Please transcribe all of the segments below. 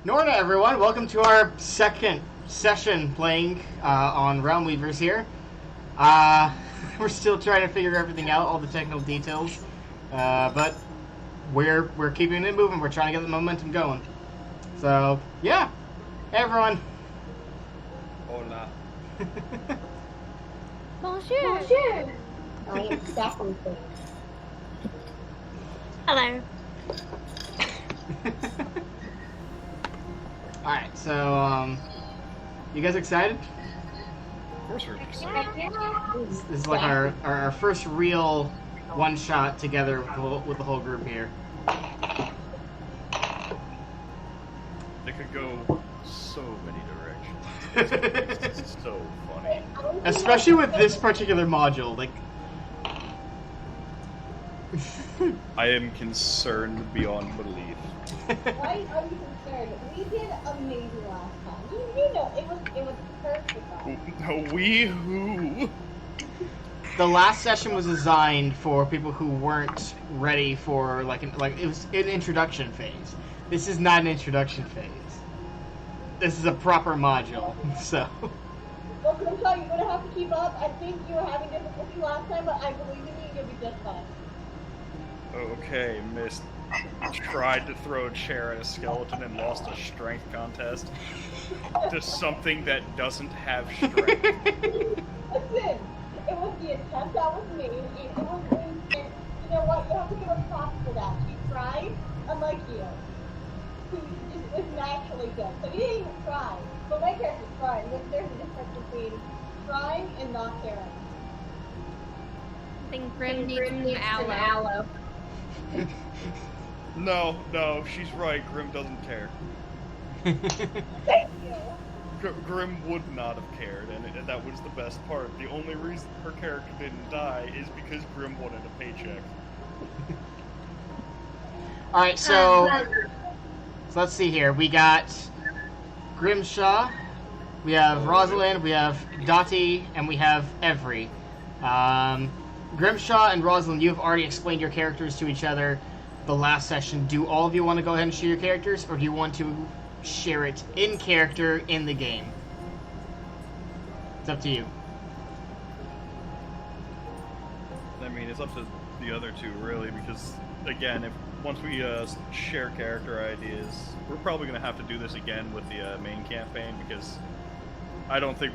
Norna, everyone, welcome to our second session playing on Realm Weavers here. We're still trying to figure everything out, all the technical details, but we're keeping it moving. We're trying to get the momentum going. So yeah, hey everyone. Hola. Bonjour. Bonjour. I am exactly things. Hello. Alright, so, you guys excited? Of course we're excited. This is like our first real one-shot together with the whole group here. It could go so many directions. It's so funny. Especially with this particular module, like... I am concerned beyond belief. Why are you concerned? We did amazing last time. You know, it was perfect. We who? The last session was designed for people who weren't ready for, like it was an introduction phase. This is not an introduction phase. This is a proper module, so... Well, Grimshaw, you're gonna have to keep up. I think you were having difficulty last time, but I believe in you, you'll be just fine. Okay, Miss tried to throw a chair at a skeleton and lost a strength contest to something that doesn't have strength. Listen, it was the attempt that was made, and it was and you know what, you have to give her props for that. She tried, unlike you, who just was naturally good. So you didn't even try. But my character tried. There's a difference between trying and not caring. I think Grim needs some aloe. No, she's right. Grim doesn't care. Thank you. Grim would not have cared, and that was the best part. The only reason her character didn't die is because Grim wanted a paycheck. Alright, so let's see here. We got Grimshaw, we have Rosalind, we have Dottie, and we have Every. Grimshaw and Rosalind, you have already explained your characters to each other the last session. Do all of you want to go ahead and share your characters, or do you want to share it in character in the game? It's up to you. I mean, it's up to the other two, really, because, again, once we share character ideas, we're probably going to have to do this again with the main campaign, because I don't think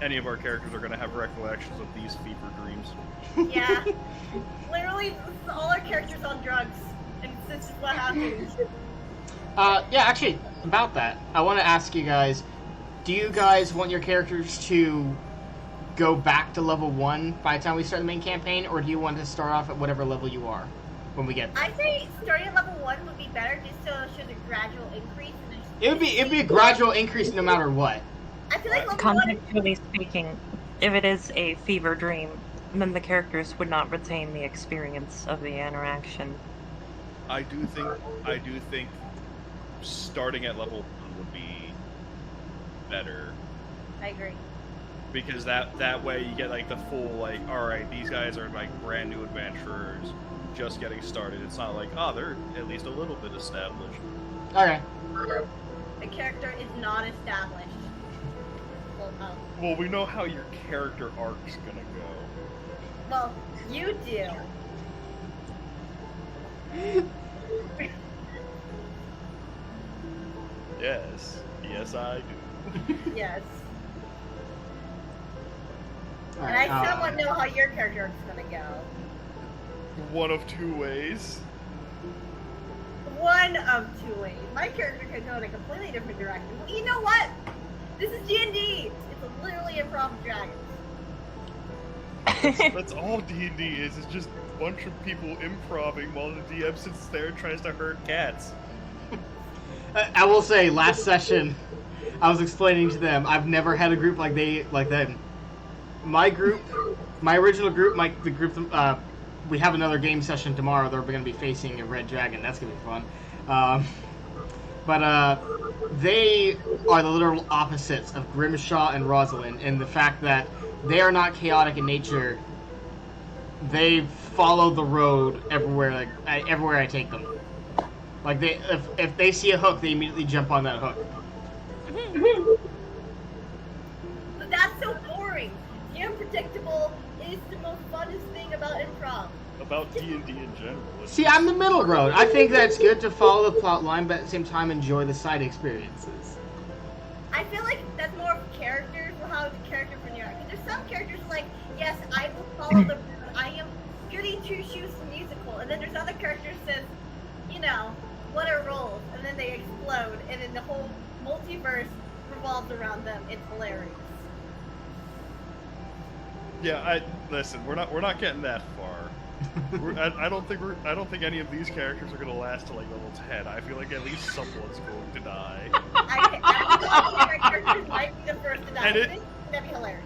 any of our characters are going to have recollections of these fever dreams. Yeah. Literally, all our characters on drugs, and this is what happens. Yeah, actually, about that, I want to ask you guys, do you guys want your characters to go back to level 1 by the time we start the main campaign, or do you want to start off at whatever level you are when we get there? I say starting at level 1 would be better, just so it shows a gradual increase. It'd be a gradual increase no matter what. I feel like level 1... Contextually speaking, if it is a fever dream, then the characters would not retain the experience of the interaction. I do think starting at level 1 would be better. I agree. Because that way you get like the full, like, alright, these guys are like brand new adventurers just getting started. It's not like, oh, they're at least a little bit established. Okay. The character is not established. Well, we know how your character arc's gonna go. Well, you do. Yes, I do. Yes. All And right, I somewhat know how your character is gonna go. One of two ways. One of two ways. My character can go in a completely different direction. Well, you know what? This is D&D. It's literally Improv Dragons. That's all D&D is. It's just a bunch of people improving while the DM sits there and tries to herd cats. I will say, last session, I was explaining to them, I've never had a group like them. My group, my original group, the group, we have another game session tomorrow. They're going to be facing a red dragon. That's going to be fun. But they are the literal opposites of Grimshaw and Rosalind in the fact that they are not chaotic in nature. They follow the road everywhere, everywhere I take them. Like if they see a hook, they immediately jump on that hook. But that's so boring. The unpredictable is the most funnest thing about improv. About D&D in general. See, I'm the middle road. I think that it's good to follow the plot line, but at the same time enjoy the side experiences. I feel like that's more of characters or how the character for New York. There's some characters like, yes, I will follow the road. I am goody two shoes the musical, and then there's other characters that says, you know, what are roles, and then they explode, and then the whole multiverse revolves around them. It's hilarious. Yeah, listen. We're not getting that far. I don't think any of these characters are gonna last to like level 10. I feel like at least someone's going to die. I think characters might be the first to die. And That'd be hilarious.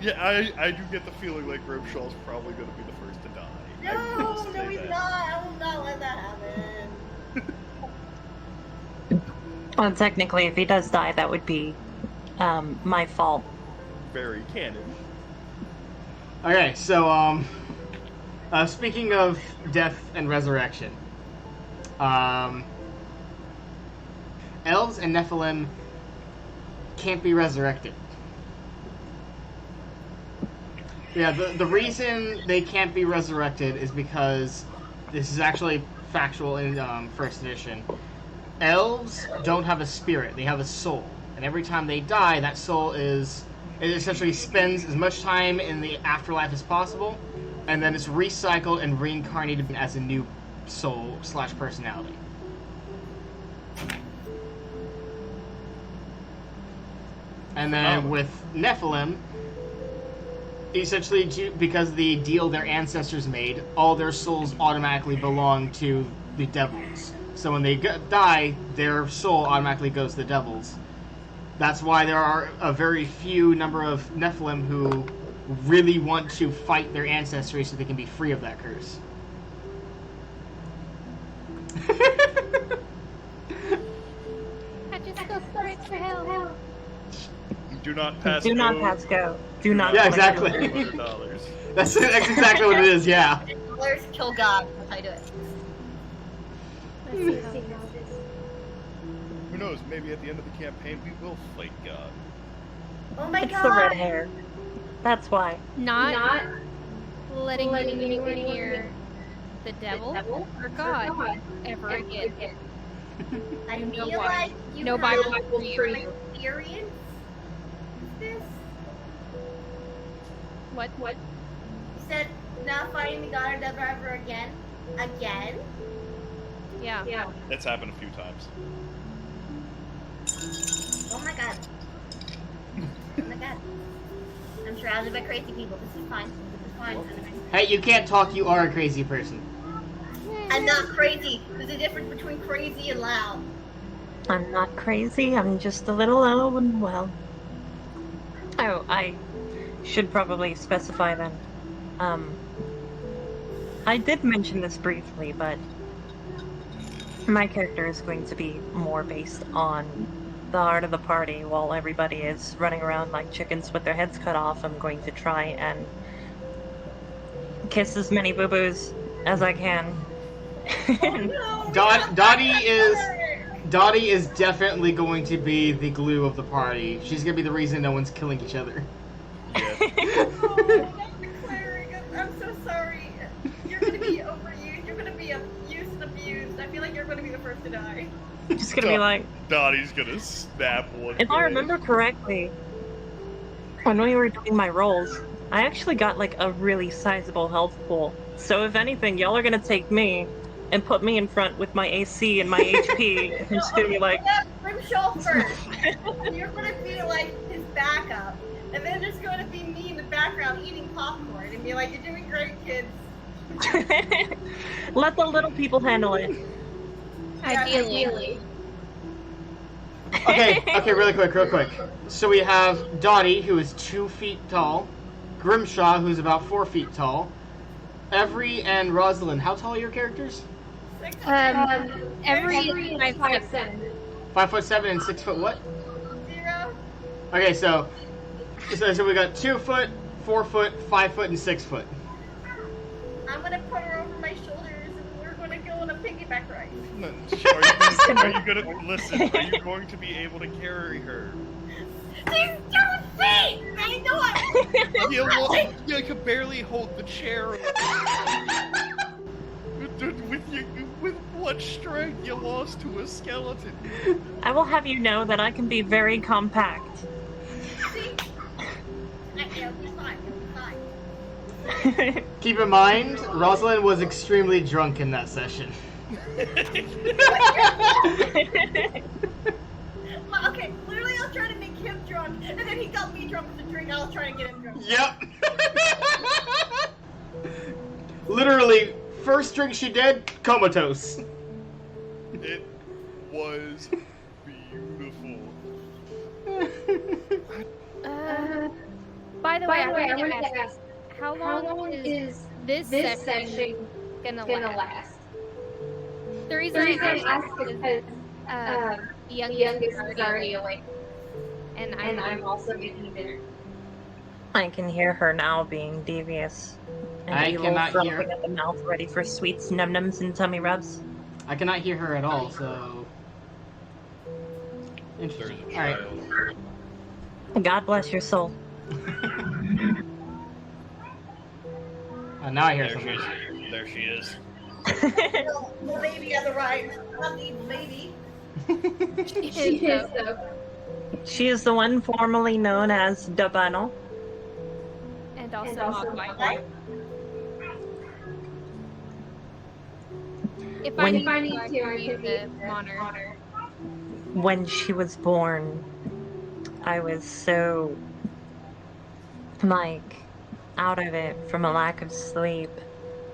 Yeah, I do get the feeling like Grimshaw's probably gonna be the first to die. No, he's not. I will not let that happen. Well, technically, if he does die, that would be my fault. Very canon. Okay, so speaking of death and resurrection, elves and Nephilim can't be resurrected. Yeah, the reason they can't be resurrected is because this is actually factual in first edition. Elves don't have a spirit; they have a soul, and every time they die, that soul it essentially spends as much time in the afterlife as possible, and then it's recycled and reincarnated as a new soul / personality. And then with Nephilim, essentially because the deal their ancestors made, all their souls automatically belong to the devils. So when they die, their soul automatically goes to the devils. That's why there are a very few number of Nephilim who really want to fight their ancestry so they can be free of that curse. I just go straight to hell. Do not pass. Do not pass go. Do not. Yeah, exactly. $100. That's exactly what it is. Yeah. Dollars kill God. That's how you do it. Let's see how Who knows? Maybe at the end of the campaign we will fight God. Oh my It's God. the red hair. That's why. Not letting anyone near the devil or God ever again. I No feel Bible. like you No have Bible for you. experience this. What? You said not fighting the God or devil ever again. Again? Yeah. It's happened a few times. Oh my God. Oh my God. I'm surrounded by crazy people. This is fine. This is fine. Hey, you can't talk. You are a crazy person. I'm not crazy. There's a difference between crazy and loud. I'm not crazy. I'm just a little low and well. Oh, I should probably specify then. I did mention this briefly, but my character is going to be more based on the heart of the party while everybody is running around like chickens with their heads cut off. I'm going to try and kiss as many boo-boos as I can. No, Dottie is definitely going to be the glue of the party. She's gonna be the reason no one's killing each other. Yeah. I'm so sorry. You're gonna be overused. You're gonna be used and abused. I feel like you're gonna be the first to die. Just gonna be like, Dottie's gonna snap one if I day. remember correctly, when we were doing my rolls, I actually got like a really sizable health pool. So if anything, y'all are gonna take me and put me in front with my AC and my HP, and just gonna be like, Grimshaw first. You're gonna be like his backup, and then there's gonna be me in the background eating popcorn and be like, "You're doing great, kids." let the little people handle it. Ideally. Okay, really quick. So we have Dottie, who is 2 feet tall, Grimshaw, who's about 4 feet tall, Every and Rosalind. How tall are your characters? Every 5'7". 5'7" and 6 foot what? 0. Okay, so we got 2 foot, 4 foot, 5 foot, and 6 foot. I'm gonna put her over my shoulders, and we're gonna go on a piggyback ride. Are you gonna listen? Are you going to be able to carry her? She's just feet! I know You can barely hold the chair. With what strength you lost to a skeleton? I will have you know that I can be very compact. See? It'll be fine. It'll be fine. Keep in mind, Rosalind was extremely drunk in that session. Okay, literally I was trying to make him drunk, and then he got me drunk with the drink. I was trying to get him drunk. Yep. Literally, first drink she did, comatose. It was beautiful. By the way, I wanted to ask, how long is this session gonna last? The reason I ask is because the youngest is already awake, and I'm also making dinner. I can hear her now being devious. And I evil, cannot hear. frothing at the mouth, ready for sweets, num-nums, and tummy rubs. I cannot hear her at all, so... There's Interesting. a Alright. child. God bless your soul. Now I hear There something. there she is. The baby on the right. Not the baby. She is, though. She is the one formerly known as Dabano. And also Mogwai. If I need to, I can be the monarch. When she was born, I was so, like, out of it from a lack of sleep.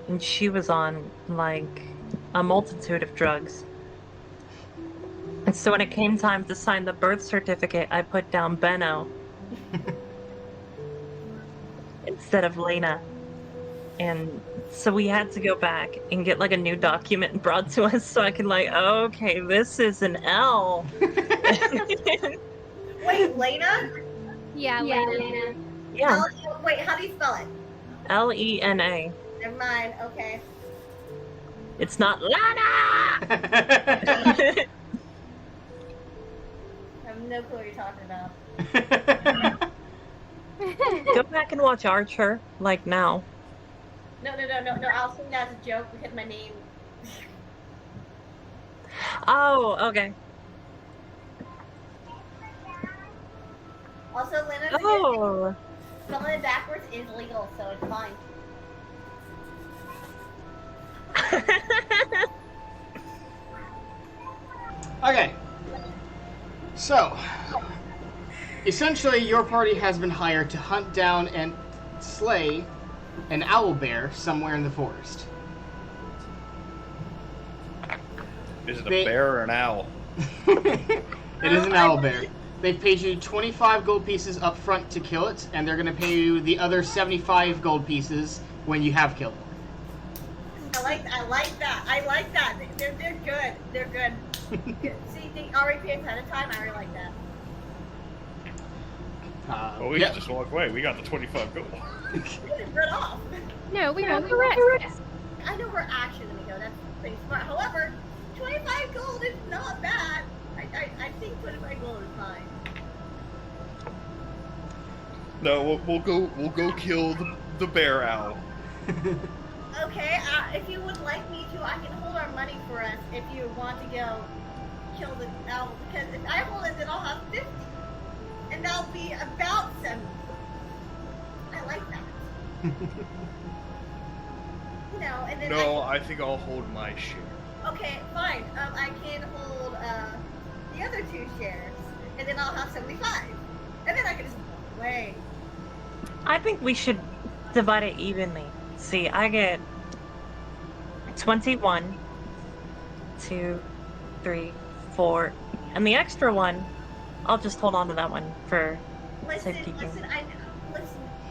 And she was on, like, a multitude of drugs. And so when it came time to sign the birth certificate, I put down Benno instead of Lena. And so we had to go back and get like a new document brought to us so I can like, okay, this is an L. Wait, Lena? Yeah, Lena. Yeah, Wait, how do you spell it? Lena. Never mind. Okay. It's not Lana! I have no clue what you're talking about. Go back and watch Archer, like now. No. I'll assume that's a joke because my name. Oh, okay. Also, Lena. Oh, Spelling it backwards is legal, so it's fine. Okay. So, essentially, your party has been hired to hunt down and slay an owl bear somewhere in the forest. Is it a They- bear or an owl? It is an owl bear. They've paid you 25 gold pieces up front to kill it, and they're going to pay you the other 75 gold pieces when you have killed it. I like that. They're good. They're good. See, they already paid ahead of time. I really like that. Well, we yeah. can just walk away. We got the 25 gold. We just run off. No, we want the rest. I know we're action amigo. That's pretty smart. However, 25 gold is not bad. I think 25 gold is fine. No, we'll go kill the bear owl. Okay, if you would like me to, I can hold our money for us if you want to go kill the owl. Because if I hold it, then I'll have 50. And that'll be about 70. I like that. You know, and then No, I think I'll hold my share. okay, fine. I can hold the other 2 shares. And then I'll have 75. And then I can just walk away. I think we should divide it evenly. See, I get 21, 2, 3, 4, and the extra one, I'll just hold on to that one for Listen, safekeeping. listen,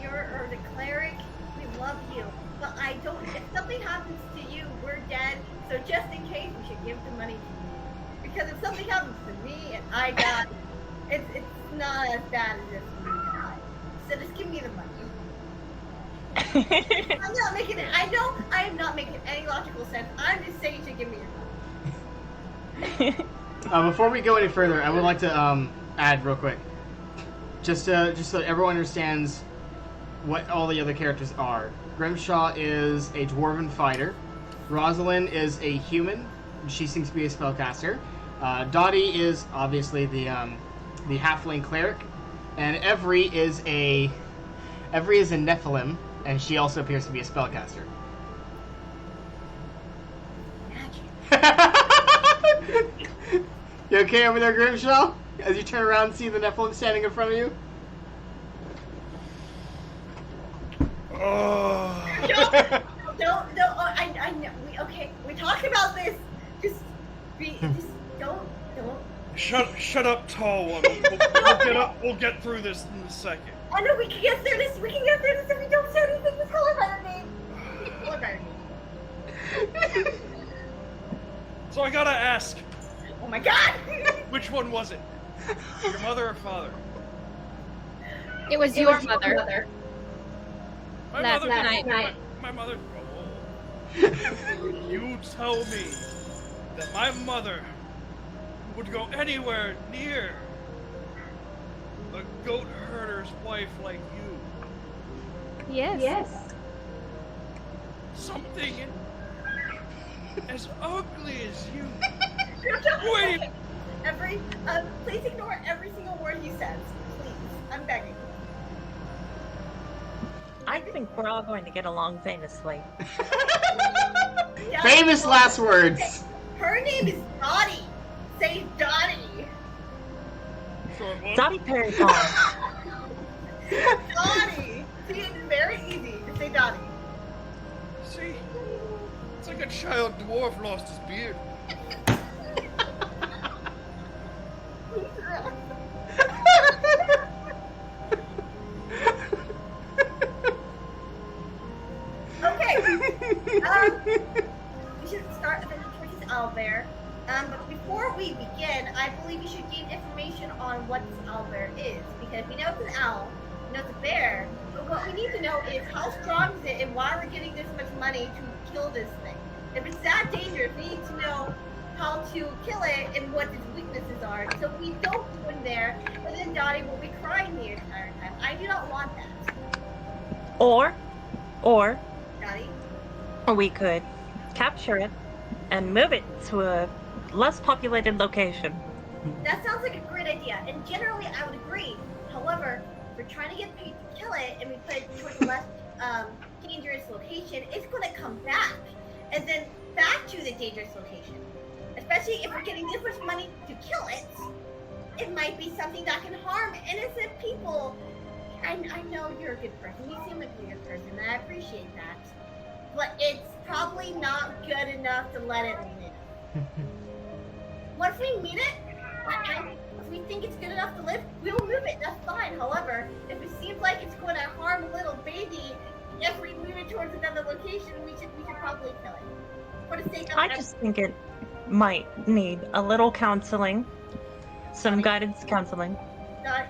you're the cleric. We love you. But I don't, if something happens to you, we're dead. So just in case, we should give the money to you. Because if something happens to me and I die, it's not as bad as if you die. So just give me the money. I'm not making it. I know I am not making any logical sense. I'm just saying you should give me your phone. Before we go any further, I would like to add real quick, just so everyone understands what all the other characters are. Grimshaw is a dwarven fighter. Rosalind is a human. She seems to be a spellcaster. Dottie is obviously the halfling cleric, and Every is a Nephilim, and she also appears to be a spellcaster. You okay over there, Grimshaw? As you turn around and see the Nephilim standing in front of you? No, I know. We talked about this. Just don't. Shut up, tall one. We'll get through this in a second. I know we can get through this. We can get through this if we don't say anything. Just call her by her name. Call her by her name. So I gotta ask, Oh my God! which one was it? Your mother or father? It was your mother. My Last mother. night. My mother. You tell me that my mother would go anywhere near a goat herder's wife like you. Yes. Something as ugly as you. Wait! Please ignore every single word he says. Please. I'm begging. I think we're all going to get along famously. Famous last words. Her name is Dottie. Say Dottie. Short one. Dottie Perrycon. Dottie. See, it's very easy to say Dottie. See, it's like a child dwarf lost his beard. Okay. We should start with the choices owlbear. But before we begin, I believe you should gain information on what this owlbear is, because we know it's an owl, we know it's a bear, but what we need to know is how strong is it and why we're getting this much money to kill this thing. If it's that dangerous, we need to know how to kill it and what its weaknesses are, so we don't go in there and then Dottie will be crying the entire time. I do not want that. Or Dottie? we could capture it and move it to a less populated location. That sounds like a great idea, and generally I would agree. However, if we're trying to get paid to kill it and we put it towards a less dangerous location, it's going to come back, and then back to the dangerous location. Especially if we're getting this much money to kill it, it might be something that can harm innocent people. I know you're a good person. You seem like a good person, and I appreciate that. But it's probably not good enough to let it live. Once we meet it, if we think it's good enough to live, we will move it. That's fine. However, if it seems like it's going to harm a little baby, if we move it towards another location, we should probably kill it. For the sake of I just think it might need a little counseling, some guidance counseling. I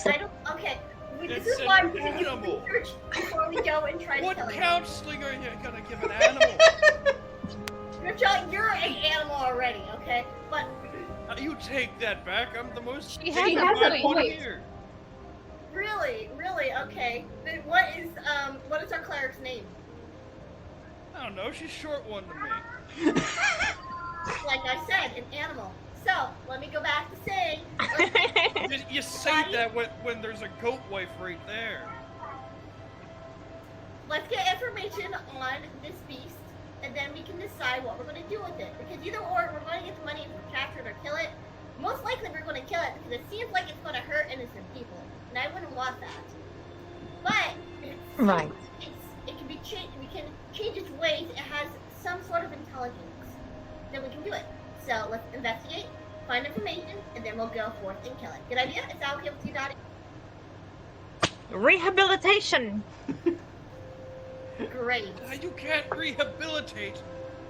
don't. Okay. This It's is why an we should do animal. research before we go and try to What kill it. counseling are you gonna give an animal? You're an animal already, okay? But You take that back. I'm the most She has a dignified one point. here. really, okay. Then what is our cleric's name? I don't know. She's short one to me. Like I said, an animal. So let me go back to saying. You say that when there's a goat wife right there. Let's get information on this beast, and then we can decide what we're going to do with it. Because either or, we're going to get the money to capture it or kill it. Most likely, we're going to kill it because it seems like it's going to hurt innocent people, and I wouldn't want that. But Right. it can be changed. We can change its ways. It has some sort of intelligence. Then we can do it. So let's investigate, find information, and then we'll go forth and kill it. Good idea? Is that okay with you, Dottie? Rehabilitation. Great. You can't rehabilitate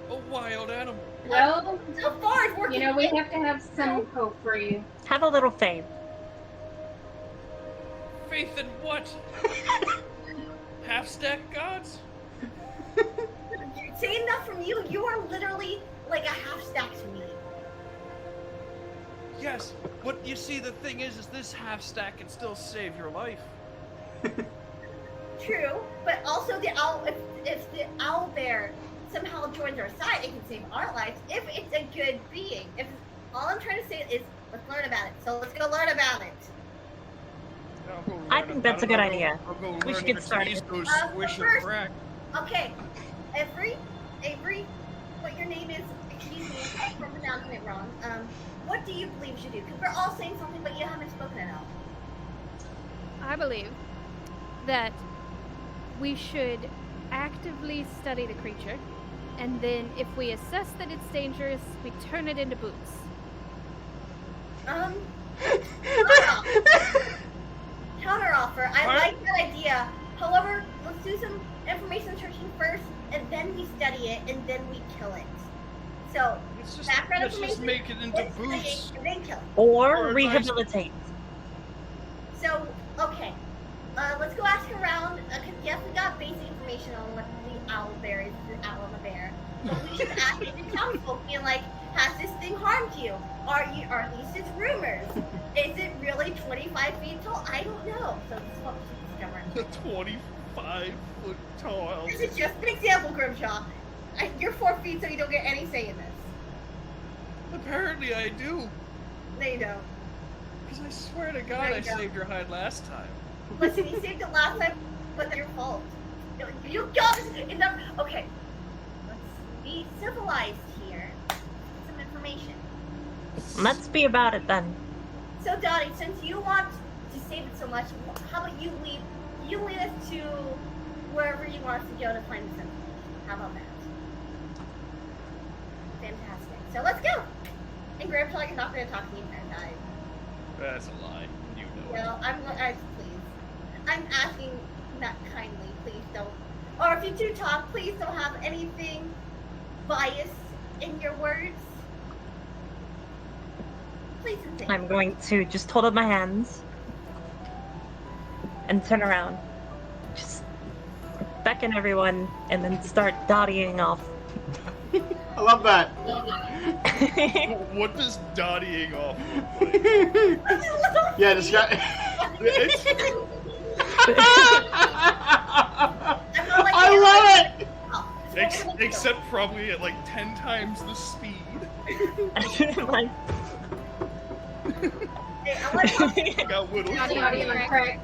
a wild animal. Well, So far, it's working. you know, we have to have some hope for you. Have a little faith. Faith in what? Half-stack gods? Saying that from you, you are literally like a half stack to me. Yes, but you see, the thing is this half-stack can still save your life. True, but also the owl. If the owl bear somehow joins our side, it can save our lives if it's a good being. If all I'm trying to say is let's learn about it. So let's go learn about it. I think that's a good idea. We should get started. Squish and crack. Okay, Avery, what your name is? Excuse me for pronouncing it wrong. What do you believe we should do? Because we're all saying something, but you haven't spoken it out. I believe that we should actively study the creature, and then if we assess that it's dangerous, we turn it into boots. Counteroffer. I like that idea. However, let's do some information searching first, and then we study it, and then we kill it. So, background let's just information, make it into let's boots. study it, and then kill it. Or rehabilitate. So, okay. Let's go ask around. Yes, we got basic information on what the owl bear is, the owl and the bear. But we should ask the townsfolk, being like, has this thing harmed you? Are these just rumors? Is it really 25 feet tall? I don't know. So this is what we should discover. 25-foot tall. This is just an example, Grimshaw. You're 4 feet, so you don't get any say in this. Apparently I do. No, you don't. Because I swear to God I saved your hide last time. Listen, you saved it last time, but that's your fault. No, you got enough. Okay, let's be civilized here. Some information. Let's be about it then. So, Dottie, since you want to save it so much, how about you lead us to wherever you want us to go to find this information? How about that? Fantastic. So let's go. And Grandpa is not going to talk to you and die. That's a lie. You know Well, please. I'm asking that kindly. Please don't. Or if you do talk, please don't have anything biased in your words. Please and thank I'm going to just hold up my hands and turn around. Just beckon everyone and then start dottying off. I love that. What does dottying off look like? Yeah, describe. I love it. Except probably at like 10 times the speed. Like, Hey, I want to Got whittled. Correct.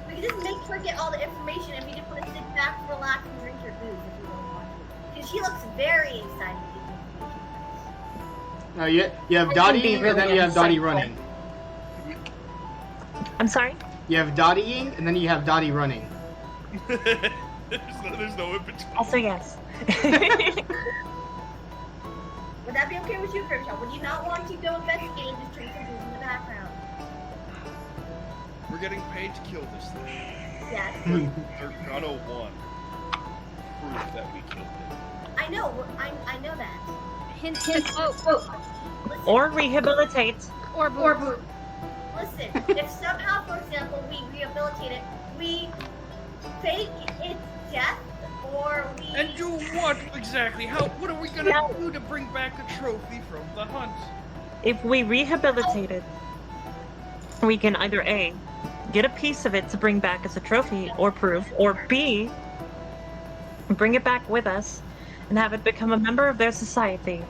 We can just make her get all the information and we just want to sit back, relax, and drink your booze if you really want to. Because she looks very excited to get the information. No, you have Dottie, and then you have Dottie running. I'm sorry? You have Dottieing, and then you have Dottie running. there's no in between. Also yes. Would that be okay with you, Grimshaw? Would you not want to go investigate and just drink some booze in the background? We're getting paid to kill this thing. Yes. They're gonna want proof that we killed it. I know. I know that. Hint, hint. Oh, Listen, Or rehabilitate. or boots. listen. If somehow, for example, we rehabilitate it, we fake its death, or we... And do what exactly? What are we gonna do to bring back a trophy from the hunt? If we rehabilitate it, we can either A, get a piece of it to bring back as a trophy or proof, or B, bring it back with us and have it become a member of their society.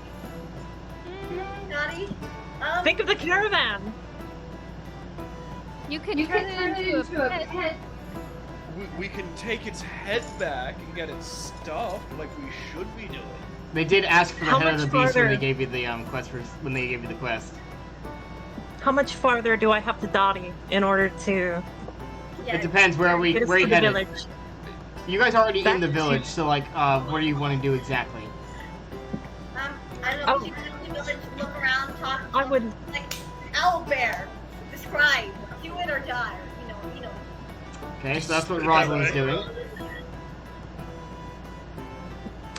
Naughty. Think of the caravan! You could turn it into a pet. We can take its head back and get it stuffed like we should be doing. They did ask for the How head of the much beast when farther? they gave you the quest when they gave you the quest. How much farther do I have to dotty in order to Yeah. It depends where get us you to the headed. village? You guys are already Back in the to- village, so like, what do you want to do exactly? I don't know. Oh. Keep it in the village, look around, talk. I would Like, owl bear. Describe. Do it or die. Or, you know. Okay, so that's what Rosalind's doing.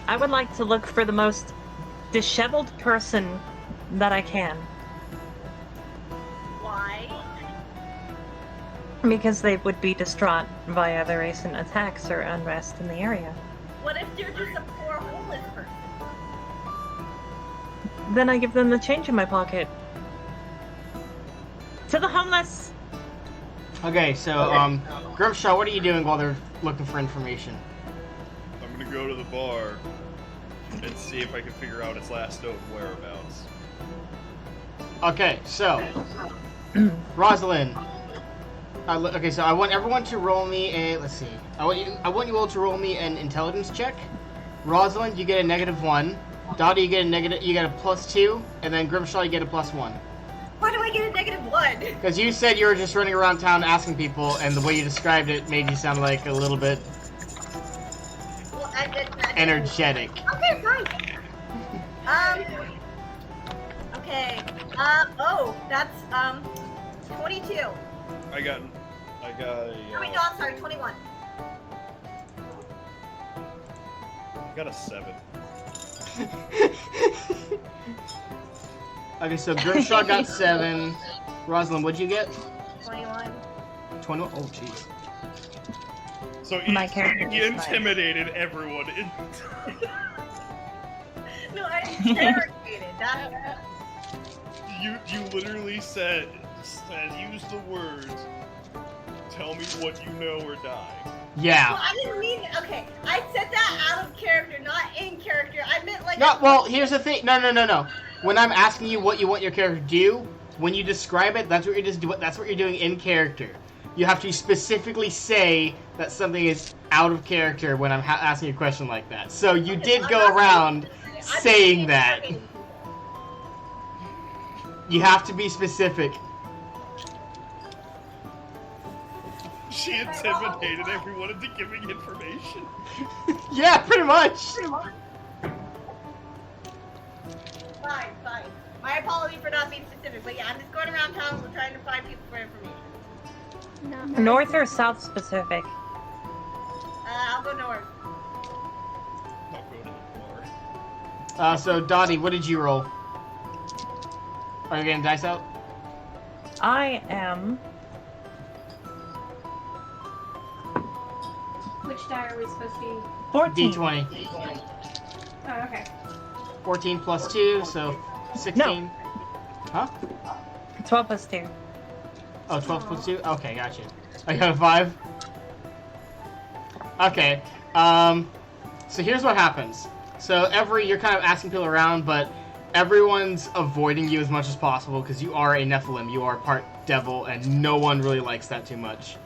I would like to look for the most disheveled person that I can. Why? Because they would be distraught by either recent attacks or unrest in the area. What if they're just a poor homeless person? Then I give them the change in my pocket. To the homeless! Okay, so, Grimshaw, what are you doing while they're looking for information? I'm gonna go to the bar and see if I can figure out its last known whereabouts. Okay, so, Rosalind. Okay, so I want everyone to roll me a. Let's see. I want you all to roll me an intelligence check. Rosalind, you get a -1. Dottie, you get a +2, and then Grimshaw, you get a +1. Why do I get a -1? Because you said you were just running around town asking people, and the way you described it made you sound like a little bit Well, I did that. energetic. Okay, fine. Okay. Oh, that's 22. I got I mean, no, I'm sorry, 21. I got a 7. Okay, so Grimshaw got 7. Rosalind, what'd you get? 21. 21. Oh, jeez. So My character he is intimidated everyone. No, I interrogated. That. You literally said use the words. Tell me what you know or die. Yeah. Well, I didn't mean. Okay, I said that out of character, not in character. I meant like. No, well, here's the thing. No. When I'm asking you what you want your character to do, when you describe it, that's what you're that's what you're doing in character. You have to specifically say that something is out of character when I'm asking you a question like that. So you did go around saying that. You have to be specific. She intimidated everyone into giving information. Yeah, pretty much. Fine. My apology for not being specific, but yeah, I'm just going around town trying to find people for information. No. North or south specific? I'll go north. I'll go to the bar. So Dottie, what did you roll? Are you getting dice out? I am. Which die are we supposed to be? 14. D20. Oh, okay. 14 plus 2, so 16. No. Huh? 12 plus 2. Oh, 12 plus 2? Okay, gotcha. I got a 5. Okay, so here's what happens. So you're kind of asking people around, but everyone's avoiding you as much as possible because you are a Nephilim, you are part devil, and no one really likes that too much.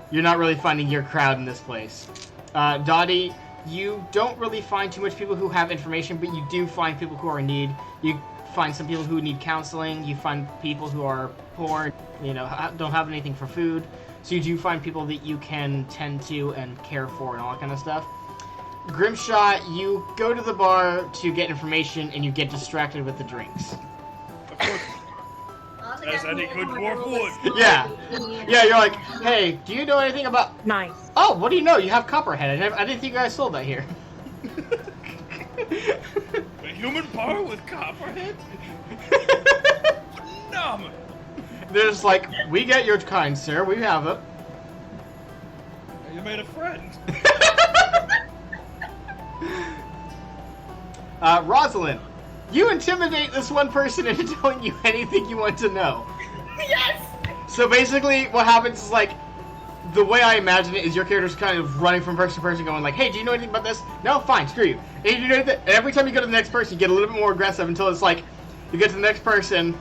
You're not really finding your crowd in this place. Dottie, you don't really find too much people who have information, but you do find people who are in need. You find some people who need counseling. You find people who are poor, don't have anything for food. So you do find people that you can tend to and care for and all that kind of stuff. Grimshaw, you go to the bar to get information and you get distracted with the drinks. Of course, as any good dwarf would. Yeah, you're like, hey, do you know anything about... Nice. Oh, what do you know? You have Copperhead. I didn't think you guys sold that here. A human bar with Copperhead? Phenomenal. They're just like, we get your kind, sir. We have it. You made a friend. Rosalind, you intimidate this one person into telling you anything you want to know. Yes! So basically, what happens is like, the way I imagine it is your character's kind of running from person to person going like, hey, do you know anything about this? No? Fine, screw you. And, and every time you go to the next person, you get a little bit more aggressive until it's like, you get to the next person,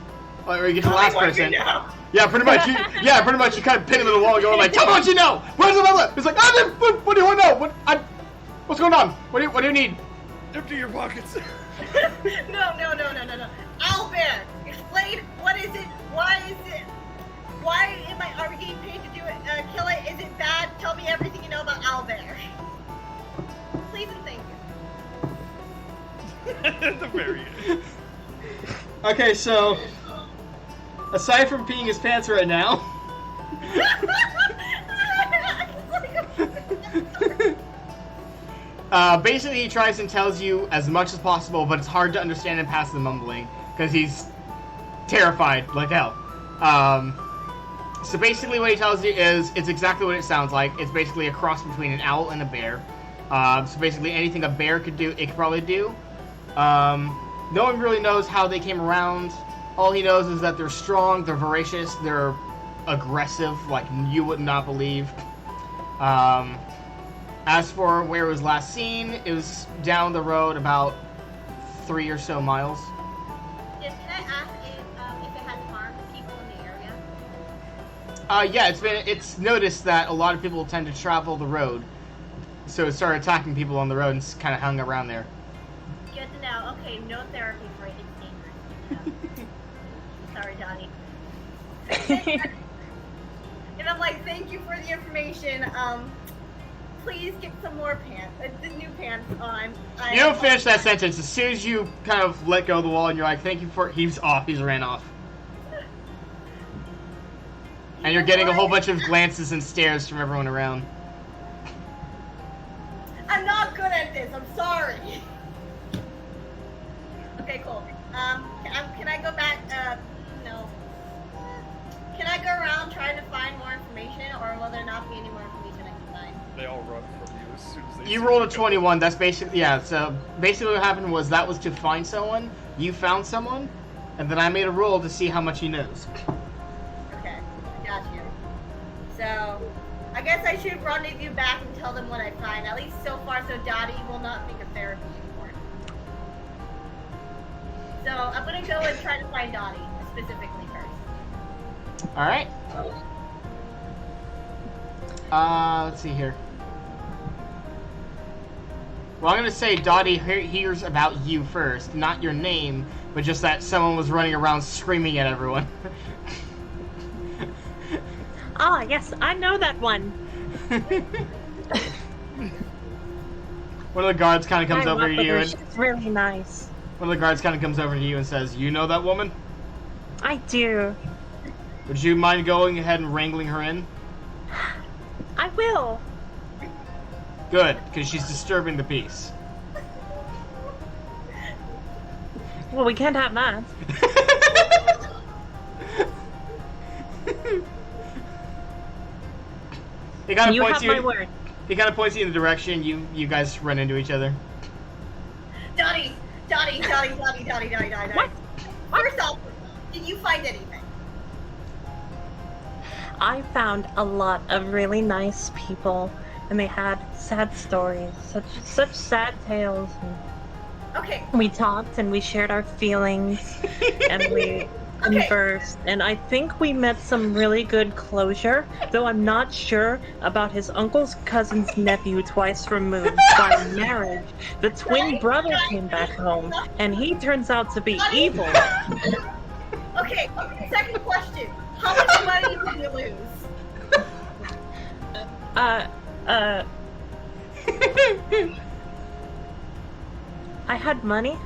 or you get to the last person. Yeah, pretty much. You kind of pin him in the wall and going like, tell me what you know! Where's the mother? It's like, what do you want to know? What's going on? What do you need? Empty your pockets. No. Owlbear, explain what is it? Why is it? Why are we getting paid to do it? Kill it? Is it bad? Tell me everything you know about Owlbear. Please and thank you. At the very end. Okay, so aside from peeing his pants right now, basically he tries and tells you as much as possible, but it's hard to understand him past the mumbling because he's terrified like hell. So basically what he tells you is, it's exactly what it sounds like. It's basically a cross between an owl and a bear. So basically anything a bear could do, it could probably do. No one really knows how they came around. All he knows is that they're strong, they're voracious, they're aggressive, like you would not believe. As for where it was last seen, it was down the road about 3 or so miles. Yes, can I ask if it has harmed people in the area? Yeah, it's noticed that a lot of people tend to travel the road. So it started attacking people on the road and kind of hung around there. Good to know. Okay, no therapy for it. It's dangerous. Sorry, Donnie. And I'm like, thank you for the information. Please get some more pants. The new pants on. You don't finish that sentence. As soon as you kind of let go of the wall and you're like, thank you for... He's off. He's ran off. And you're getting a whole bunch of glances and stares from everyone around. I'm not good at this. I'm sorry. Okay, cool. Can I go back? No. Can I go around trying to find more information, or will there not be any more information I can find? They all run from you as soon as they. You rolled a 21. That's basically, yeah. So basically, what happened was that was to find someone. You found someone, and then I made a roll to see how much he knows. Okay, got you. So, I guess I should rendezvous back and tell them what I find. At least so far, so Dottie will not think of therapy anymore. So I'm gonna go and try to find Dottie specifically first. All right. Let's see here. Well, I'm gonna say Dottie hears about you first, not your name, but just that someone was running around screaming at everyone. Ah, yes, I know that one. One of the guards kind of comes over to you, and she's really nice. one of the guards kind of comes over to you and says, "You know that woman? I do. Would you mind going ahead and wrangling her in?" I will. Good, because she's disturbing the peace. Well, we can't have that. He kind of You points have you. my word. He kind of points you in the direction. You guys run into each other. Dottie. What? First off, did you find anything? I found a lot of really nice people, and they had sad stories, such sad tales. Okay. We talked and we shared our feelings, and we conversed, and I think we met some really good closure, though I'm not sure about his uncle's cousin's nephew twice removed by marriage. The twin brother came back home, and he turns out to be evil. Okay, second question. How much money did you lose? I had money?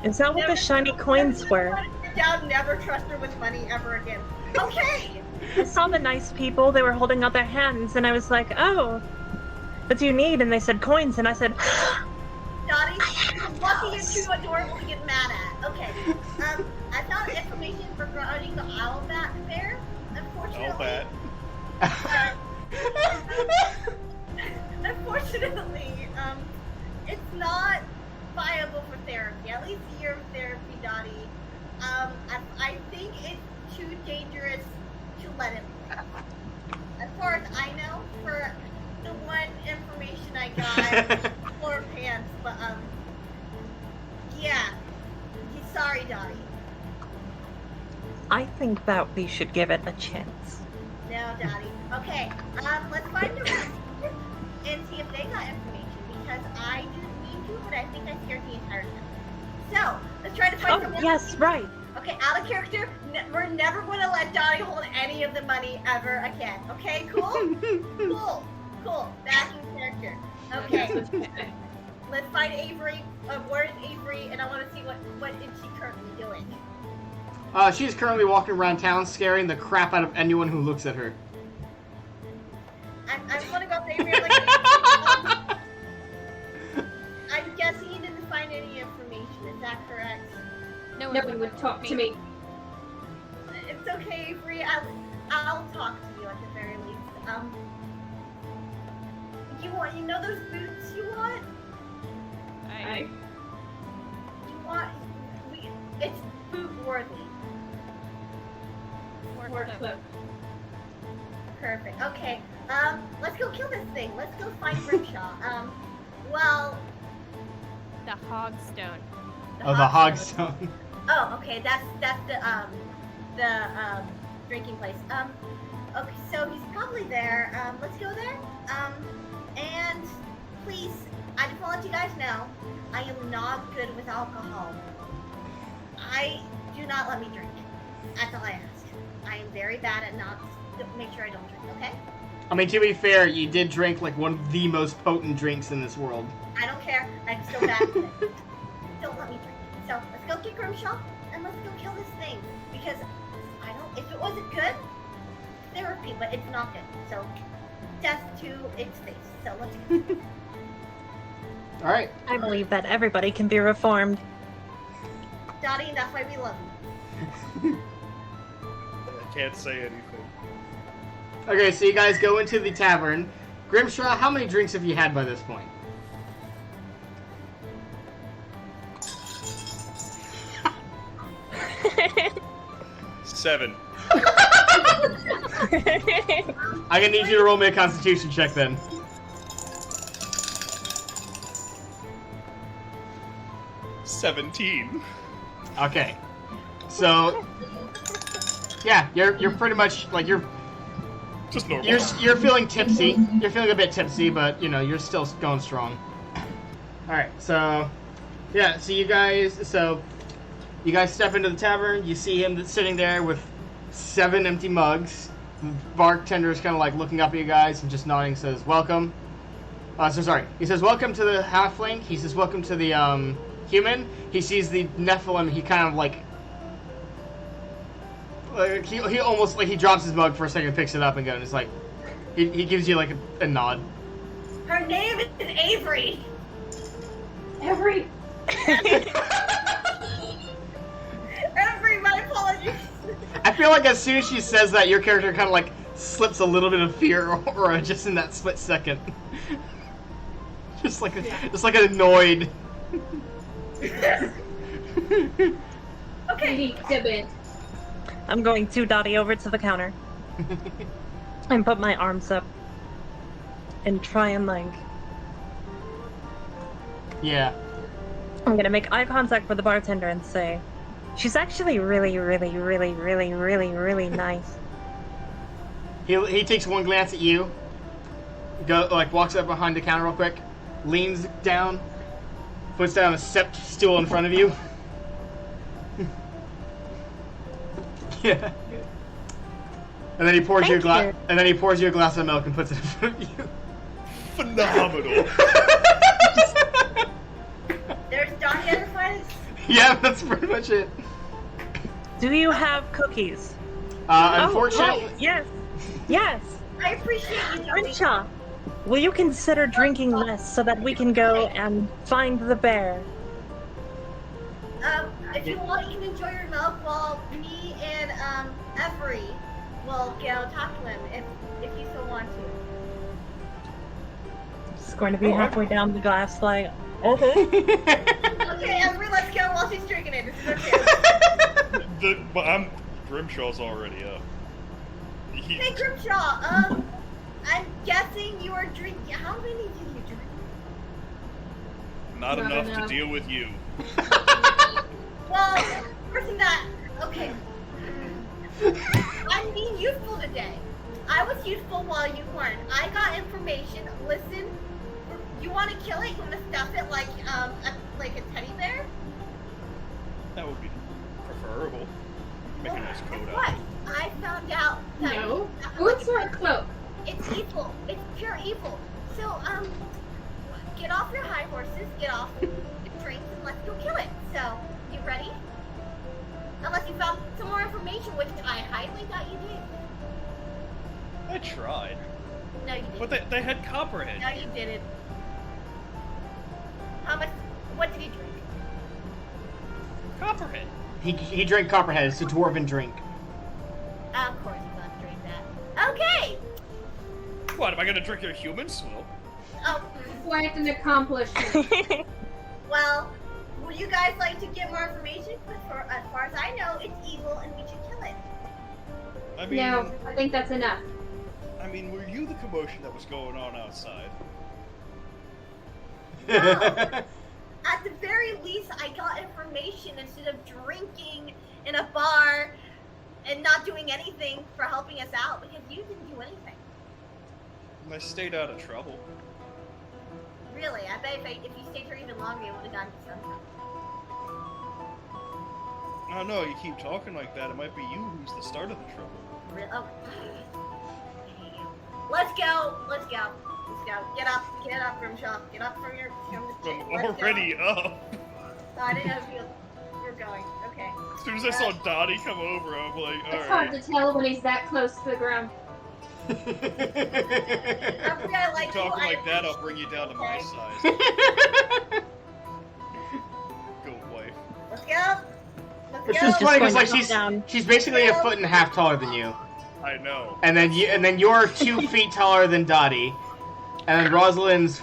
Is that what the shiny coins were? Down, never trust her with money ever again. Okay! I saw the nice people, they were holding out their hands, and I was like, oh, what do you need? And they said coins, and I said, Dottie, you're lucky and too adorable to get mad at. Okay, I found information regarding the owl bat bear, unfortunately. Unfortunately, it's not viable for therapy, at least a year of therapy, Dottie. I think it's too dangerous to let it live. As far as I know, for the one information I got, floor pants, but, yeah. Sorry, Dottie. I think that we should give it a chance. No, Dottie. Okay, let's find the rest and see if they got information, because I didn't mean to, but I think I scared the entire time. So, let's try to find someone. Yes, right. Okay, out of character, we're never going to let Dottie hold any of the money ever again. Okay, cool? Cool. Back in character. Okay. Let's find Avery. Where is Avery? And I want to see what is she currently doing. She's currently walking around town, scaring the crap out of anyone who looks at her. I'm gonna go up to Avery. I'm guessing you didn't find any information. Is that correct? No No one would talk to me. Okay, Avery, I'll talk to you at the very least. You know those boots you want? It's boot worthy. Or clip. Perfect. Okay. Let's go kill this thing. Let's go find Grimshaw. Well, The Hogstone. Oh, the Hogstone. Oh, okay. That's the drinking place. Okay, so he's probably there. Let's go there. And please, I just want to let you guys know, I am not good with alcohol. Do not let me drink. That's all I ask. I am very bad at not. Make sure I don't drink. Okay? I mean, to be fair, you did drink like one of the most potent drinks in this world. I don't care. I'm still bad at it. Don't let me drink. So let's go get Grimshaw and let's go kill this thing. Because if it wasn't good, therapy, but it's not good. So death to its face. So let's go. All right. I believe that everybody can be reformed. Dottie, that's why we love you. I can't say anything. Okay, so you guys go into the tavern. Grimshaw, how many drinks have you had by this point? Seven. I'm gonna need you to roll me a Constitution check then. $17. Okay. So, yeah, you're pretty much like you're Just normal. you're feeling tipsy. You're feeling a bit tipsy, but you know you're still going strong. All right, so yeah, so you guys step into the tavern. You see him sitting there with 7 empty mugs. The bartender's kind of like looking up at you guys and just nodding. Says, "Welcome." He says, "Welcome to the halfling." He says, "Welcome to the human." He sees the Nephilim. He kind of like he almost like he drops his mug for a second, picks it up, and goes like he gives you like a nod. Her name is Avery. Every. Avery, my apologies. I feel like as soon as she says that, your character kind of like slips a little bit of fear, or just in that split second, just like annoyed. Okay. Exhibit. I'm going to Dottie over to the counter and put my arms up and try and like. Yeah. I'm gonna make eye contact with the bartender and say, "She's actually really, really, really, really, really, really nice." He takes one glance at you. Walks up behind the counter real quick, leans down, puts down a stepped stool in front of you. Yeah. And then he pours you a glass. you. And then he pours you a glass of milk and puts it in front of you. Phenomenal. There's Donnie at the finest. Yeah, that's pretty much it. Do you have cookies? Unfortunately, Oh, yes. Yes. I appreciate you, Donnie. Grimshaw, will you consider drinking less so that we can go and find the bear? If you want, you can enjoy your milk while me and Avery will go talk to him if you still want to. It's going to be halfway down the glass, like, okay. Okay, Avery, let's go while she's drinking it. This is okay. Grimshaw's already up. Hey, Grimshaw. I'm guessing you are drinking. How many did you drink? Not Not enough enough. to deal with you. Well, person that. Okay. I'm being useful today. I was useful while you weren't. I got information. Listen, you want to kill it? You want to stuff it like a teddy bear? That would be preferable. Make a nice Guess coat what? out. I found out that No. What's that cloak? it's evil. It's pure evil. So, get off your high horses, get off the drinks, and let's go kill it. So, you ready? Unless you found some more information, which I highly doubt you did. I tried. No, you didn't. But they had copperhead. No, you didn't. How much? What did you drink? Copperhead. he drank Copperhead. It's a dwarven drink. What, am I gonna drink your human swill? Oh, Quite an accomplishment. well, would you guys like to get more information? Because as far as I know, it's evil and we should kill it. I mean, No, I think that's enough. I mean, were you the commotion that was going on outside? No. At the very least, I got information instead of drinking in a bar and not doing anything for helping us out because you didn't do anything. I stayed out of trouble. Really, I bet if you stayed here even longer, you would have gotten something. Oh no, you keep talking like that. It might be you who's the start of the trouble. Really? Oh. Let's go. Let's go. Let's go. Get up, Grimshaw. Get up from your. I'm already up. Oh, I didn't know if you were going. Okay. As soon as I saw Dottie come over, I'm like, It's hard alright. to tell when he's that close to the ground. After I like Talking you, like that, I'll bring you down to my Okay. size. Go, wife. Let's go. Let's It's go. just funny because like Just going she's basically a foot and a half taller than you, I know. and then you're 2 feet taller than Dottie, and then Rosalind's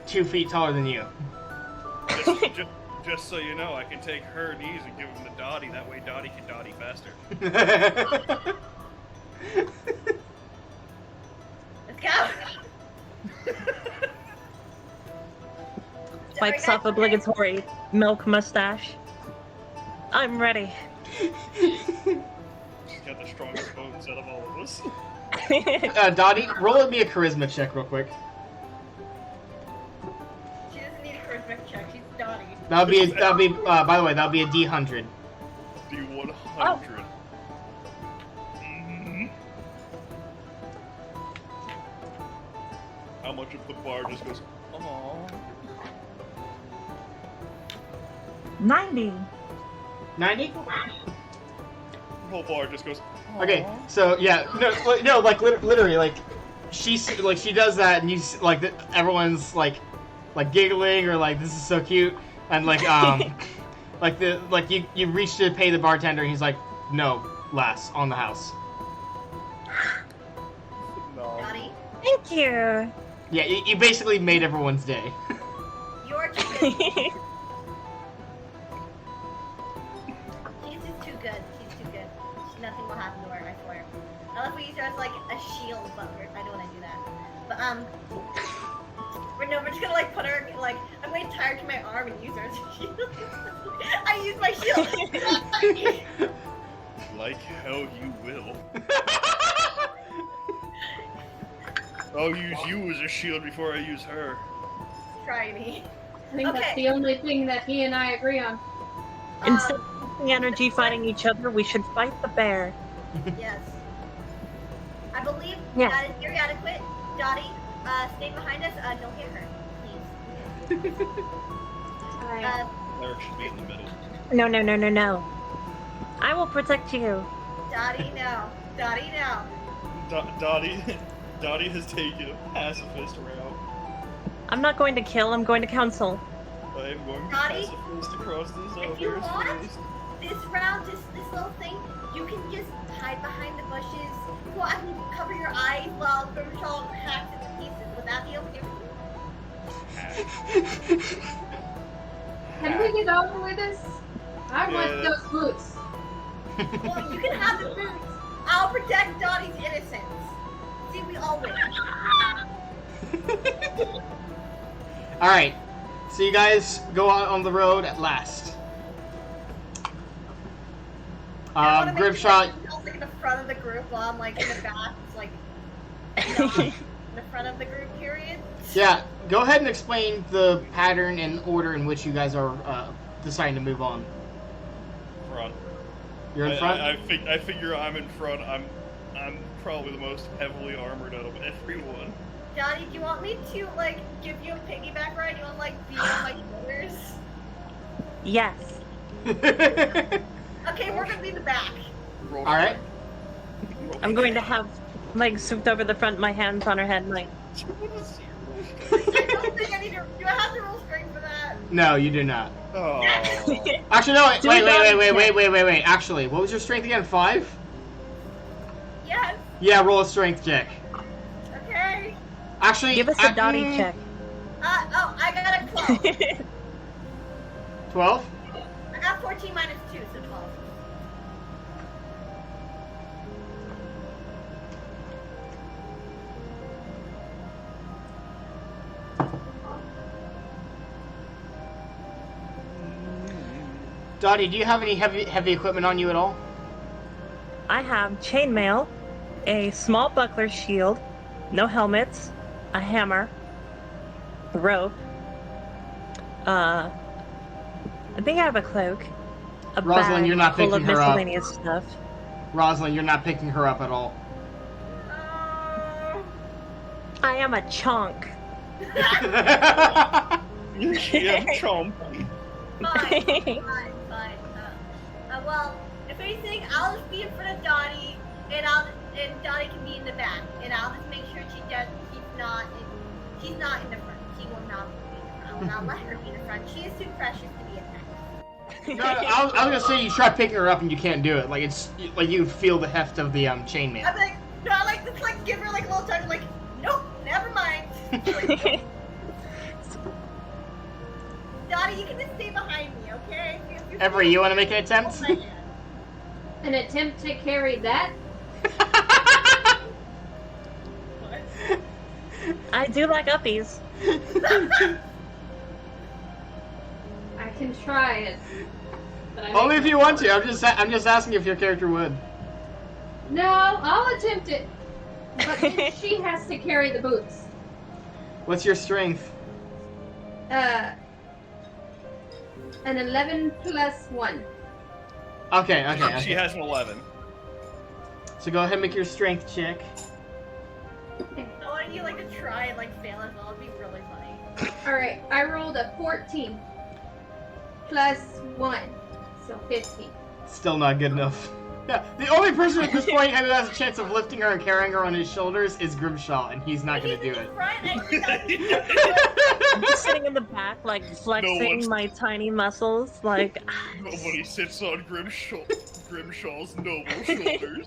2 feet taller than you. Just so you know, I can take her knees and give them to Dottie. That way, Dottie can Dottie faster. Let's go. Wipes off obligatory milk mustache. I'm ready. She's got the strongest bones out of all of us. Dottie, roll me a charisma check real quick. She doesn't need a charisma check. She's Dottie. By the way, that'll be a D100. D100. Oh. Mhm. How much of the bar just goes, aww. 90. 90? The whole bar just goes, aww. Okay, so yeah, no, like literally, like she does that, and everyone's like giggling or like this is so cute, and like you reach to pay the bartender, and he's like, no, lass, on the house. No. Dottie, Thank you. Yeah, you basically made everyone's day. you're too good. She's just too good. She's too good. Nothing will happen to her, I swear. Unless we use her as like a shield, but I don't want to do that. But we're just gonna like put her like I'm going to tie her to my arm and use her as a shield. I use my shield. Like hell you will. I'll use you as a shield before I use her. Try me. I think Okay. that's the only thing that he and I agree on. Instead of wasting energy fighting each other, we should fight the bear. Yes. I believe Yeah. that is very adequate. Dottie, stay behind us. Don't get hurt, please. I, Larry should be in the middle. No. I will protect you. Dottie, no. Dottie, no. Dottie has taken a pacifist route. I'm not going to kill, I'm going to counsel. I am going to Dottie, pacifist across this if you bear's want, face. this round, this little thing, you can just hide behind the bushes. Go out and cover your eyes while Grimshaw hacks into pieces. Would that be okay with you? can we get over with this? I want Yeah. those boots. Well, you can have the boots. I'll protect Dottie's innocence. See, we all win. All right, so you guys go out on the road at last. I wanna make sure Grimshaw. that Grimshaw's, like in the front of the group while I'm like in the back. It's like in the front of the group. Period. Yeah, go ahead and explain the pattern and order in which you guys are deciding to move on. Front. You're in front. I figure I'm in front. I'm probably the most heavily armored out of everyone. Dottie, do you want me to like give you a piggyback ride? You want to like be on my shoulders? Yes. Okay, we're gonna be in the back. Roll All right. roll I'm going to have legs swooped over the front, my hands on her head, like, I don't think I need to. Do I have to roll strength for that? No, you do not. Oh. Actually, no. Do we go- Wait. Actually, what was your strength again? 5? Yes. Yeah, roll a strength check. Okay. Actually, Give us a dotty check. I got a 12. 12? I got 14 minus 2, so 12. Dottie, do you have any heavy equipment on you at all? I have chainmail, a small buckler shield, no helmets, a hammer, a rope. I think I have a cloak. A Rosalind, bag you're not full of picking her up. miscellaneous stuff. Rosalind, you're not picking her up at all. I am a chunk. GM chomp. Fine. Well, if anything, I'll just be in front of Dottie, and Dottie can be in the back, and I'll just make sure she's not in the front. She will not be in the front. I will not let her be in the front. She is too precious to be in there. No, I was gonna say you try picking her up and you can't do it. Like it's like you feel the heft of the chainmail. I'm like, no, I like just like give her like a little touch. Like, nope, never mind. Like, Dottie, you can just stay behind me, okay? Everett, you want to make an attempt? An attempt to carry that? I do like uppies. I can try it. But Only if you want to. I'm just asking if your character would. No, I'll attempt it. But then she has to carry the boots. What's your strength? An 11 plus 1. Okay. She has an 11. So go ahead and make your strength check. I want you like to try and like fail as well. It'd be really funny. Alright, I rolled a 14. Plus 1. So 15. Still not good enough. Yeah, the only person at this point who has a chance of lifting her and carrying her on his shoulders is Grimshaw, and he's not going to do it. I'm just sitting in the back, like, flexing my tiny muscles, like... Nobody sits on Grimshaw's noble shoulders.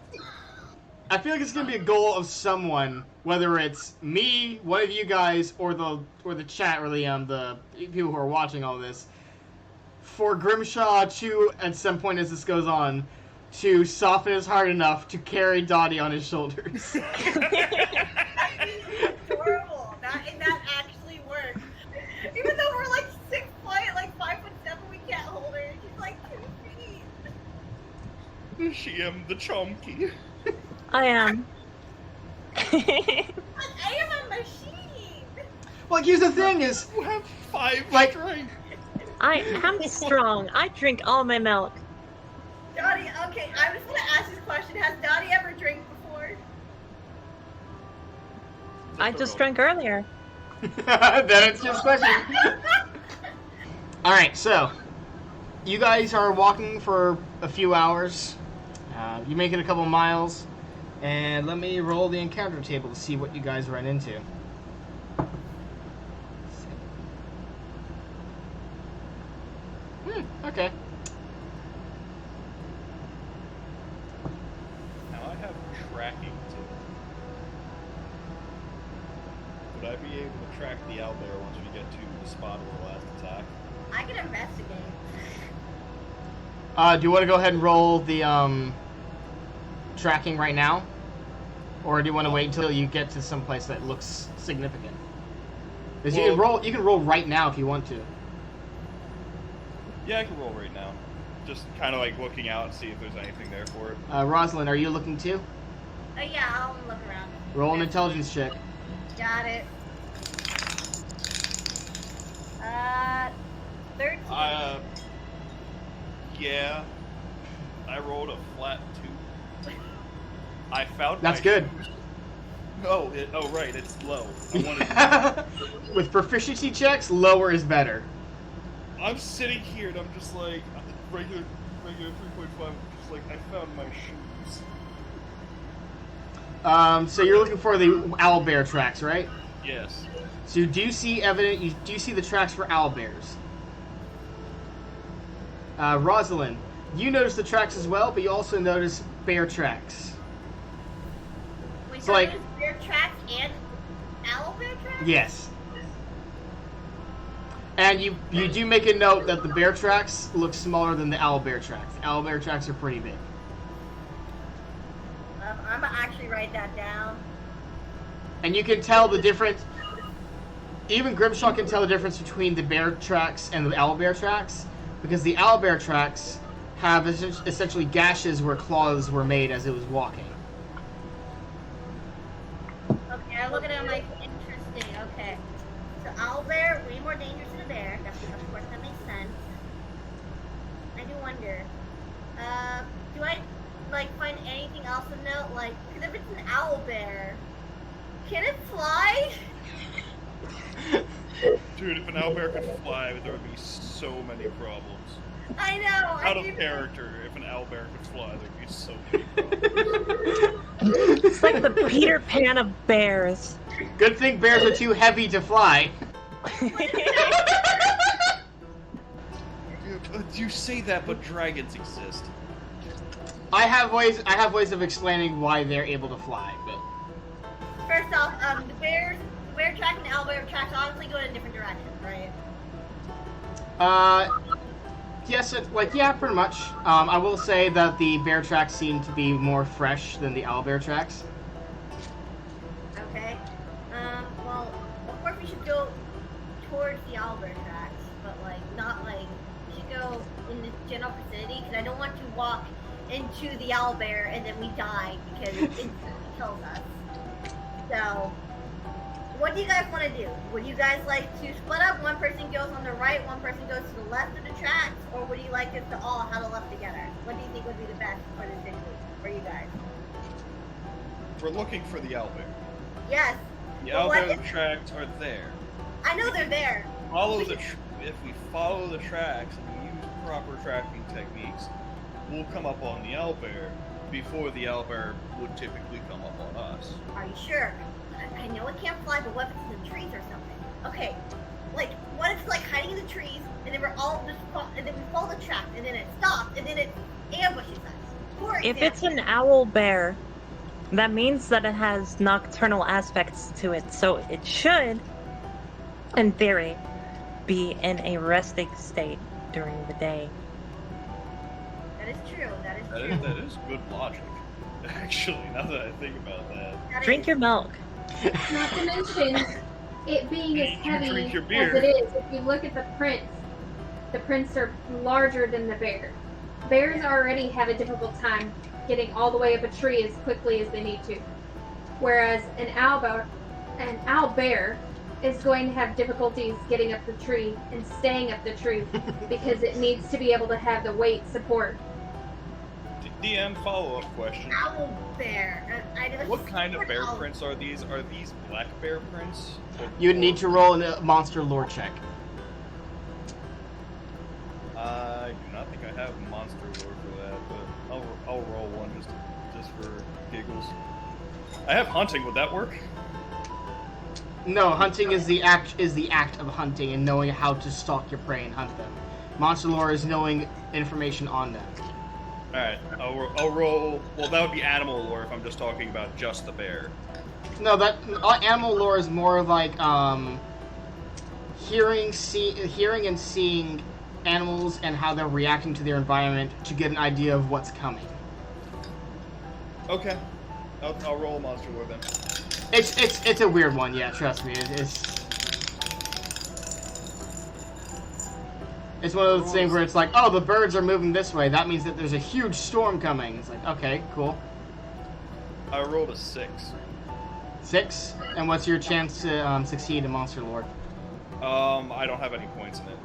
I feel like it's going to be a goal of someone, whether it's me, one of you guys, or the chat, or the people who are watching all this, for Grimshaw to, at some point as this goes on, to soften his heart enough to carry Dottie on his shoulders. Horrible. That actually works. Even though we're like 6 foot, like 5'7", we can't hold her. She's like 2 feet. She am the chomky. I am. I am a machine. Well, here's the thing is... You have 5 like, strength. I am strong. I drink all my milk. Dottie, okay, I'm just gonna ask this question. Has Dottie ever drank before? I just drank earlier. That answers his question. Alright, so, you guys are walking for a few hours. You make it a couple miles. And let me roll the encounter table to see what you guys run into. Okay. Now I have tracking too. Would I be able to track the owlbear once we get to the spot of the last attack? I can investigate. Do you want to go ahead and roll the tracking right now? Or do you want to wait until you get to some place that looks significant? Because you can roll right now if you want to. Yeah, I can roll right now. Just kind of like looking out and see if there's anything there for it. Rosalind, are you looking too? Yeah, I'll look around. Roll an intelligence check. Got it. 13. Yeah. I rolled a flat 2. I found That's my good. shoes. Oh, right, it's low. I wanted With proficiency checks, lower is better. I'm sitting here and I'm just like, regular 3.5, just like, I found my shoes. So you're looking for the owlbear tracks, right? Yes. So do you see the tracks for owlbears? Rosalind, you notice the tracks as well, but you also notice bear tracks. Wait, So, so like- there's bear tracks and owlbear tracks? Yes. And you do make a note that the bear tracks look smaller than the owlbear tracks. The owlbear tracks are pretty big. I'm gonna actually write that down. And you can tell the difference. Even Grimshaw can tell the difference between the bear tracks and the owlbear tracks, because the owlbear tracks have essentially gashes where claws were made as it was walking. Okay, I look at it, I'm like, interesting, okay. So owlbear, way more dangerous than a bear. Of course, that makes sense. I do wonder. Do I, like, find anything else to note? Like, because if it's an owlbear, can it fly? Dude, if an owlbear could fly, there would be so many problems. I know. Out of character, if an owlbear could fly, there'd be so many problems. It's like the Peter Pan of bears. Good thing bears are too heavy to fly. You say that, but dragons exist. I have ways of explaining why they're able to fly, but First off, the bear track and the owlbear tracks obviously go in different directions, right? yes, pretty much. I will say that the bear tracks seem to be more fresh than the owlbear tracks. Okay. Well, of course we should go towards the owlbear tracks, but not we should go in the general vicinity, because I don't want to walk into the owlbear and then we die because it instantly kills us. So, what do you guys want to do? Would you guys like to split up? One person goes on the right, one person goes to the left of the tracks, or would you like us to all huddle up together? What do you think would be the best for this victory for you guys? We're looking for the owlbear. Yes. The But what owlbear if- tracks are there. I know they're there. If we follow the tracks and use proper tracking techniques, we'll come up on the owlbear before the owlbear would typically come up on us. Are you sure? I know it can't fly, but what if it's in the trees or something? Okay, what if it's hiding in the trees, and then we're all and then we follow the track, and then it stops, and then it ambushes us? For If example. it's an owl bear, that means that it has nocturnal aspects to it, so it should, in theory, be in a resting state during the day. That is true. That is That true. is good logic. Actually, now that I think about that. That Drink is- your milk. Not to mention, it being as You heavy drink your as beer. it is, if you look at the prints are larger than the bear. Bears already have a difficult time getting all the way up a tree as quickly as they need to. Whereas an owl bear is going to have difficulties getting up the tree and staying up the tree because it needs to be able to have the weight support. DM follow-up question. Owl bear. What kind of bear prints are these? Are these black bear prints? You would need to roll a monster lore check. I do not think I have monster lore for that, but I'll roll one just for giggles. I have hunting. Would that work? No, hunting is the act of hunting and knowing how to stalk your prey and hunt them. Monster lore is knowing information on them. Alright, I'll roll. Well, that would be animal lore if I'm just talking about just the bear. No, that animal lore is more like hearing and seeing animals and how they're reacting to their environment to get an idea of what's coming. Okay, I'll roll a monster lore then. It's a weird one, yeah. Trust me, it's one of those things where it's like, oh, the birds are moving this way. That means that there's a huge storm coming. It's like, okay, cool. I rolled a 6. 6, and what's your chance to succeed in monster lore? I don't have any points in it.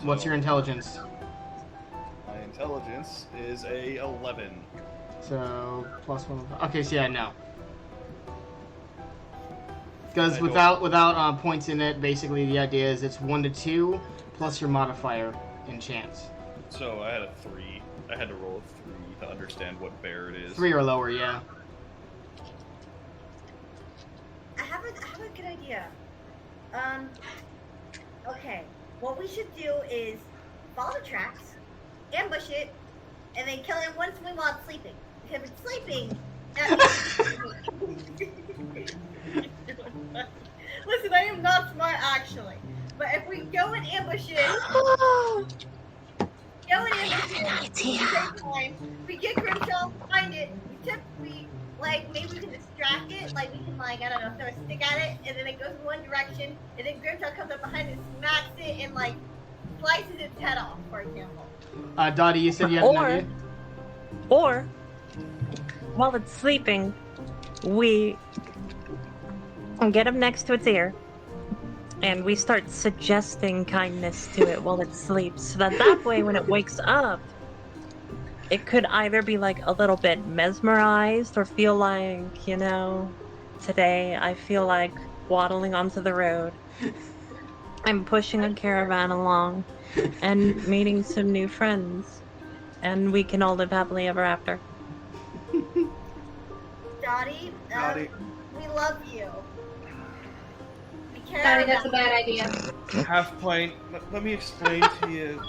What's So, your intelligence? My intelligence is a 11. So +1. Okay, so yeah, no. Because I without points in it, basically the idea is it's 1 to 2 plus your modifier in chance. So I had a 3. I had to roll a 3 to understand what bear it is. 3 or lower, yeah. I have a good idea. Okay. What we should do is follow the tracks, ambush it, and then kill it once while it's sleeping. If it's sleeping, not smart actually. But if we go and ambush it, we get Grimshaw, find it, we like maybe we can distract it, like we can like I don't know, throw a stick at it, and then it goes in one direction, and then Grimshaw comes up behind and smacks it and like slices its head off, for example. Dottie, you said you had an idea? Or while it's sleeping, we get him next to its ear, and we start suggesting kindness to it while it sleeps, so that way when it wakes up, it could either be like a little bit mesmerized or feel like, you know, today I feel like waddling onto the road. I'm pushing a caravan along and meeting some new friends, and we can all live happily ever after. Dottie, we love you. We care Sorry, that's a about bad idea. Half pint. Let me explain to you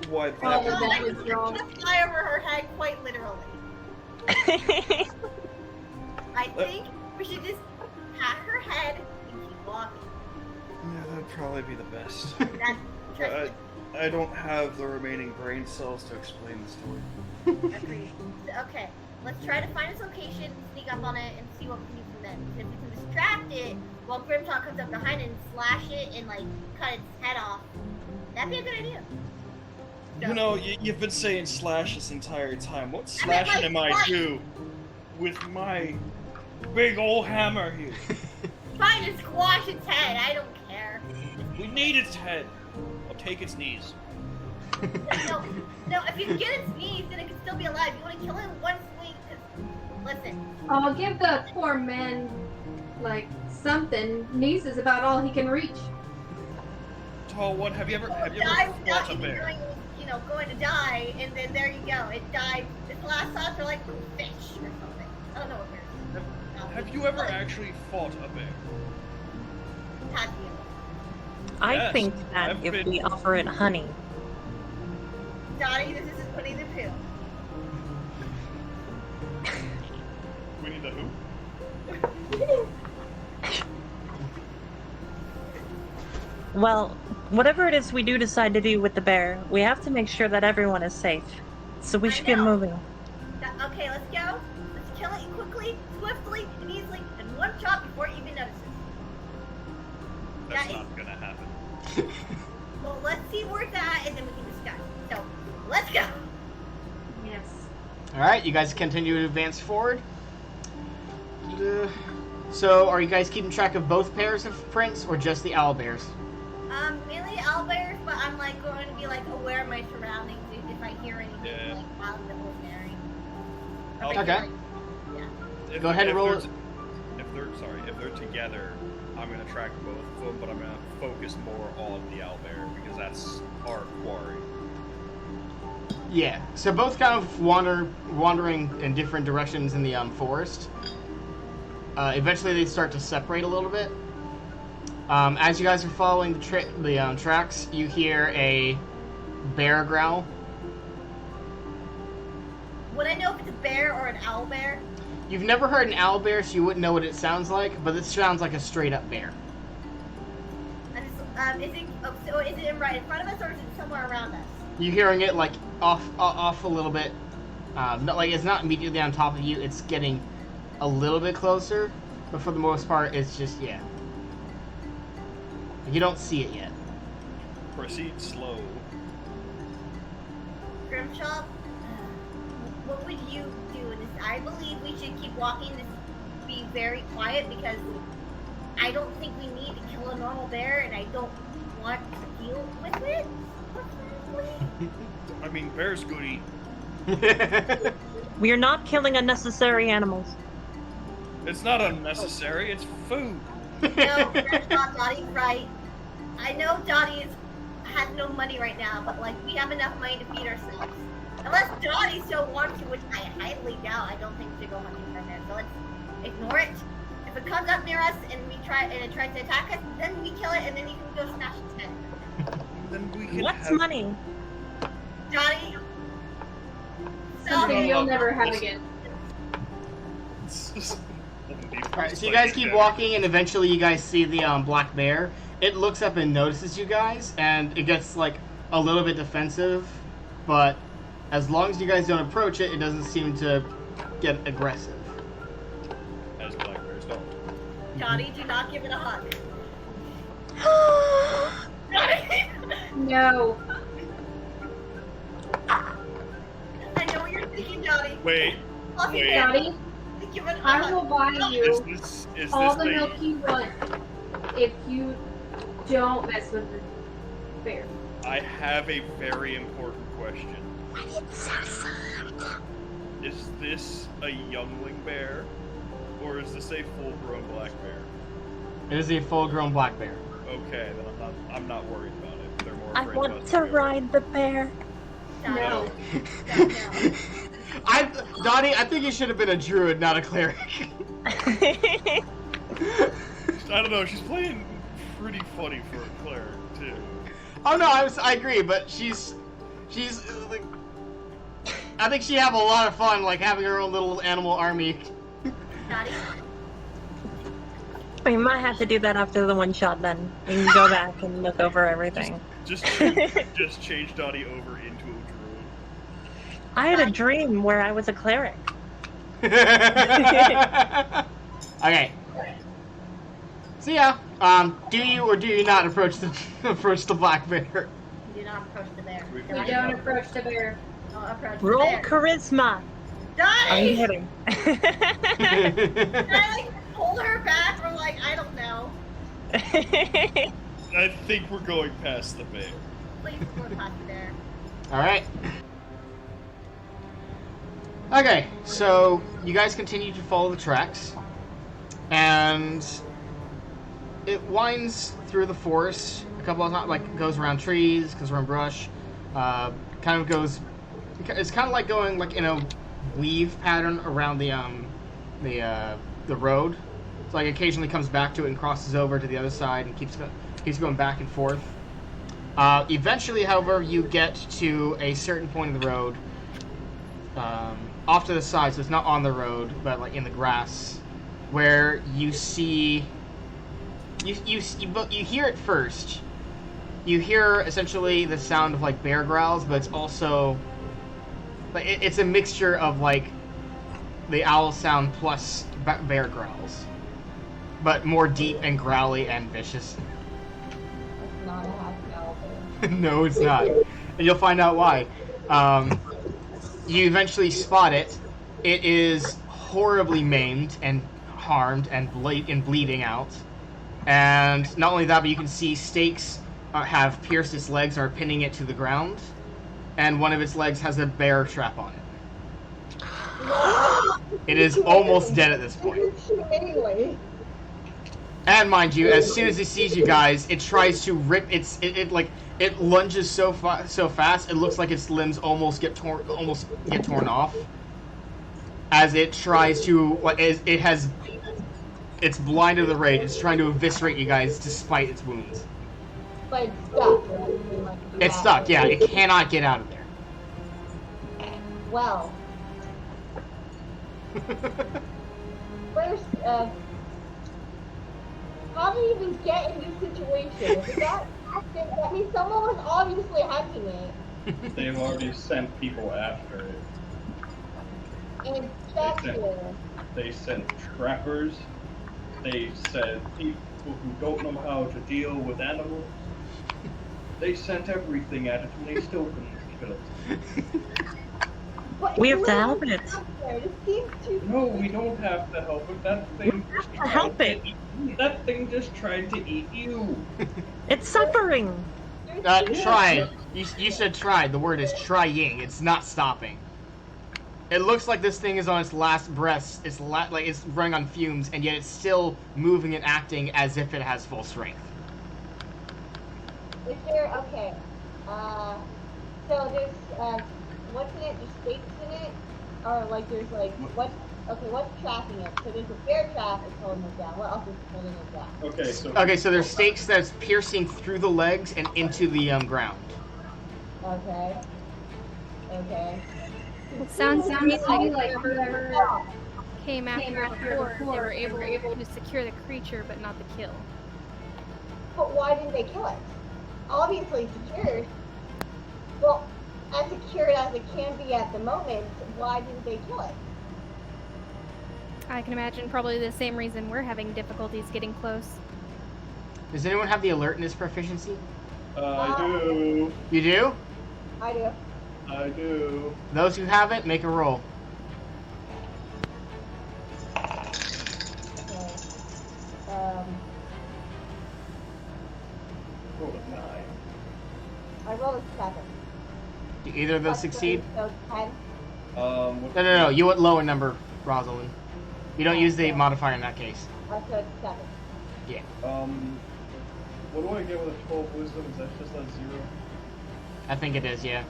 why that Oh, would that was wrong. fly over her head, quite literally. I think we should just pat her head and keep walking. Yeah, that'd probably be the best. That's trust I don't have the remaining brain cells to explain the story. me. Agreed. Okay, let's try to find its location, sneak up on it, and see what we can do from then. If we can distract it while Grimtalk comes up behind it and slash it and like cut its head off, that'd be a good idea. You know, you've been saying slash this entire time. What I meant, slashing like, am I do with my big old hammer here? Trying to squash its head, I don't care. We need its head. I'll take its knees. No, if you get its knees, then it can still be alive. You want to kill it in one swing, 'cause, listen. I'll give the poor man, like, something. Knees is about all he can reach. Tall one, have you ever Die fought without a even bear? knowing it was, going to die, and then there you go. It died. Its last thoughts are like fish or something. I don't know what bears. Have you ever actually fought a bear? Have you? I Yes, think that I've if been- we offer it honey, Dottie, this isn't Winnie the Pooh. Winnie the Who? well, whatever it is we do decide to do with the bear, we have to make sure that everyone is safe. So we I should get know. moving. Okay, let's go. Let's kill it quickly, swiftly, and easily in one shot before it even notices. That's That is- not gonna happen. Well, let's see where it's at, and then we can discuss. So, let's go. Yes. Alright, you guys continue to advance forward. So, are you guys keeping track of both pairs of prints, or just the owlbears? Mainly owlbears, but I'm like going to be like aware of my surroundings if I hear anything Yeah. like wild in the whole area. Okay. If Go ahead and roll If they're together, I'm gonna track both of them, but I'm gonna focus more on the owlbear because that's our quarry. Yeah, so both kind of wandering in different directions in the forest. Eventually they start to separate a little bit. As you guys are following the tracks, you hear a bear growl. Would I know if it's a bear or an owlbear? You've never heard an owlbear, so you wouldn't know what it sounds like, but this sounds like a straight-up bear. And is it right in front of us or is it somewhere around us? You're hearing it like off a little bit. It's not immediately on top of you. It's getting a little bit closer, but for the most part, it's just you don't see it yet. Proceed slow. Grimshaw, what would you do in this? I believe we should keep walking this, be very quiet because I don't think we need to kill a normal bear and I don't want to deal with it. I mean, bears good eat. We are not killing unnecessary animals. It's not unnecessary. It's food. No, that's not Dottie's right. I know Dottie has no money right now, but like we have enough money to feed ourselves. Unless Dottie still wants to, which I highly doubt. I don't think we should go hunting from there. So let's ignore it. If it comes up near us and it tries to attack us, then we kill it and then you can go smash its head. Then we can What's have... money? Dottie. Something Stop you'll it. never have again. Alright, so you guys keep walking, and eventually you guys see the black bear. It looks up and notices you guys, and it gets like a little bit defensive, but as long as you guys don't approach it, it doesn't seem to get aggressive. As black bears don't. Johnny, do not give it a hug. No. I know what you're thinking, Johnny. Wait. Fluffy Johnny, give it a I hug. will buy you Is all this the milk you want if you don't mess with the bear. I have a very important question. Is this a youngling bear, or is this a full-grown black bear? It is a full-grown black bear. Okay, then I'm not worried about it. They're more I afraid want of us to go. ride the bear. No. Donnie, I think you should have been a druid, not a cleric. I don't know. She's playing pretty funny for a cleric too. Oh no, I agree, but she's like, I think she'd have a lot of fun, like having her own little animal army. Johnny? We might have to do that after the one shot then. We can go back and look over everything. Just change Dottie over into a druid. I had a dream where I was a cleric. Okay. So yeah, do you or do you not approach the black bear? Do not approach the bear. We don't approach the bear. Don't approach Roll the bear. charisma. Johnny! I'm kidding. Can I like pull her back or like, I don't know. I think we're going past the bear. Please go past the bear. All right. Okay, so you guys continue to follow the tracks, and it winds through the forest a couple of times, like goes around trees, goes around brush, kind of goes. It's kind of like going like in a weave pattern around the road. So like occasionally comes back to it and crosses over to the other side and keeps going back and forth. Eventually, however, you get to a certain point of the road, off to the side, so it's not on the road, but like in the grass, where you see. You hear it first. You hear essentially the sound of like bear growls, but it's also like it's a mixture of like the owl sound plus bear growls, but more deep and growly and vicious. It's not a happy owl bear. No, it's not, and you'll find out why. You eventually spot it. It is horribly maimed and harmed and bleeding out. And not only that, but you can see stakes have pierced its legs and are pinning it to the ground. And one of its legs has a bear trap on it. It is almost dead at this point. Anyway. And mind you, as soon as it sees you guys, it tries to rip it lunges so fast, it looks like its limbs almost get torn off. As it tries to, it's blind to the rage. It's trying to eviscerate you guys despite its wounds. But it's stuck. Right? It's stuck, yeah. It cannot get out of there. Well. First, how do you even get in this situation? That means someone was obviously hunting it. They've already sent people after it. And that's it. They sent trappers. They sent people who don't know how to deal with animals. They sent everything at it, and they still couldn't kill it. But We have it's to really help it. out there. It seems too. No, we don't have to help it. That thing just tried help to it. eat you. That thing just tried to eat you. It's suffering. Try. You said tried. The word is trying. It's not stopping. It looks like this thing is on its last breath. It's like it's running on fumes, and yet it's still moving and acting as if it has full strength. Is there okay? So there's what's in it? There's stakes in it, or like there's like what's trapping it? So there's a bear trap that's holding it down. What else is holding it down? Okay, So there's stakes that's piercing through the legs and into the ground. Okay. Sounds to me like whoever came after before, they were able to secure the creature but not the kill. But why didn't they kill it? Obviously secured. Well, as secured as it can be at the moment, why didn't they kill it? I can imagine probably the same reason we're having difficulties getting close. Does anyone have the alertness proficiency? I do. You do? I do. I do. Those who have it, make a roll. Okay. Roll a 9. I rolled a 7. Do either of those succeed? So 10. No. You want lower number, Rosalind. You don't use the modifier in that case. I said 7. Yeah. What do I get with a 12 wisdom? Is that just a 0? I think it is, yeah.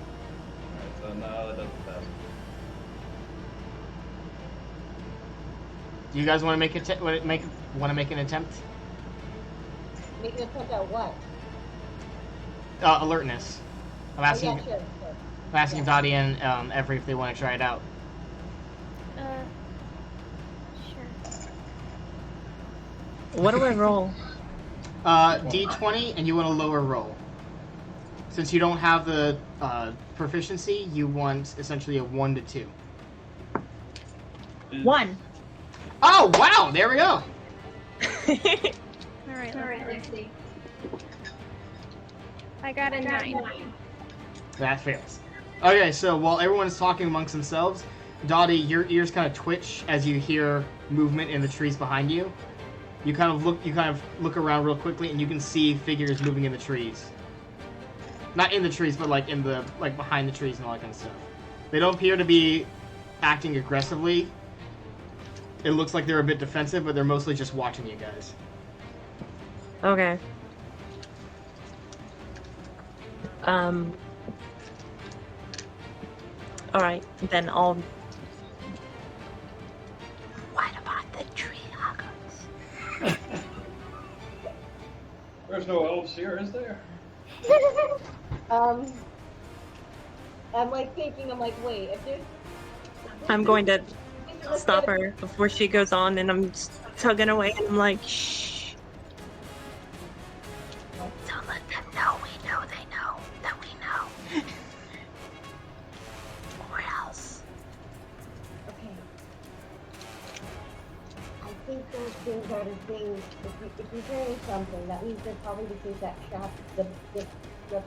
Alright, so no, that doesn't pass. Do you guys want to make an attempt? Make an attempt at what? Alertness. I'm asking. Oh, yeah, sure. I'm asking Dottie and Every if they want to try it out. Sure. What do I roll? D20, and you want a lower roll. Since you don't have the proficiency, you want essentially a 1 to 2. 1. Oh wow! There we go. All right, let's see. I got a 9. That fails. Okay, so while everyone is talking amongst themselves, Dottie, your ears kind of twitch as you hear movement in the trees behind you. You kind of look around real quickly, and you can see figures moving in the trees. Not in the trees, but like behind the trees and all that kind of stuff. They don't appear to be acting aggressively. It looks like they're a bit defensive, but they're mostly just watching you guys. Okay. Alright, then I'll... What about the tree huggers? There's no elves here, is there? I'm like thinking, wait, if there's... I'm going to stop her before she goes on, and I'm just tugging away, and I'm like, shh. Don't let them know we know they know that we know. Or else. Okay. I think those things are the things, if you're hearing something, that means they're probably the things that trap the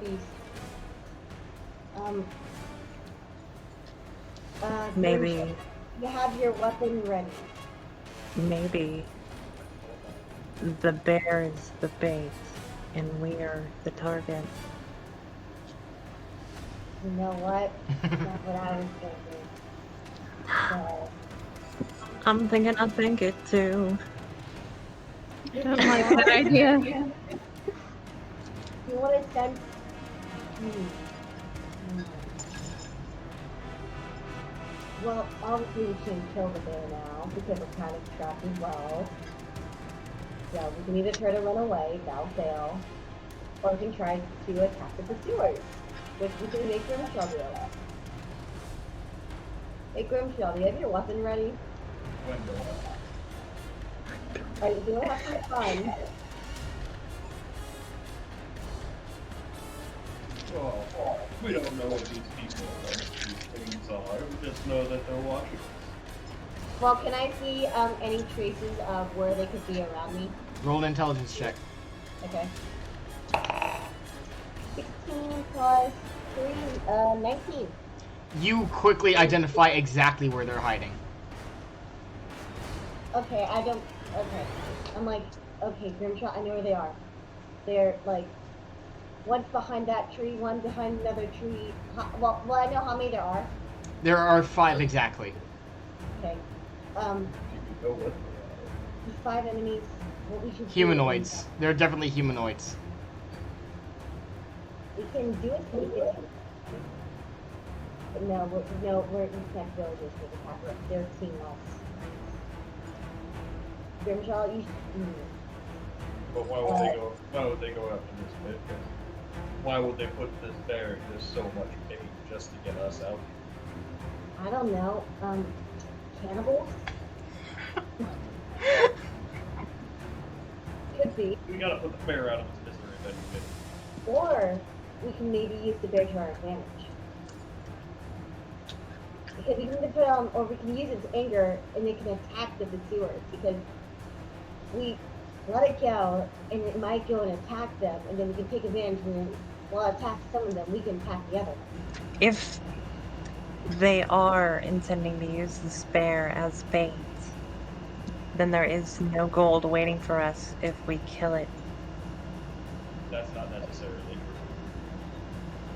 beast. Maybe. You have your weapon ready. Maybe the bear is the bait, and we're the target. You know what? That's what I was thinking. So, I'm thinking I think it too. I don't like that idea. you want to send... Well, obviously we shouldn't kill the bear now, because it's kind of trapped as well. So we can either try to run away, that'll fail, or we can try to attack the pursuers, which we can make Grimshaw do that. Hey Grimshaw, do you have your weapon ready? Alright, you don't have some fun. Well, we don't know what these people are, these things are. We just know that they're watching us. Well, can I see any traces of where they could be around me? Roll an intelligence check. Okay. 16 plus 3, 19. You quickly identify exactly where they're hiding. Okay, okay. I'm like, okay, Grimshaw, I know where they are. They're like, one's behind that tree, one behind another tree. Well, I know how many there are. There are 5 exactly. Okay. You can go with me. These 5 enemies, what we should do Humanoids. is- They're definitely humanoids. We can do it sneaky. But no, we're in tech villages with the attack. They're team us. Grimshaw, you should... But why would they go? Why would they go after this bit? Why would they put this bear in this so much pain just to get us out? I don't know. Cannibals? See? We gotta put the bear out of its misery if anything. Or we can maybe use the bear to our advantage. Because we can put on, or we can use its anger and it can attack the pursuers. Because we let it go and it might go and attack them, and then we can take advantage and then while it attacks some of them, we can attack the other. If they are intending to use this bear as bait, then there is no gold waiting for us if we kill it. That's not necessarily true.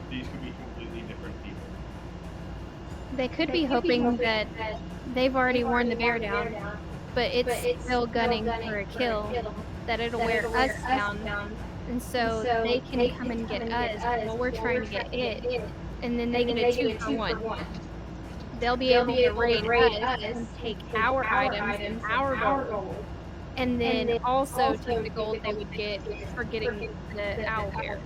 These could be completely different people. They could be hoping that they've already worn the bear down, but it's still gunning for a kill, that it'll wear us down, and so they can come and get us while we're trying to get it, and then they get a 2-for-1. They'll be able to raid us and take our items and our gold, and then also take the gold they would get for getting the owl bear.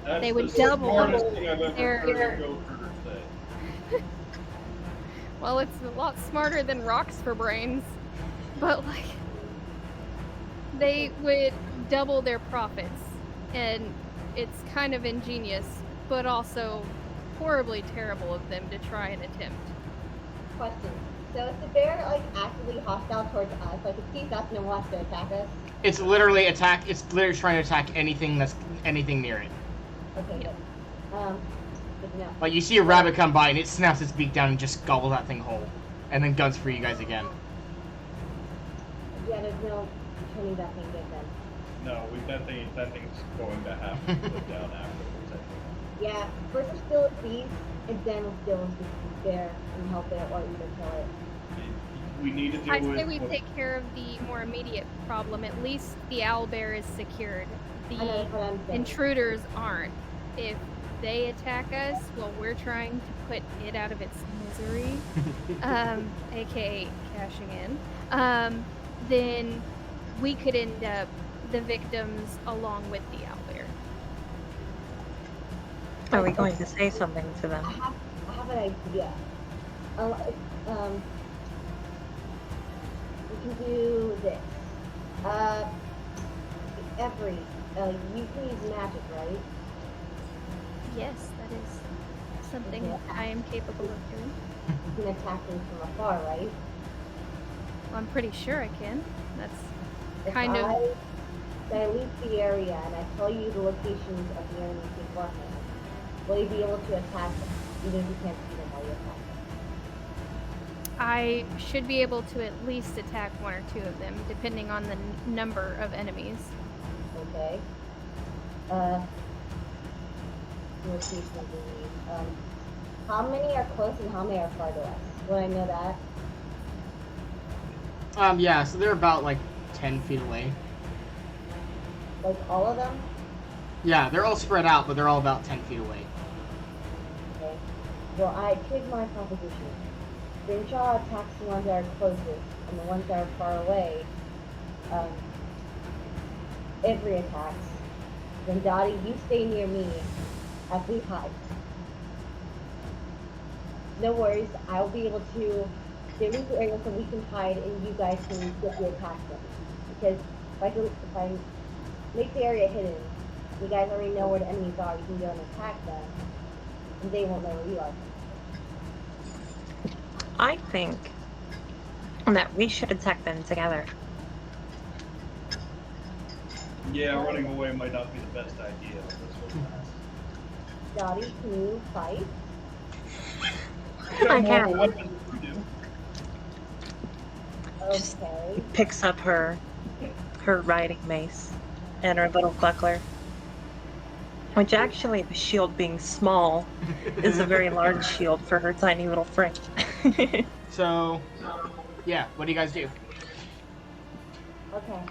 That's They would the double smartest thing I've ever their- heard a Joker say. Well, it's a lot smarter than rocks for brains, but like they would double their profits, and it's kind of ingenious, but also horribly terrible of them to try and attempt. Question. So is the bear like actively hostile towards us? Like it sees us and it wants to attack us? It's literally trying to attack anything near it. Okay, good. Good to know. Like you see a rabbit come by and it snaps its beak down and just gobbles that thing whole, and then guns for you guys again. Yeah, there's no turning that thing good then. No, that thing's going to have to put down afterwards. Yeah, first we'll steal its beast, and then we'll steal its bear and help it or either kill it. We need to deal I'd with. say we take care of the more immediate problem. At least the owl bear is secured. I know The that's what I'm saying. intruders aren't. If they attack us while we're trying to put it out of its misery, aka cashing in, then we could end up the victims along with the owl bear. Are we going to say something to them? I have an idea. We can do this. Every, you can use magic, right? Yes, that is something Yeah. I am capable of doing. You can attack them from afar, right? Well, I'm pretty sure I can. That's If kind of. I leave the area and I tell you the locations of the enemies beforehand, will you be able to attack them, even if you can't see them while you attack them? I should be able to at least attack one or two of them, depending on the number of enemies. Okay. Locations we need. How many are close and how many are far to us? Would I know that? Yeah, so they're about like 10 feet away. Like all of them? Yeah, they're all spread out, but they're all about 10 feet away. Okay. Well, here's my proposition. Grimshaw attacks the ones that are closest, and the ones that are far away, Avery attacks. Then Dottie, you stay near me as we hide. No worries, I'll be able to stay with the area so we can hide and you guys can get to attack them. Because if I make the area hidden, you guys already know where the enemies are, you can go and attack them, and they won't know where you are. I think that we should attack them together. Yeah, running away might not be the best idea on this one. Dottie, can you fight? I More of a can't. weapon than you do. Okay. Picks up her riding mace and her little buckler. Which actually, the shield being small, is a very large shield for her tiny little frame. So, yeah, what do you guys do? Okay.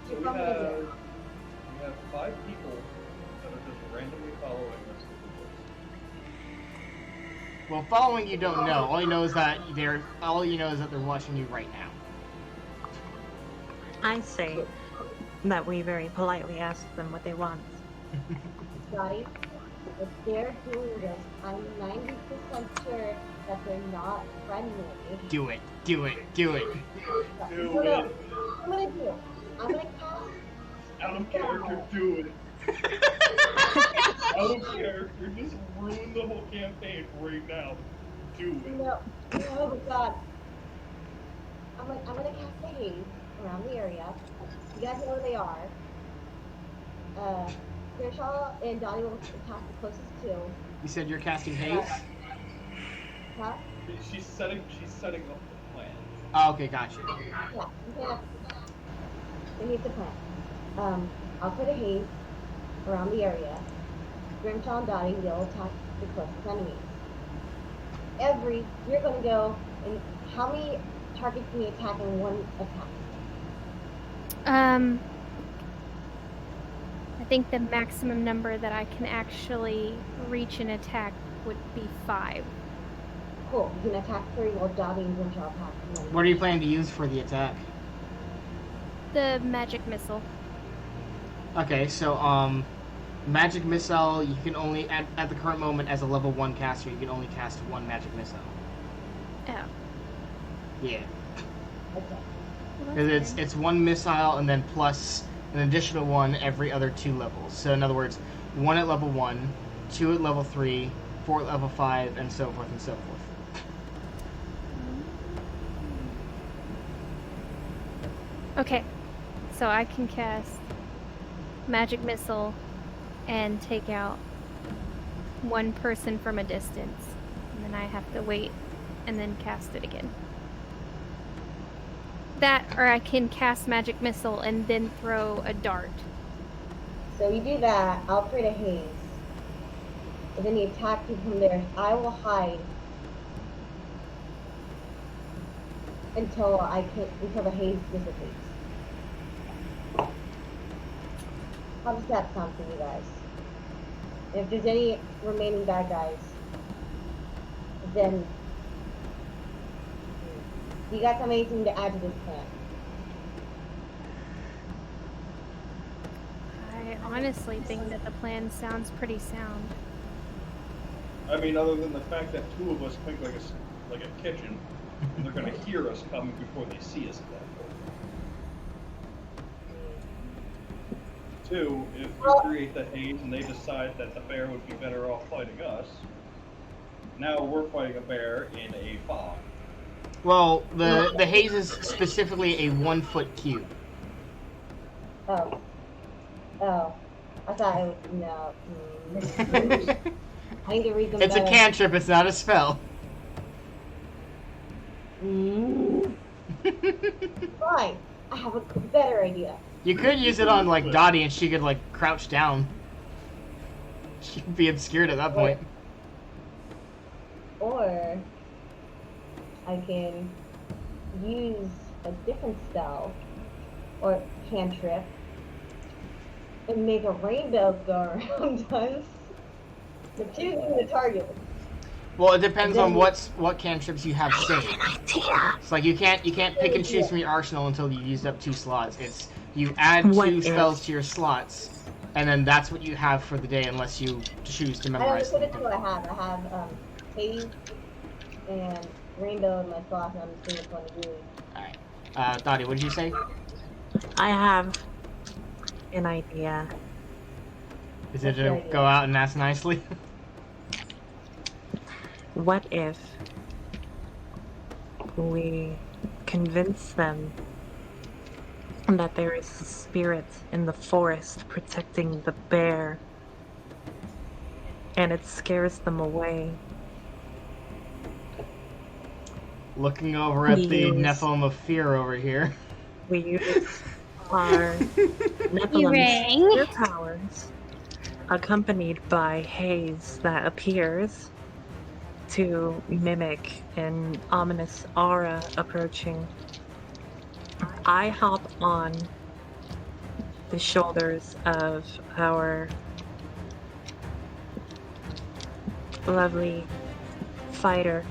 So we have 5 people that are just randomly following us. Well, following you don't know. All you know is that they're watching you right now. I say that we very politely ask them what they want. Dottie, if they're doing this, I'm 90% sure that they're not friendly. Do it. Do it. Do it. Do it. I'm gonna do. I'm gonna cast. Out of character, do it. Out of character, just ruin the whole campaign right now. Do it. No. Oh god. I'm gonna cast the haze around the area. You guys know where they are. Grimshaw and Donnie will attack the closest two. You said you're casting haze? Huh? She's setting up the plan. Oh, okay, gotcha. Yeah. So here's the plan. I'll put a haze around the area. Grimshaw and Donnie will attack the closest enemies. You're gonna go, and how many targets can you attack in one attack? I think the maximum number that I can actually reach an attack would be 5. Cool. You can attack 3 while Donnie and Grimshaw attack. What are you planning to use for the attack? The magic missile. Okay, so, magic missile, you can only, at the current moment, as a level 1 caster, you can only cast 1 magic missile. Oh. Yeah. Okay. Well, Because that's it's 1 missile and then plus an additional 1 every other 2 levels. So in other words, 1 at level 1, 2 at level 3, 4 at level 5, and so forth and so forth. Okay, so I can cast magic missile and take out 1 person from a distance, and then I have to wait and then cast it again. That, or I can cast magic missile and then throw a dart. So you do that. I'll create a haze. And then you attack people from there. I will hide until the haze dissipates. How does that sound for you guys? And if there's any remaining bad guys, then you guys have anything to add to this plan? I honestly think that the plan sounds pretty sound. I mean, other than the fact that 2 of us think like a kitchen, and they're gonna hear us coming before they see us at that point. 2, if we create the haze and they decide that the bear would be better off fighting us, now we're fighting a bear in a fog. Well, the haze is specifically a 1-foot cube. Oh. I thought it was, no. I need to read them It's a better. cantrip, it's not a spell. Fine. I have a better idea. You could use it on, like, Dottie and she could, like, crouch down. She'd be obscured at that point. Or I can use a different spell or cantrip and make a rainbow go around us. But choosing the target. Well, it depends on what cantrips you have saved. It's like you can't pick and choose from your arsenal until you used up 2 slots. It's you add 2 spells to your slots, and then that's what you have for the day unless you choose to memorize I them. don't know what I have. I have haze and rainbow in my slots, and I'm just seeing which one to use. Alright. Dottie, what did you say? I have an idea. Is it to go out and ask nicely? What if we convince them that there is a spirit in the forest protecting the bear, and it scares them away? Looking over at We the use- Nephilim of Fear over here. We use our Nephilim spirit powers, accompanied by haze that appears to mimic an ominous aura approaching. I hop on the shoulders of our lovely fighter,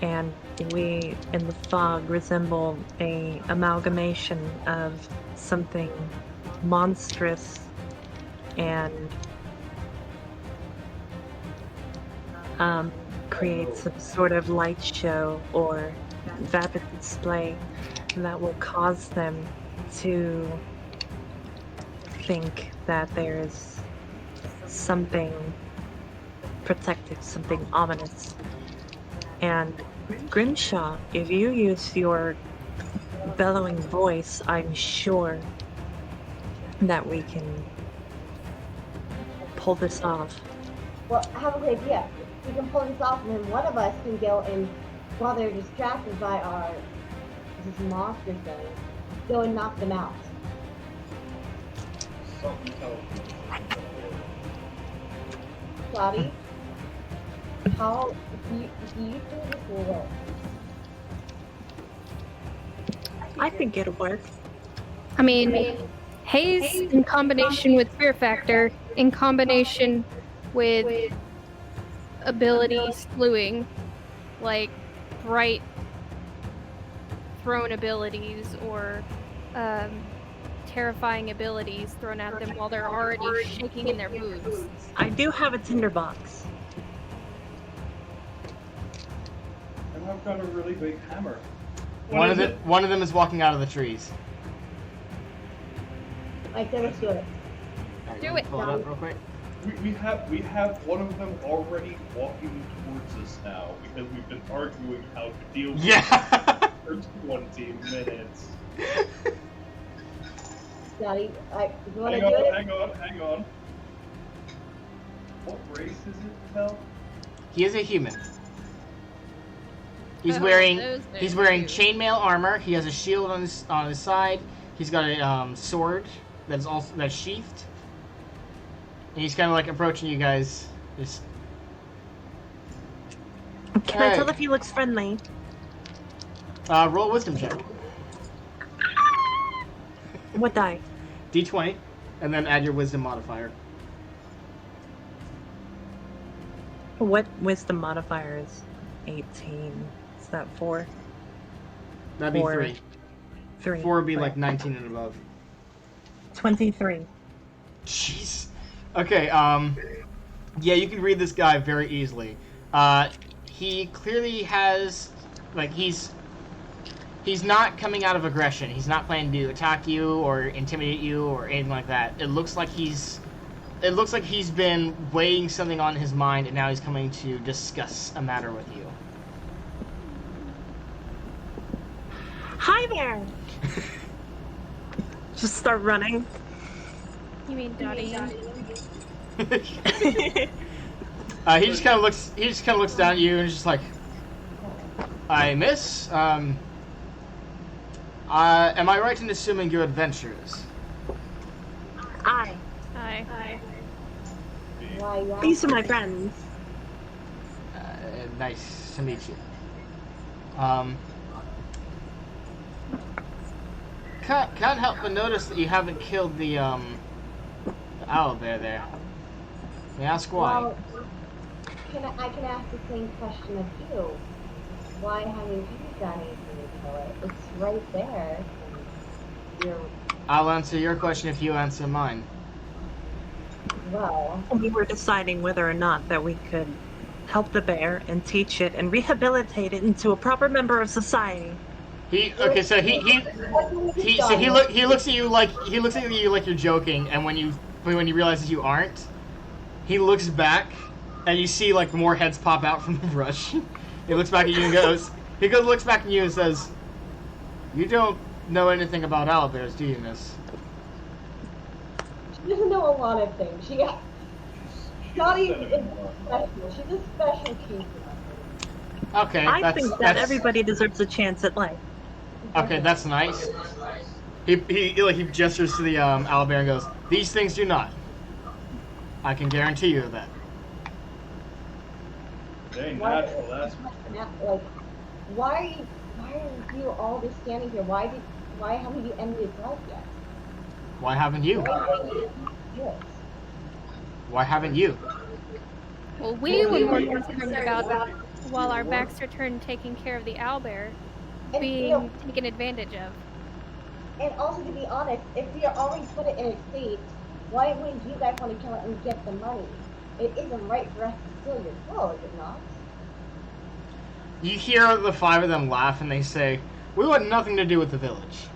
and we, in the fog, resemble a amalgamation of something monstrous and create some sort of light show or vapid display that will cause them to think that there's something protective, something ominous. And Grimshaw, if you use your bellowing voice, I'm sure that we can pull this off. Well, I have a good idea. We can pull this off, and then one of us can go and, while they're distracted by this monster thing, go and knock them out. Something tells me. Dottie, how do you think this will work? I think it'll work. I mean, haze in combination with fear factor, in combination with ability slewing, like bright thrown abilities or terrifying abilities thrown at them while they're already shaking in their boots. I do have a tinderbox. And I've got a really big hammer. One of them is walking out of the trees. Like, let's do it. Alright, Do let me it. pull it up real quick. We have one of them already walking towards us now because we've been arguing how to deal with Yeah. it for 20 minutes. Dottie, you want to do it? Hang on. What race is it, Kel? He is a human. He's Oh, wearing those chainmail armor. He has a shield on his side. He's got a sword that's sheathed. And he's kind of like approaching you guys. Just Can I tell if he looks friendly? roll a wisdom check. What die? D20, and then add your wisdom modifier. What wisdom modifier is 18? Is that 4? That'd be Four. 3. 3. 4 would be Right. like 19 and above. 23. Jeez. Okay, yeah, you can read this guy very easily. He clearly has, like, he's not coming out of aggression. He's not planning to attack you or intimidate you or anything like that. It looks like he's been weighing something on his mind, and now he's coming to discuss a matter with you. Hi there! Just start running. You mean Dottie? He just kind of looks down at you and is just like, "I miss. Am I right in assuming you're adventurers?" Hi. Hi. Why, These are my friends. Nice to meet you. Can't help but notice that you haven't killed the owlbear there. May I ask why? Well, I can ask the same question of you. Why haven't you done anything to kill it? It's right there. I'll answer your question if you answer mine. Well, We were deciding whether or not that we could help the bear and teach it and rehabilitate it into a proper member of society. He looks at you like you're joking, and when he realizes you aren't, he looks back, and you see like more heads pop out from the brush. He looks back at you and looks back at you and says, "You don't know anything about owlbears, do you, miss?" she doesn't know a lot of things. Dottie is special. She's a special case. Okay, I think that everybody deserves a chance at life. Okay, that's nice. He gestures to the owlbear and goes, "These things do not. I can guarantee you that." They ain't natural, that's Like, why are you all just standing here? Why haven't you ended his life yet? Why haven't you? Yes. Why haven't you? Well, we were more concerned about, while our backs are turned, taking care of the owlbear And, being taken advantage of. and also, to be honest, if we already put it in a state, why wouldn't you guys want to kill it and get the money? It isn't right for us to steal your soul, is it not? You hear the 5 of them laugh, and they say, "We want nothing to do with the village.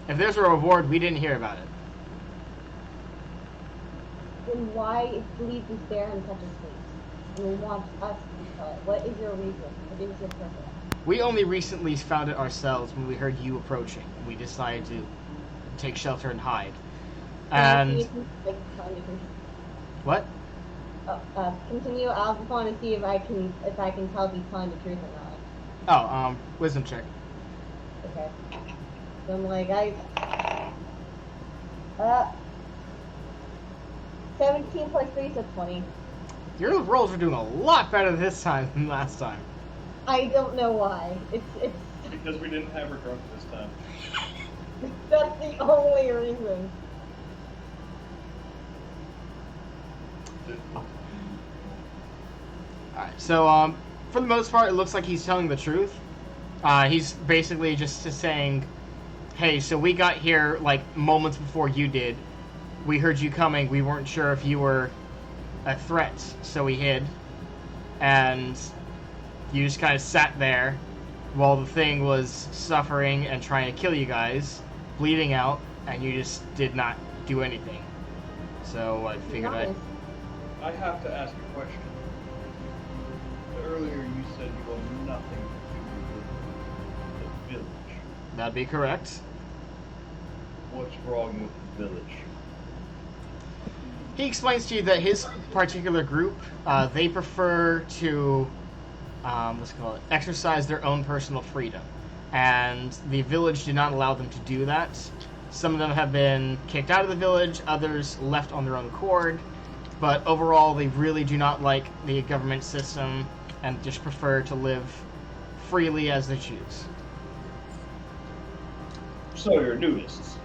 If there's a reward, we didn't hear about it." Then why leave us there in such a state? And want us to tell it? What is your reason? What is your purpose? We only recently found it ourselves when we heard you approaching. We decided to take shelter and hide. And what? Continue. I just want to see if I can tell if he's telling the truth or not. Oh, wisdom check. Okay. So I'm like 17 plus 3, so 20. Your rolls are doing a lot better this time than last time. I don't know why. It's Because we didn't have her drunk this time. that's the only reason. Alright, so, for the most part, it looks like he's telling the truth. He's basically just saying, hey, so we got here, like, moments before you did. We heard you coming. We weren't sure if you were a threat, so we hid. And you just kind of sat there while the thing was suffering and trying to kill you guys, bleeding out, and you just did not do anything. So I figured I have to ask a question. Earlier you said you owe nothing to the village. That'd be correct. What's wrong with the village? He explains to you that his particular group, they prefer to, exercise their own personal freedom. And the village did not allow them to do that. Some of them have been kicked out of the village, others left on their own accord. But overall, they really do not like the government system and just prefer to live freely as they choose. So you're nudists.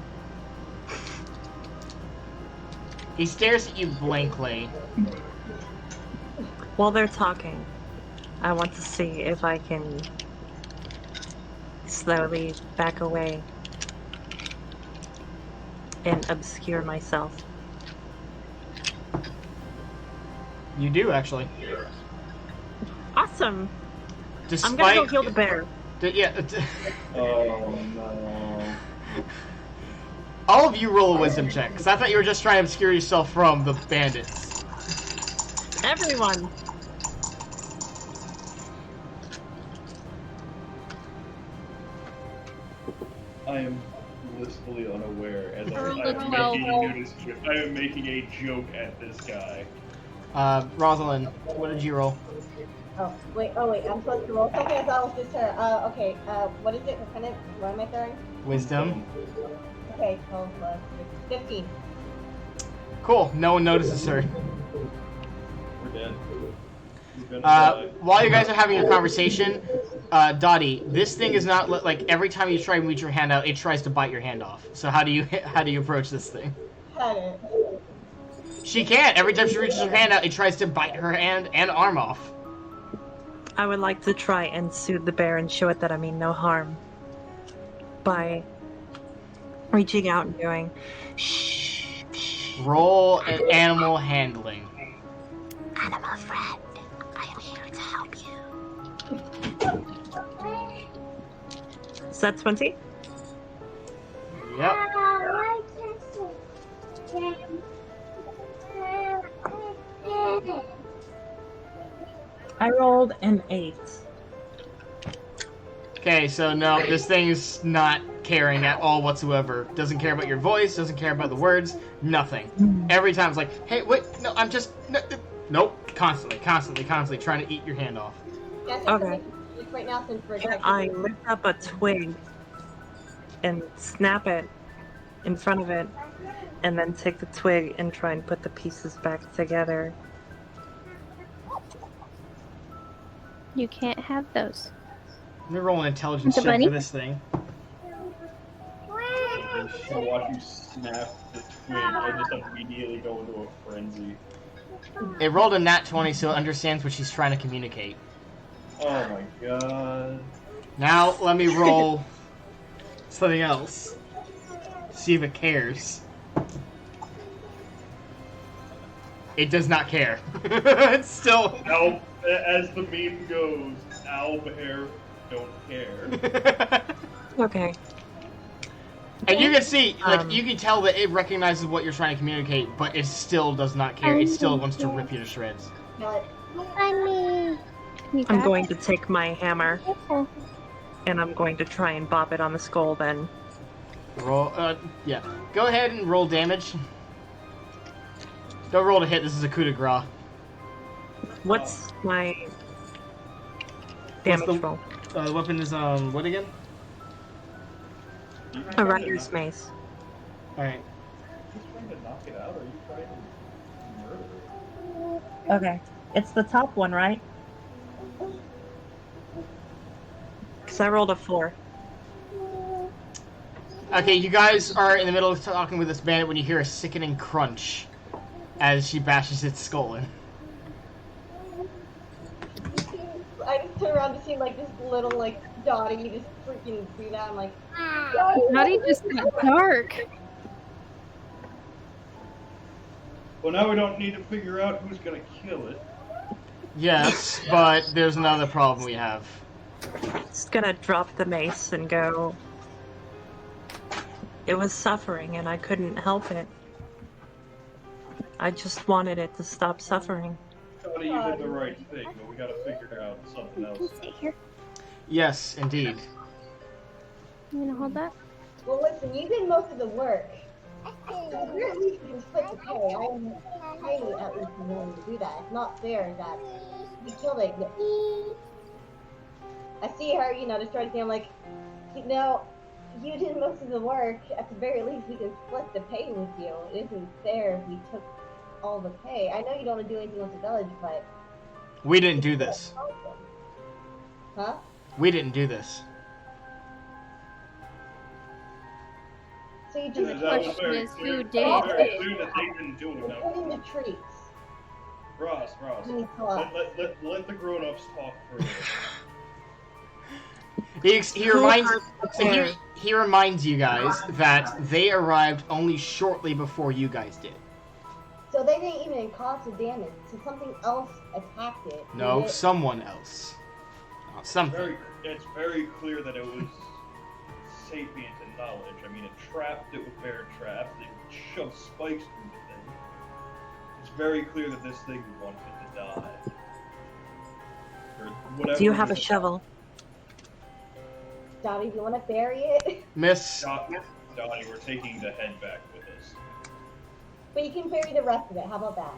He stares at you blankly. While they're talking, I want to see if I can slowly back away and obscure myself. You do, actually. Awesome! Despite, I'm gonna go kill the bear. Oh no. All of you roll a wisdom check, because I thought you were just trying to obscure yourself from the bandits. Everyone! I am blissfully unaware as Roll I a 12. I am making a joke at this guy. Rosalind, what did you roll? Oh wait, I'm supposed to roll something. I thought it was just her. Okay, what is it? What am I throwing? Wisdom. Okay, 12 plus 15. Cool, no one notices her. We're dead. We're gonna die. While you guys are having your conversation, Dottie, this thing is not like every time you try and reach your hand out, it tries to bite your hand off. So how do you approach this thing? Had it. She can't. Every time she reaches her hand out, it tries to bite her hand and arm off. I would like to try and soothe the bear and show it that I mean no harm by reaching out and going, shh, shh. Roll an animal handling. Animal friend, I am here to help you. Is that 20? Yep. I rolled an 8. Okay, so no, this thing is not caring at all whatsoever. Doesn't care about your voice, doesn't care about the words, nothing. Every time it's like, hey, wait, no, I'm just... Nope, constantly trying to eat your hand off. Yes, Okay. Just right now since we're I lift up a twig and snap it in front of it, and then take the twig and try and put the pieces back together. You can't have those. Let me roll an intelligence The check bunny? for this thing. To watch you snap the twig, I just immediately go into a frenzy. It rolled a nat 20, so it understands what she's trying to communicate. Oh my god. Now, let me roll something else. See if it cares. It does not care. It's still... Nope. As the meme goes, owlbear don't care. Okay. And you can see, like, you Um, can tell that it recognizes what you're trying to communicate, but it still does not care. It still wants to rip you to shreds. But I'm going to take my hammer and I'm going to try and bop it on the skull then. Roll, yeah. Go ahead and roll damage. Don't roll to hit, this is a coup de grace. What's my What's damage the- roll? The weapon is, what again? A rider's mace. Alright. Are you trying to knock it out, or are you trying to murder it? Okay. It's the top one, right? Because I rolled a 4. Okay, you guys are in the middle of talking with this bandit when you hear a sickening crunch as she bashes its skull in. I just turn around to see like this little like Dottie just freaking do that. I'm like, Naughty just got dark. Well, now we don't need to figure out who's gonna kill it. Yes, but there's another problem we have. Just gonna drop the mace and go. It was suffering and I couldn't help it. I just wanted it to stop suffering. Johnny, you did the right thing, but we gotta figure out something else. Sit here. Yes, indeed. You gonna hold that? well, listen, you did most of the work. So we're at least can split the pay. I'm highly at least willing to do that. It's not fair that you killed it. I see her, just trying to say, I'm like, you did most of the work. At the very least, we can split the pay with you. It isn't fair if we took all the pay. I know you don't want to do anything with the village, but... We didn't do this. Huh? We didn't do this. So you The just question is, who did That was very it? clear that they didn't do it. Now, in the treats. Ross, Let me talk. let the grown-ups talk further. He reminds so he reminds you guys that they arrived only shortly before you guys did. So they didn't even cause the damage. So something else attacked it. No, Did it- someone else. Something. It's very clear that it was sapient in knowledge. I mean, it trapped it with bear traps. It shoved spikes through the thing. It's very clear that this thing wanted to die. Or whatever. Do you have a it is. shovel? Dottie, do you want to bury it? Miss, Donnie, we're taking the head back with us. But you can bury the rest of it. How about that?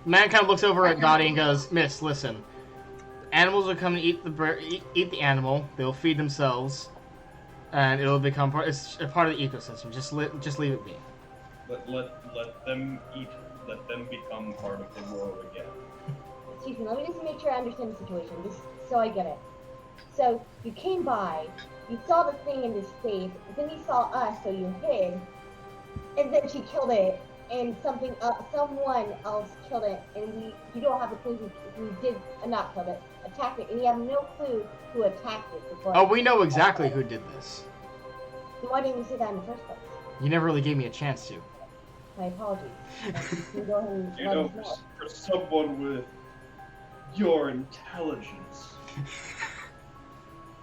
man kind of looks over at Dottie and goes, "Miss, listen. Animals will come and eat the animal. They'll feed themselves, and it'll become it's a part of the ecosystem. Just leave it be." Let them eat. Let them become part of the world again. Excuse me, let me just make sure I understand the situation, just so I get it. So, you came by, you saw the thing in this state, then you saw us, so you hid, and then she killed it, and someone else killed it, and you don't have a clue who did, not killed it, attacked it, and you have no clue who attacked it before. Oh, we know exactly who did this. Then why didn't you say that in the first place? You never really gave me a chance to. My apologies. You can go ahead and You let know, us know. for someone with your intelligence,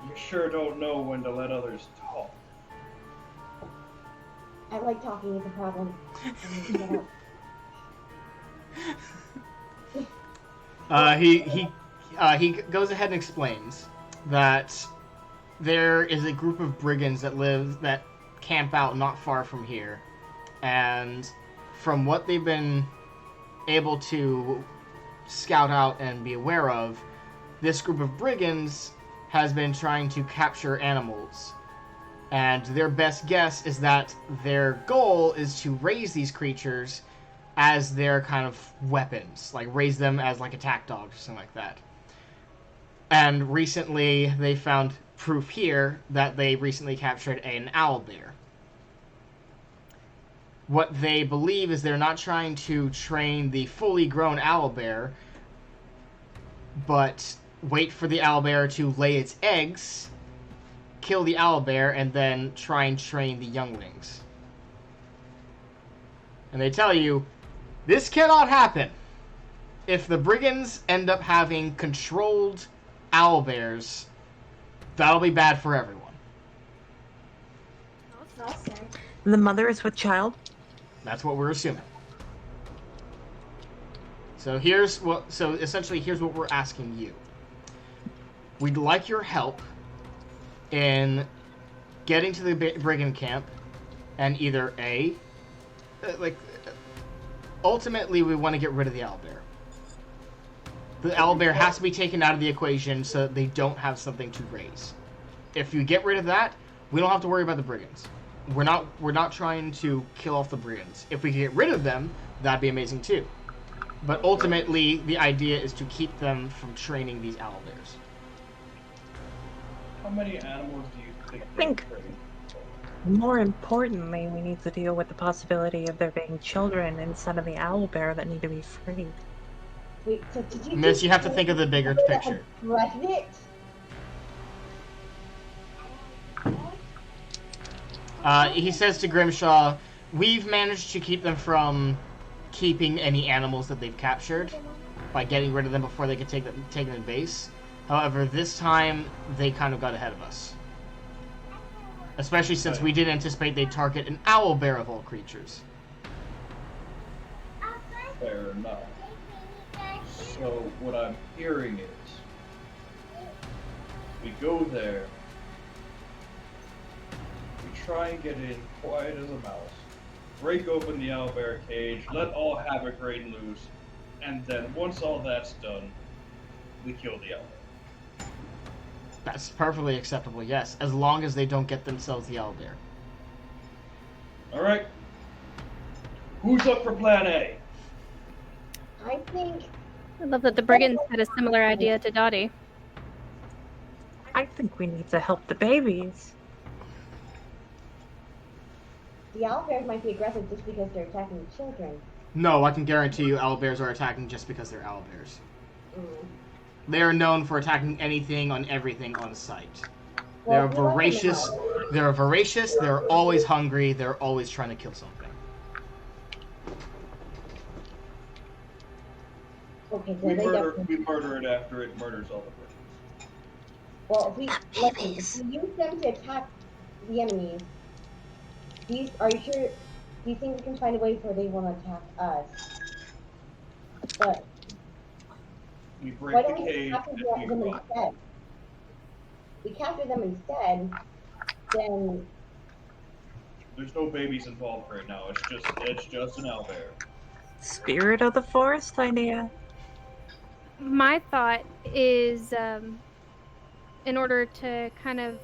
you sure don't know when to let others talk. I like talking with the problem. He goes ahead and explains that there is a group of brigands that camp out not far from here, and from what they've been able to scout out and be aware of, this group of brigands has been trying to capture animals. And their best guess is that their goal is to raise these creatures as their kind of weapons, like raise them as like attack dogs or something like that. And recently they found proof here that they recently captured an owlbear. What they believe is they're not trying to train the fully grown owlbear, but wait for the owlbear to lay its eggs, kill the owlbear, and then try and train the younglings. And they tell you, this cannot happen. if the brigands end up having controlled owlbears, that'll be bad for everyone. The mother is with child? That's what we're assuming. So essentially here's what we're asking you. We'd like your help in getting to the brigand camp and either ultimately we want to get rid of the owlbear. The owlbear has to be taken out of the equation so that they don't have something to raise. If you get rid of that, we don't have to worry about the brigands. We're not trying to kill off the brigands. If we can get rid of them, that'd be amazing too. But ultimately, the idea is to keep them from training these owlbears. How many animals do you think I think more importantly, we need to deal with the possibility of there being children inside of the owlbear that need to be freed. Wait, so did you Miss, you have to think of the bigger picture. Threaten it? He says to Grimshaw, we've managed to keep them from keeping any animals that they've captured by getting rid of them before they could take them to base. However, this time, they kind of got ahead of us. Especially since we didn't anticipate they'd target an owlbear of all creatures. Fair enough. So, what I'm hearing is, we go there, we try and get in quiet as a mouse, break open the owlbear cage, let all havoc reign loose, and then once all that's done, we kill the owlbear. That's perfectly acceptable, yes, as long as they don't get themselves the owlbear. Alright. Who's up for plan A? I think I love that the brigands had a similar idea to Dottie. I think we need to help the babies. the owlbears might be aggressive just because they're attacking the children. No, I can guarantee you owlbears are attacking just because they're owlbears. Mm. They are known for attacking anything on everything on sight. Well, They're voracious. They're voracious. They're always hungry. They're always trying to kill something. Okay, so We murder it after it murders all the persons. Well, if we use them to attack the enemies, are you sure? Do you think we can find a way where they want to attack us? But We why break the don't we cage capture and them we run. instead? We capture them instead, then There's no babies involved right now. It's just an owlbear. Spirit of the forest idea. My thought is, in order to kind of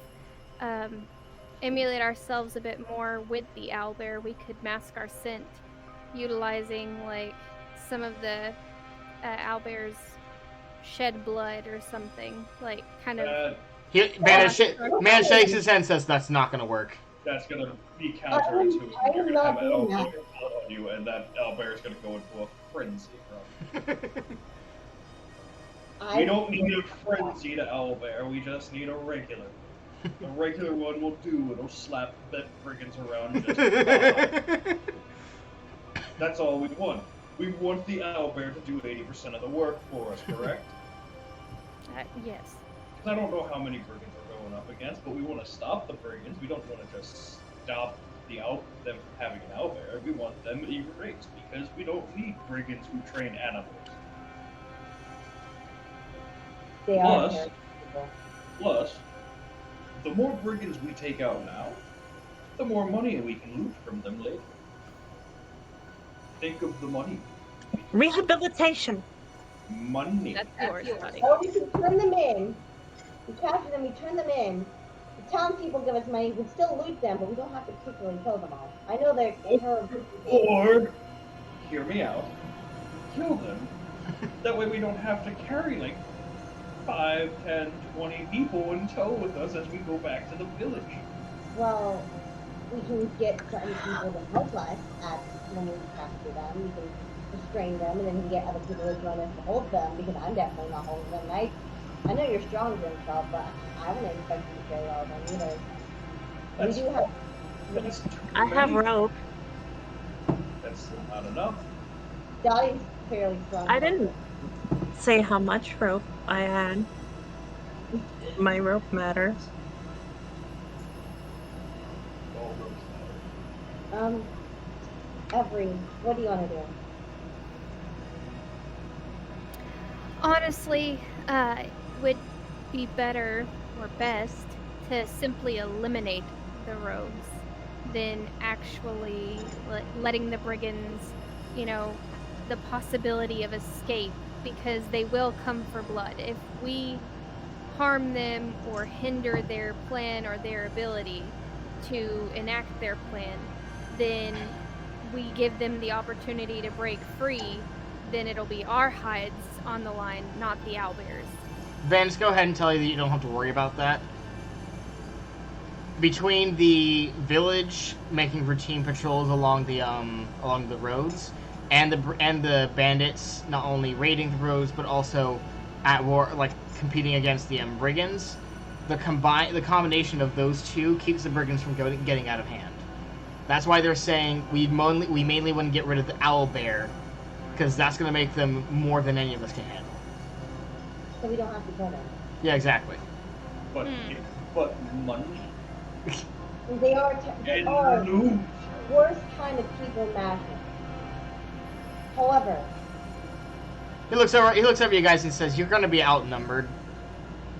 emulate ourselves a bit more with the owlbear, we could mask our scent, utilizing like some of the owlbear's shed blood or something, like kind of. Man shakes his head and says that's not going to work. That's gonna be counterintuitive. I You're am gonna not have doing owlbear blood on you, and that owlbear is gonna go into a frenzy. We don't need a frenzied owlbear. We just need a regular. The regular one will do. It'll slap the brigands around just fine. That's all we want. We want the owlbear to do 80% of the work for us, correct? Yes. Because I don't know how many brigands we're going up against, but we want to stop the brigands. We don't want to just stop them from having an owlbear. We want them erased because we don't need brigands who train animals. they are terrible. Plus, the more brigands we take out now, the more money we can loot from them later. Think of the money. Rehabilitation. Money. That's yours, buddy. Or we can turn them in. We capture them, we turn them in. The townspeople give us money, we still loot them, but we don't have to particularly kill them all. I know they're terrible. Or, hear me out, kill them. That way we don't have to carry like 5, 10, 20 people in tow with us as we go back to the village. Well, we can get certain people to help us when we capture them. We can restrain them, and then we can get other people to join us to hold them, because I'm definitely not holding them. I know you're stronger and stuff, but I wouldn't expect you to carry all of them either. That's, We do have... that's too I have many. rope. That's not enough. Dottie's fairly strong. I didn't say how much rope I had. My rope matters. All those matter. Every, what do you want to do? Honestly, would be better or best to simply eliminate the rogues than actually letting the brigands, the possibility of escape, because they will come for blood. If we harm them or hinder their plan or their ability to enact their plan, then we give them the opportunity to break free, then it'll be our hides on the line, not the owlbears. Van, just go ahead and tell you that you don't have to worry about that. Between the village making routine patrols along the roads, and the bandits not only raiding the roads but also at war, like competing against the brigands, the combination of those two keeps the brigands from getting out of hand. That's why they're saying we mainly want to get rid of the owlbear, because that's going to make them more than any of us can handle. So we don't have to kill them. Yeah, exactly. But money. They are And loot. worst kind of people imaginable. However, He looks over you guys and says, "You're going to be outnumbered.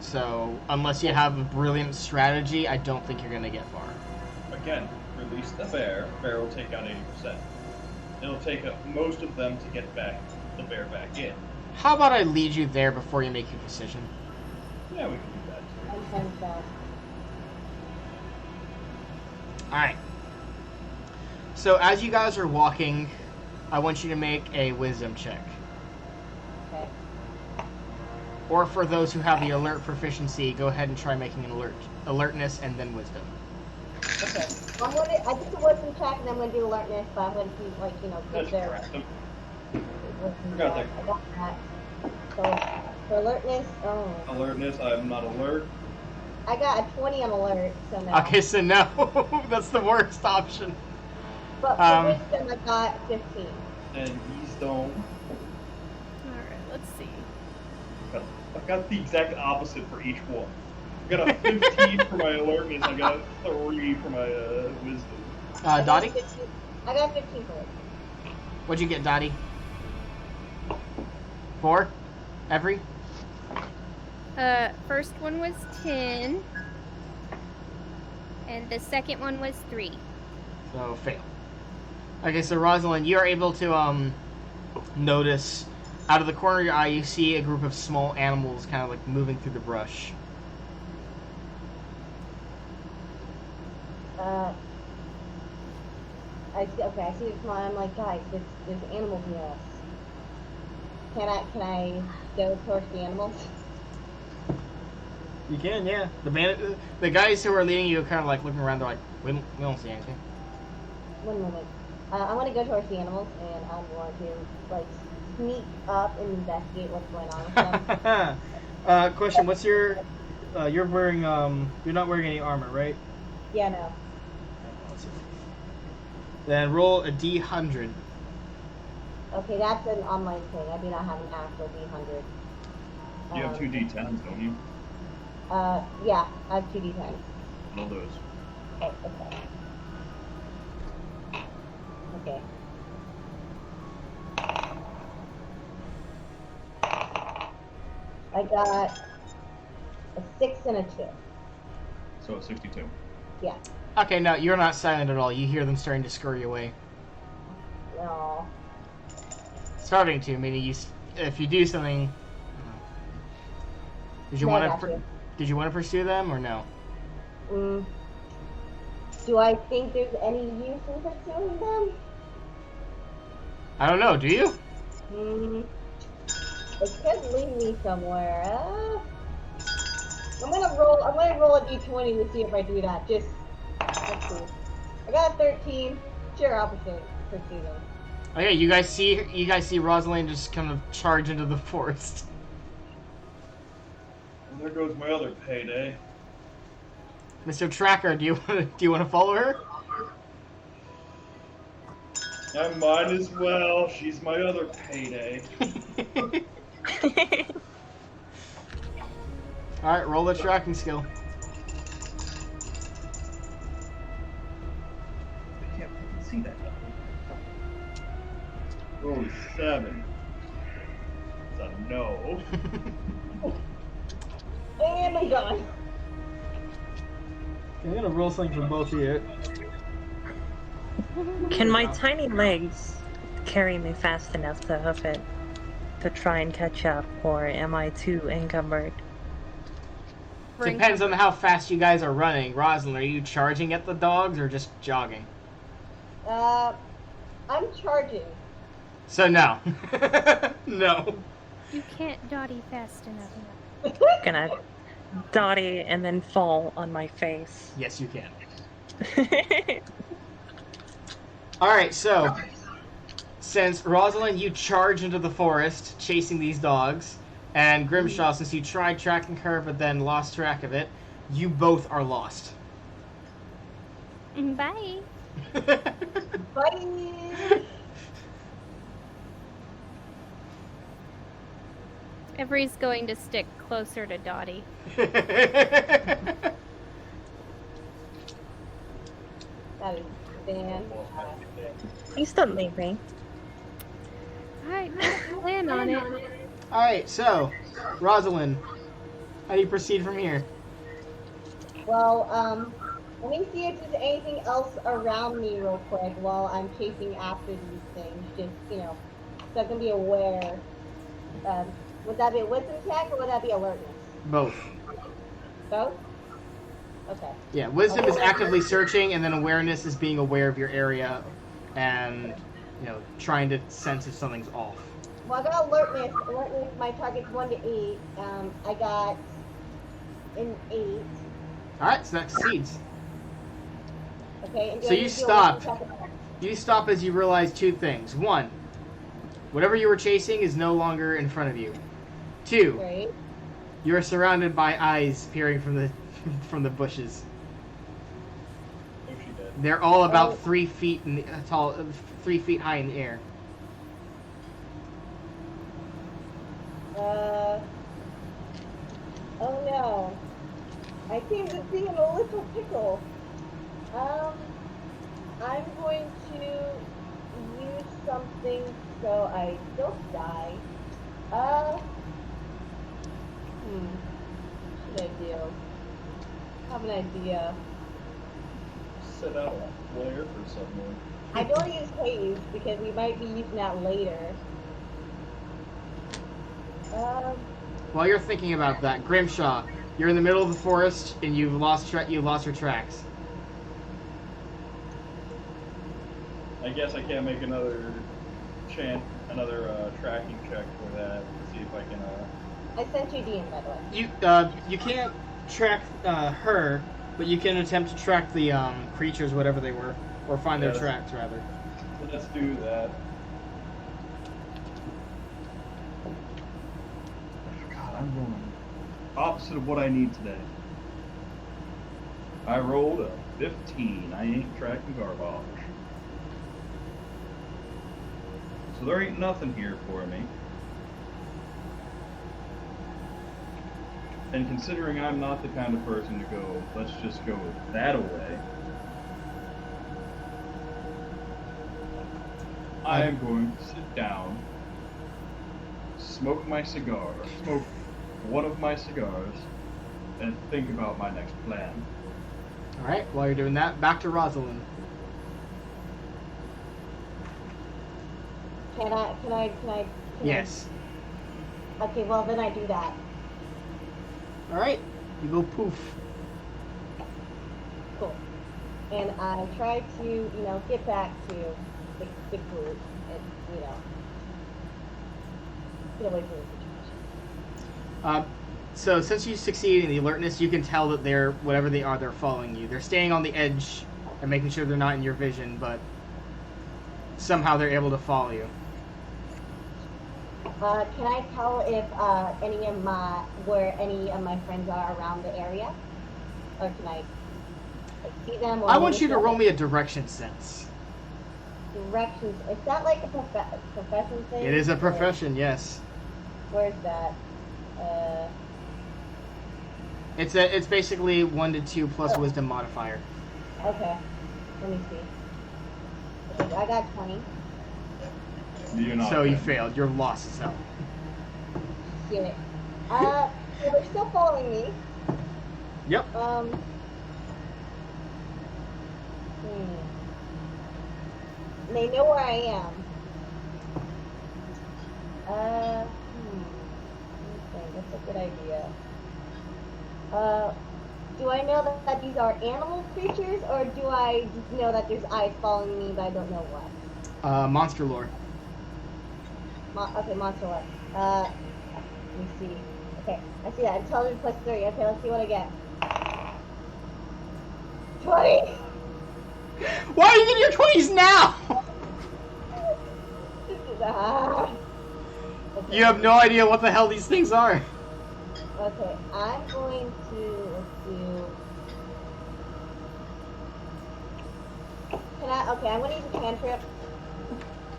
So unless you have a brilliant strategy, I don't think you're going to get far." Again, release the bear. Bear will take out 80%. It'll take most of them to get the bear back in. How about I lead you there before you make your decision? Yeah, we can do that too. I'm fine with that. Alright. So as you guys are walking, I want you to make a wisdom check. Okay. Or for those who have the alert proficiency, go ahead and try making an alertness and then wisdom. Okay. I did the wisdom check and I'm gonna do alertness, but I'm gonna keep keep That's their correct. wisdom Forgot check. that. I got that. So for alertness, Alertness, I'm not alert. I got a 20 on alert, so no. Okay, so no. That's the worst option. But for wisdom, I got 15. And these don't. Alright, let's see. I've got the exact opposite for each one. I got a 15 for my alertness. I got a 3 for my wisdom. Dottie? I got 15 for it. What'd you get, Dottie? 4? Every? First one was 10, and the second one was 3. So, fail. Okay, so Rosalind, you are able to notice out of the corner of your eye, you see a group of small animals kind of like moving through the brush. I see it small. I'm like, guys, there's animals near us. Can I go towards the animals? You can, yeah. The guys who are leading you are kind of like looking around. They're like, we don't see anything. One moment. I want to go towards the animals, and I'm going to like sneak up and investigate what's going on with them. Question: what's your? You're wearing You're not wearing any armor, right? Yeah, no. Then roll a D100. Okay, that's an online thing. I do not have an actual D100. You have 2 D10s, don't you? Yeah, I have 2 D10s. Roll those. Oh, okay. Okay. I got a 6 and a 2. So 62. Yeah. Okay, no, you're not silent at all. You hear them starting to scurry away. No. Starting to, meaning if you do something. Did you No, I want got to? you. Did you want to pursue them or no? Do I think there's any use in pursuing them? I don't know. Do you? It could lead me somewhere. I'm gonna roll a d20 to see if I do that. Just let's see. I got a 13. Sure, I'll pursue them. Okay, you guys see Rosalind just kind of charge into the forest. Well, there goes my other payday. Mr. Tracker, do you want to follow her? I might as well. She's my other payday. Alright, roll the tracking skill. I can't fucking see that. Roll 7. It's a no. And I'm gone. I'm gonna roll something for both of you. Can my tiny legs carry me fast enough to hoof it to try and catch up, or am I too encumbered? Depends on how fast you guys are running. Rosalind, are you charging at the dogs or just jogging? I'm charging. So no. No. You can't dotty fast enough. Gonna dotty and then fall on my face. Yes, you can. Alright, so since Rosalind, you charge into the forest chasing these dogs, and Grimshaw, since you tried tracking her but then lost track of it, you both are lost. Bye. Bye. Every's going to stick closer to Dottie. That is fantastic. Please don't leave me. Alright, plan on it. Alright, so, Rosalind, how do you proceed from here? Well, let me see if there's anything else around me real quick while I'm chasing after these things. Just, so I can be aware. Would that be a wisdom check or would that be alertness? Both. Both? Okay. Yeah, wisdom is actively searching, and then awareness is being aware of your area and, trying to sense if something's off. Well, I got alertness. Alertness, my target's 1 to 8. I got an 8. Alright, so that succeeds. Okay, and do So I you need to do a stopped. wisdom check? You stop as you realize two things. One, whatever you were chasing is no longer in front of you. Two, Great. you are surrounded by eyes peering from the from the bushes. Oh, she did. They're all about Oh. 3 feet in the, tall, 3 feet high in the air. Oh no. I seem to be in a little pickle. I'm going to use something so I don't die. What should I do? I have an idea. Set out a flare for someone. I don't use haze because we might be using that later. While you're thinking about that, Grimshaw, you're in the middle of the forest and you've lost your tracks. I guess I can't make another tracking check for that to see if I can. I sent you DM, by the way. You can't track her, but you can attempt to track the creatures, whatever they were, or find their Yeah, tracks rather. Let's do that. God, I'm rolling opposite of what I need today. I rolled a 15. I ain't tracking garbage. So there ain't nothing here for me. And considering I'm not the kind of person to go, let's just go that away. I am going to sit down, smoke one of my cigars, and think about my next plan. Alright, while you're doing that, back to Rosalind. Can I? Yes. Okay, well then I do that. Alright, you go poof. Cool. And I try to, get back to the group and, get away from the situation. So since you succeed in the alertness, you can tell that whatever they are, they're following you. They're staying on the edge and making sure they're not in your vision, but somehow they're able to follow you. Can I tell if any of my friends are around the area? Or can I see them? Or I want you to roll me a direction sense. Directions. Is that like a profession thing? It is a profession, yes. Where's that? It's basically 1 to 2 plus wisdom modifier. Okay. Let me see. Okay, I got 20. You're not. So you good. failed. You're lost as hell. Shit. So they're still following me. Yep. They know where I am. That's a good idea. Do I know that these are animal creatures, or do I just know that there's eyes following me, but I don't know what? Monster lore. Okay, monster lore. Let me see. Okay, I see that. Intelligence plus 3. Okay, let's see what I get. 20! Why are you getting your 20s now? Okay. You have no idea what the hell these things are. Okay, I'm going to, let's do... Okay, I'm going to use a cantrip.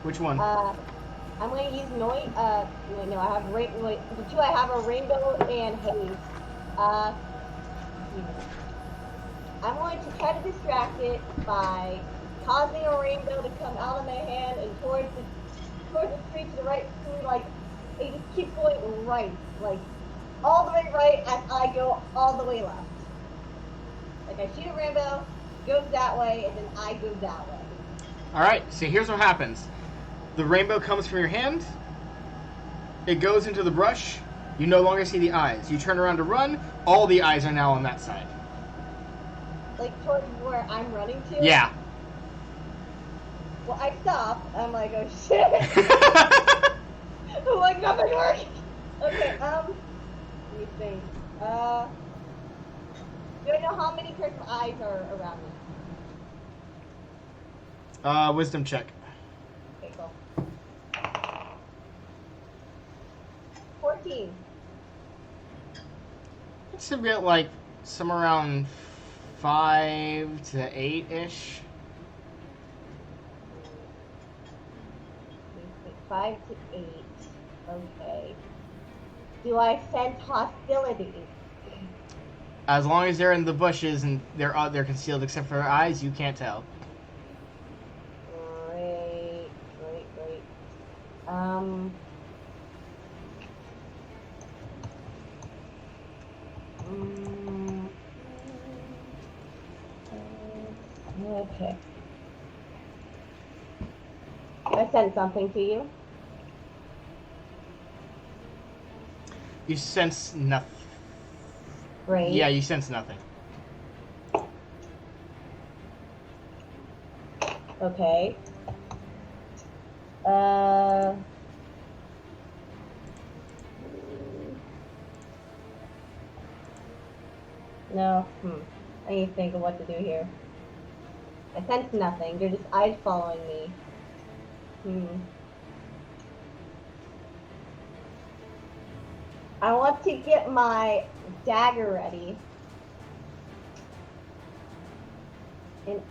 Which one? I'm going to use noise, wait, no, I have, wait, the two I have are rainbow and haze. I'm going to try to distract it by causing a rainbow to come out of my hand and towards the tree to the right, like, it just keeps going right, like, all the way right as I go all the way left. Like, I shoot a rainbow, goes that way, and then I go that way. Alright, so here's what happens. The rainbow comes from your hand, it goes into the brush, you no longer see the eyes. You turn around to run, all the eyes are now on that side. Like, towards where I'm running to? Yeah. Well, I stop, I'm like, oh shit! I'm like, nothing works! Okay, let me think. Do I know how many pairs of eyes are around me? Wisdom check. Okay, cool. 14. It's a bit like somewhere around 5 to 8-ish. 5 to 8. Okay. Do I sense hostility? As long as they're in the bushes and they're concealed except for their eyes, you can't tell. Great. Okay. I sent something to you. You sense nothing. Right. Yeah, you sense nothing. Okay. No. I need to think of what to do here. I sense nothing. They're just eyes following me. I want to get my dagger ready. And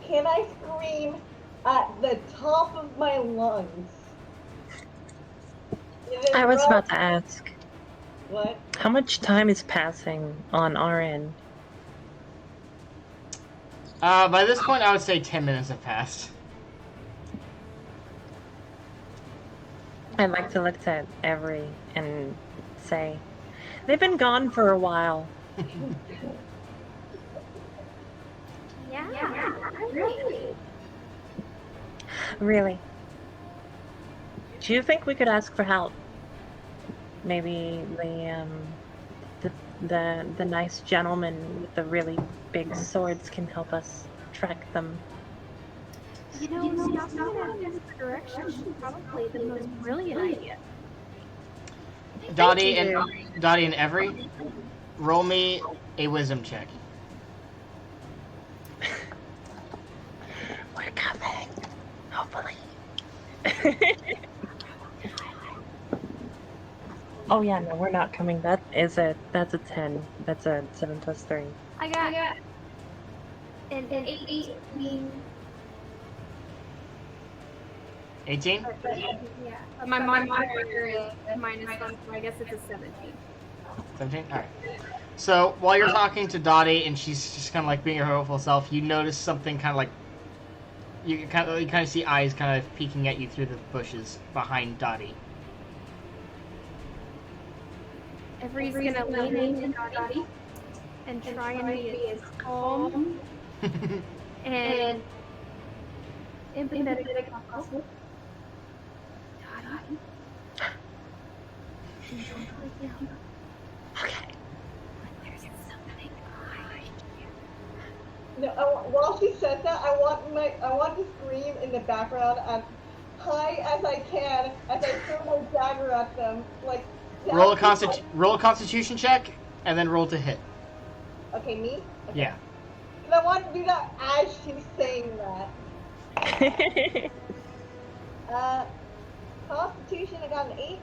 Can I scream at the top of my lungs? I was about to ask. What? How much time is passing on our end? By this point, I would say 10 minutes have passed. I'd like to look at Every and say, they've been gone for a while. Yeah, really. Really? Do you think we could ask for help? Maybe the nice gentleman with the really big swords can help us track them. You know, stopping in a different direction is probably the most brilliant idea. Dottie and Every, roll me a wisdom check. We're coming. Hopefully. Oh yeah, no, we're not coming. That's a 10. That's a 7 plus 3. I got an 18. 18? Yeah. My modifier is -1, so I guess it's a 17. 17? Alright. So, while you're talking to Dottie and she's just kind of like being her hopeful self, you notice something kind of like... You kind of see eyes kind of peeking at you through the bushes behind Dottie. Everybody's gonna lean into Dottie and try and be as calm and empathetic as possible. Dottie. Okay. There's something behind you. No, while she says that, I want to scream in the background as high as I can as I throw my dagger at them. Like Roll a Constitution check, and then roll to hit. Okay, me? Okay. Yeah. And I want to do that as she's saying that. Constitution, I got an 8.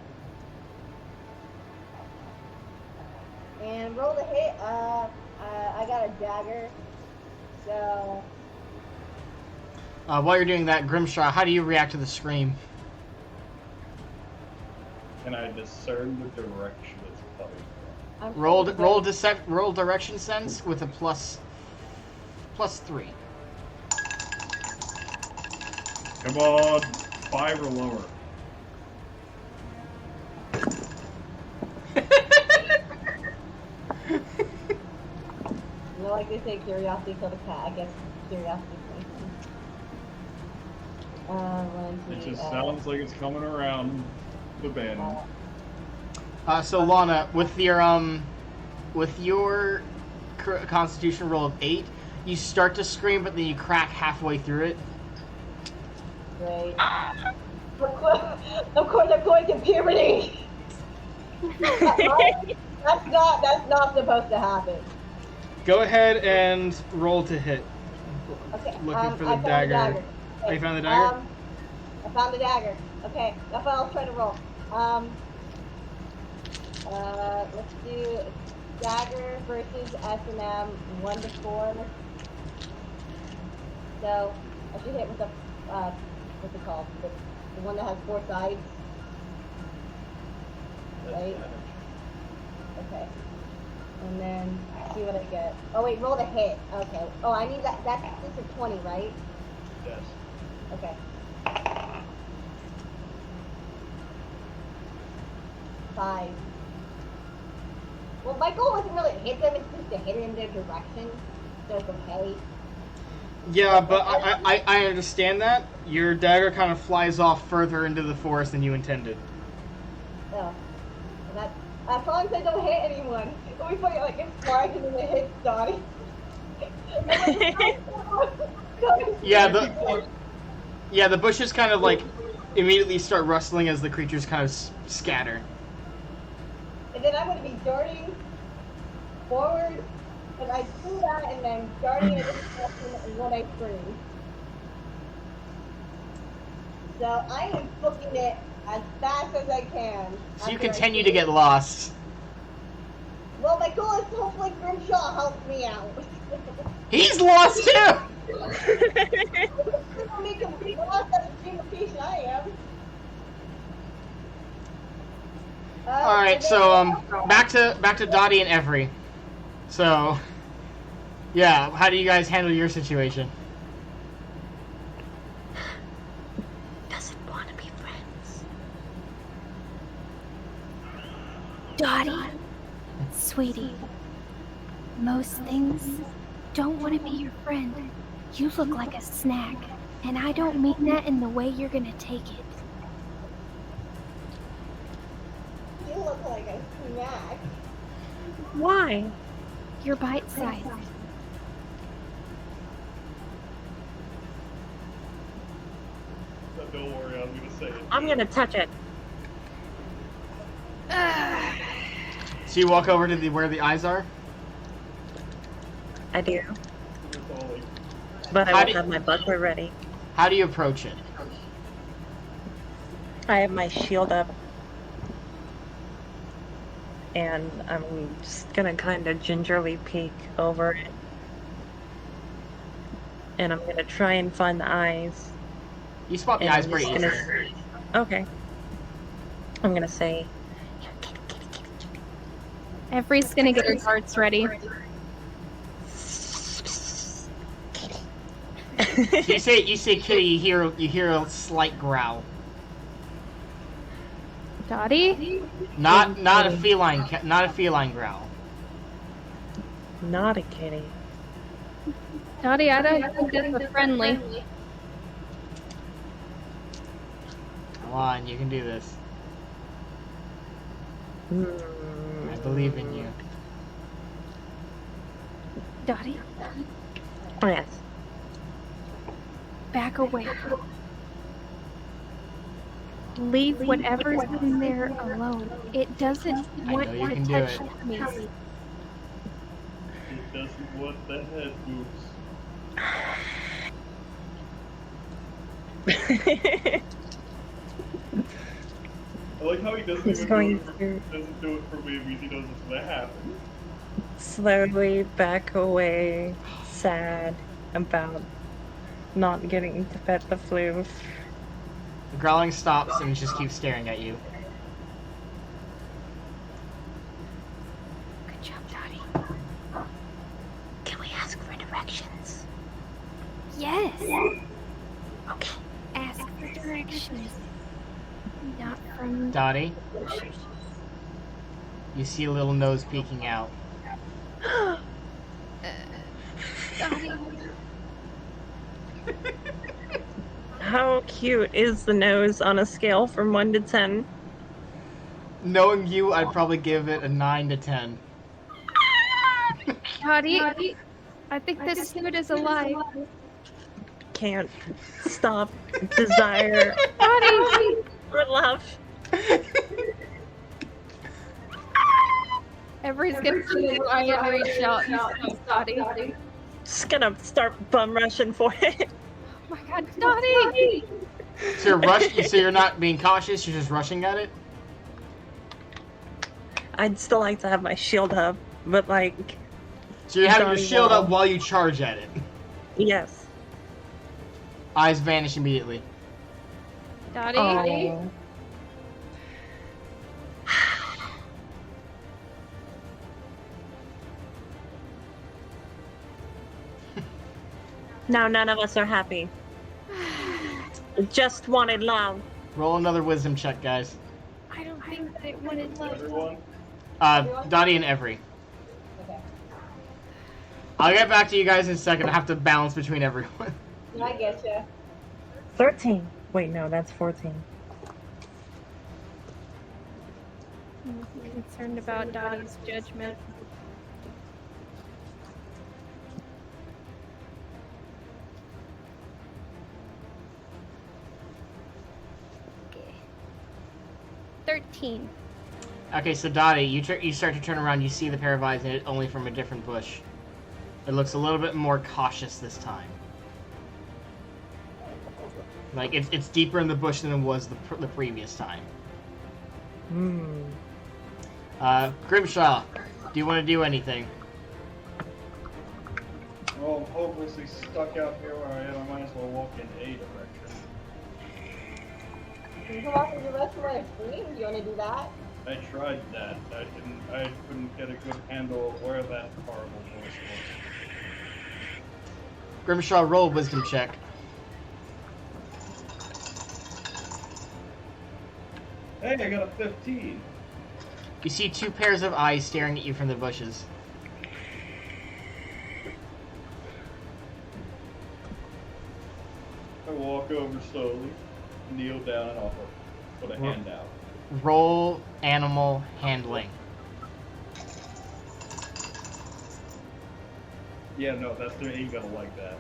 And roll the hit, I got a dagger. So... While you're doing that, Grimshaw, how do you react to the scream? Can I discern the direction it's coming from? Roll direction sense with a plus 3. Come on, 5 or lower. You know, like they say, curiosity killed a cat. I guess curiosity killed It just sounds like it's coming around the bend. So Lana, with your Constitution roll of 8, you start to scream, but then you crack halfway through it. Great. Of course, I'm going to puberty. That's not supposed to happen. Go ahead and roll to hit. Okay. Looking for the I found dagger. The dagger. Oh, you found the dagger? I found the dagger. Okay, that's what I was trying to roll. Let's do dagger versus S&M 1 to 4. So I should hit with the what's it called? The one that has 4 sides. Right? Okay. And then see what I get. Oh wait, roll the hit. Okay. Oh, I need that. That's a 20, right? Yes. Okay. 5. Well, my goal wasn't really to hit them, it's just to hit it in their direction, so it's okay. Yeah, but I understand that. Your dagger kind of flies off further into the forest than you intended. Oh. And that, as long as I don't hit anyone. It'll be funny, like, it flies and then it hits Donnie. Yeah, the bushes kind of, like, immediately start rustling as the creatures kind of scatter. And then I'm going to be darting forward, and I do that, and then darting in a different direction when I scream. So I am booking it as fast as I can. So you continue to get lost. Well, my goal is to hopefully Grimshaw helps me out. He's lost too! I'll make him lost at the same location I am. Alright, so back to Dottie and Every. So yeah, how do you guys handle your situation? Doesn't want to be friends. Dottie, sweetie, most things don't want to be your friend. You look like a snack, and I don't mean that in the way you're gonna take it. You look like a snack. Why? You're bite-sized. Don't worry, I was gonna say it. I'm gonna touch it. So you walk over to where the eyes are? I do. It's all like, But How I do- will have my buckler ready. How do you approach it? I have my shield up. And I'm just gonna kind of gingerly peek over it. And I'm gonna try and find the eyes. You spot the And eyes I'm pretty just easily. gonna... Okay. I'm gonna say... Every's gonna get her darts ready. You say kitty, you hear a slight growl. Dottie? Not a feline growl. Not a kitty. Dottie, I don't think that's a friendly. Come on, you can do this. I believe in you. Dottie, Oh, yes. back away. Leave whatever's in there alone. It doesn't I want know you to can do touch it. me. It doesn't want the head moves. I like how he doesn't He's even going do it to doesn't do it for me because he knows it's gonna happen. slowly back away, sad about not getting to pet the floof. The growling stops and just keeps staring at you. Good job, Dottie. Can we ask for directions? Yes. Okay. Ask for directions. Not from Dottie, you see a little nose peeking out. Dottie. How cute is the nose on a scale from 1 to 10? Knowing you, I'd probably give it a 9 to 10. Dottie, I think this suit is alive. Can't stop desire Dottie! or love. Everybody's gonna try and reach out and see Dottie. Just gonna start bum rushing for it. Oh my god, Dottie! So you're not being cautious, you're just rushing at it? I'd still like to have my shield up, but like, So you're having your Dottie shield wall. up while you charge at it. yes. Eyes vanish immediately. Dottie? Oh. Now none of us are happy. Just wanted love. Roll another wisdom check, guys. I don't think that it wanted love. Everyone? Dottie and Every. Okay. I'll get back to you guys in a second. I have to balance between everyone. I get you. 13. Wait, no, that's 14. I'm concerned about Dottie's judgment. Okay. 13. Okay, so Dottie, you start to turn around. You see the pair of eyes in it, only from a different bush. It looks a little bit more cautious this time. Like it's deeper in the bush than it was the previous time. Hmm. Grimshaw, do you want to do anything? Well, I'm hopelessly stuck out here where I am. I might as well walk in a direction. You can walk in the rest of my stream. Do you want to do that? I tried that. I couldn't get a good handle of where that horrible voice was. Grimshaw, roll a wisdom check. Hey, I got a 15. You see two pairs of eyes staring at you from the bushes. I walk over slowly, kneel down and offer, put a hand out. Roll animal handling. Yeah, no, they ain't gonna like that.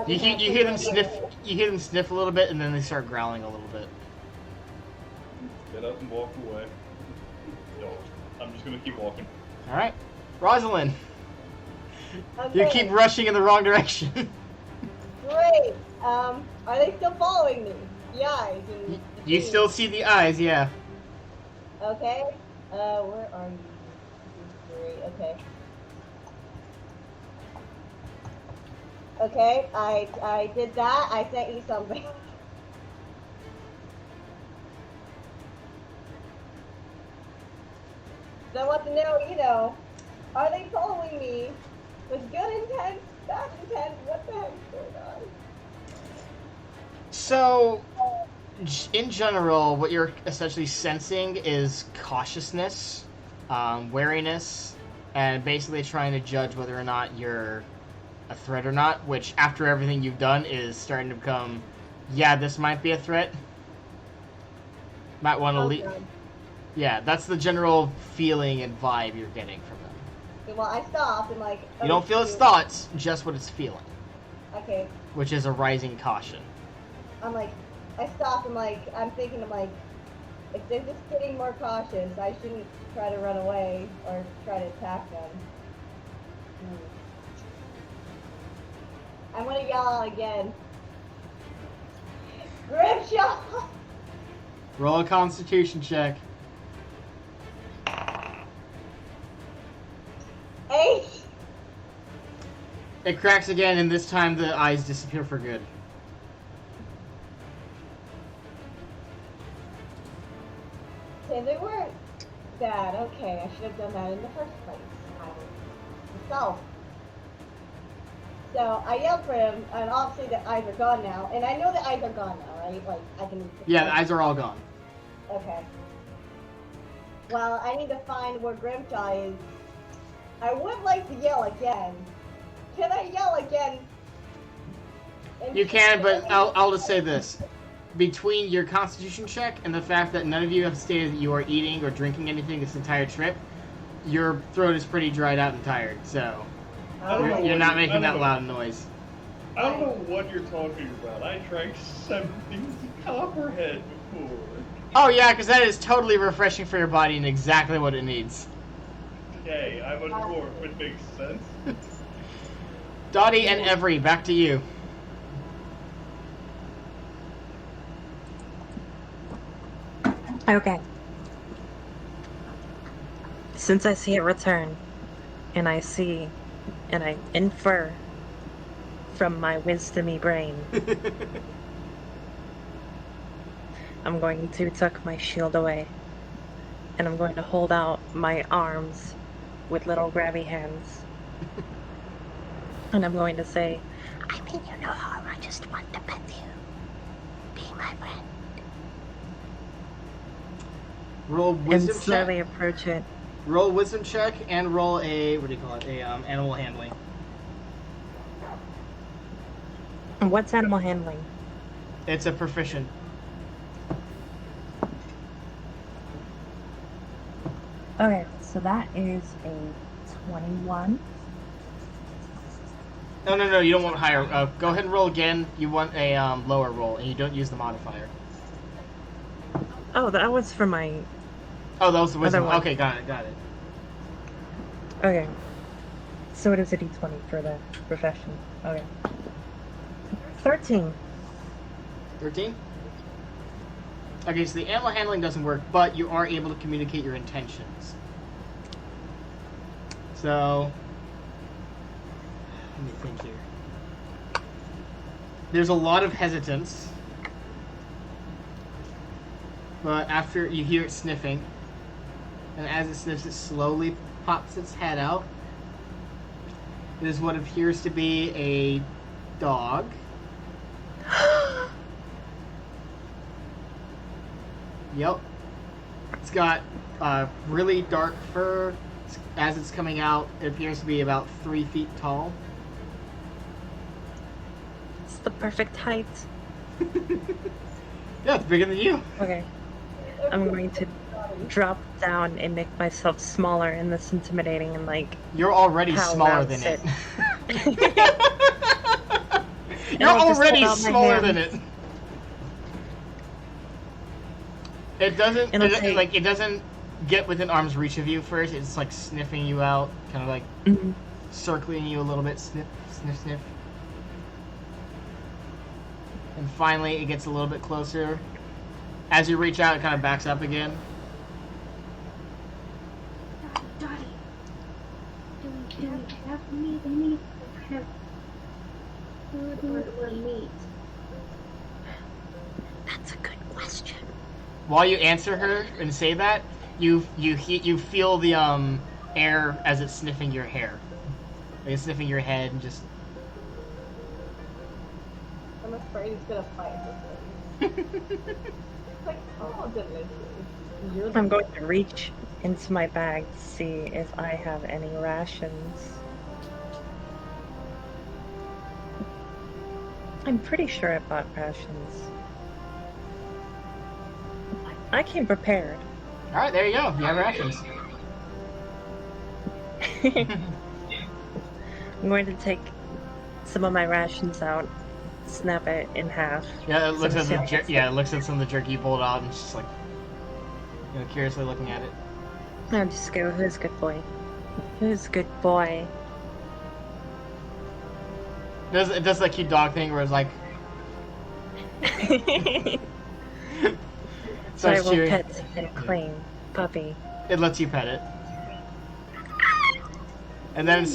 You hear them sniff. You hear them sniff a little bit, and then they start growling a little bit. Get up and walk away. No, I'm just gonna keep walking. All right, Rosalind, Okay. you keep rushing in the wrong direction. Great. Are they still following me? The eyes. And the You trees. still see the eyes, yeah. Okay. Where are you? 2, 3. Okay. Okay, I did that. I sent you something. So I want to know, are they following me with good intent, bad intent? What the heck's going on? So, in general, what you're essentially sensing is cautiousness, wariness, and basically trying to judge whether or not you're a threat or not, which, after everything you've done, is starting to become, yeah, this might be a threat. Might want to leave. Yeah, that's the general feeling and vibe you're getting from them. Okay, well, I stopped and like. You don't feel its thoughts, just what it's feeling. Okay. Which is a rising caution. I'm like, I stopped and like, I'm thinking, if they're just getting more cautious, I shouldn't try to run away or try to attack them. I'm gonna yell out again. Grimshaw! Roll a Constitution check. 8! It cracks again, and this time the eyes disappear for good. Okay, they weren't bad. Okay, I should have done that in the first place. Myself. So I yelled for him, and obviously the eyes are gone now. And I know the eyes are gone now, right? Like, I can... Yeah, the eyes are all gone. Okay. Well, I need to find where Grimshaw is. I would like to yell again. Can I yell again? You can, but I'll just say this. Between your Constitution check and the fact that none of you have stated that you are eating or drinking anything this entire trip, your throat is pretty dried out and tired, so you're not making that loud noise. I don't know what you're talking about. I drank 17 Copperhead before. Oh yeah, because that is totally refreshing for your body and exactly what it needs. Okay, I'm a dwarf. It makes sense. Dottie and Every, back to you. Okay. Since I see it return, and I see, and I infer from my wisdomy brain, I'm going to tuck my shield away, and I'm going to hold out my arms with little grabby hands. And I'm going to say, I mean you no harm, I just want to pet you. Be my friend. Roll And wisdom slowly check. approach it. Roll wisdom check and roll a, what do you call it, animal handling. What's animal handling? It's a proficient. Okay, so that is a 21. No, you don't want higher. Go ahead and roll again. You want a lower roll, and you don't use the modifier. Oh, that was for my... Oh, that was the wisdom. Other one. Okay, got it. Okay. So it is a d20 for the profession. Okay. 13. 13? Okay, so the animal handling doesn't work, but you are able to communicate your intentions. So... let me think here. There's a lot of hesitance. But after you hear it sniffing, and as it sniffs, it slowly pops its head out. It is what appears to be a dog. Yep. It's got really dark fur. As it's coming out, it appears to be about 3 feet tall. It's the perfect height. Yeah, it's bigger than you. Okay. I'm going to drop down and make myself smaller in this intimidating and like... You're already how smaller loud than it. You're I'll just already hold out my smaller than hands. it. It doesn't And I'll say- it doesn't get within arm's reach of you first. It's like sniffing you out, kind of like Mhm. circling you a little bit, sniff, sniff, sniff. And finally, it gets a little bit closer. As you reach out, it kind of backs up again. Dottie, do we have me? They need to have. Food or meat? That's a good question. While you answer her and say that, you feel the air as it's sniffing your hair, like it's sniffing your head and just. I'm afraid it's gonna fight this thing. Like, oh, delicious. I'm going to reach into my bag to see if I have any rations. I'm pretty sure I bought rations. I came prepared. All right, there you go. You have rations. I'm going to take some of my rations out, snap it in half. Yeah, it looks at it looks at some of the jerky you pulled out, and it's just like, curiously looking at it. I'll just go, who's good boy? Who's good boy? It does that cute dog thing where it's like. So I will cheering. pet and clean puppy. It lets you pet it, and then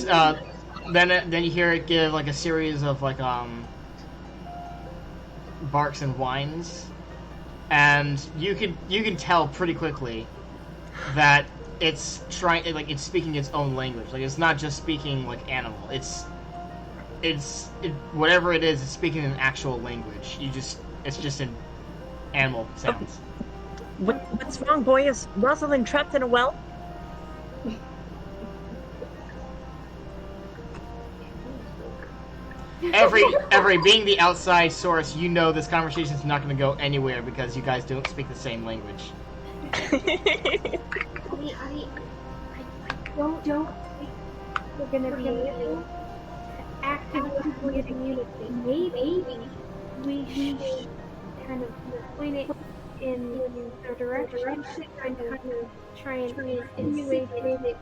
then you hear it give like a series of like barks and whines, and you can tell pretty quickly that it's it's speaking its own language. Like it's not just speaking like animal. It's whatever it is. It's speaking an actual language. It's just in animal sounds. What's wrong, boy? Is Rosalind trapped in a well? Every being the outside source, you know this conversation's not going to go anywhere because you guys don't speak the same language. I don't think we're gonna be able to actively communicate. Maybe we should kind of point it in the direction, kind of try and insinuate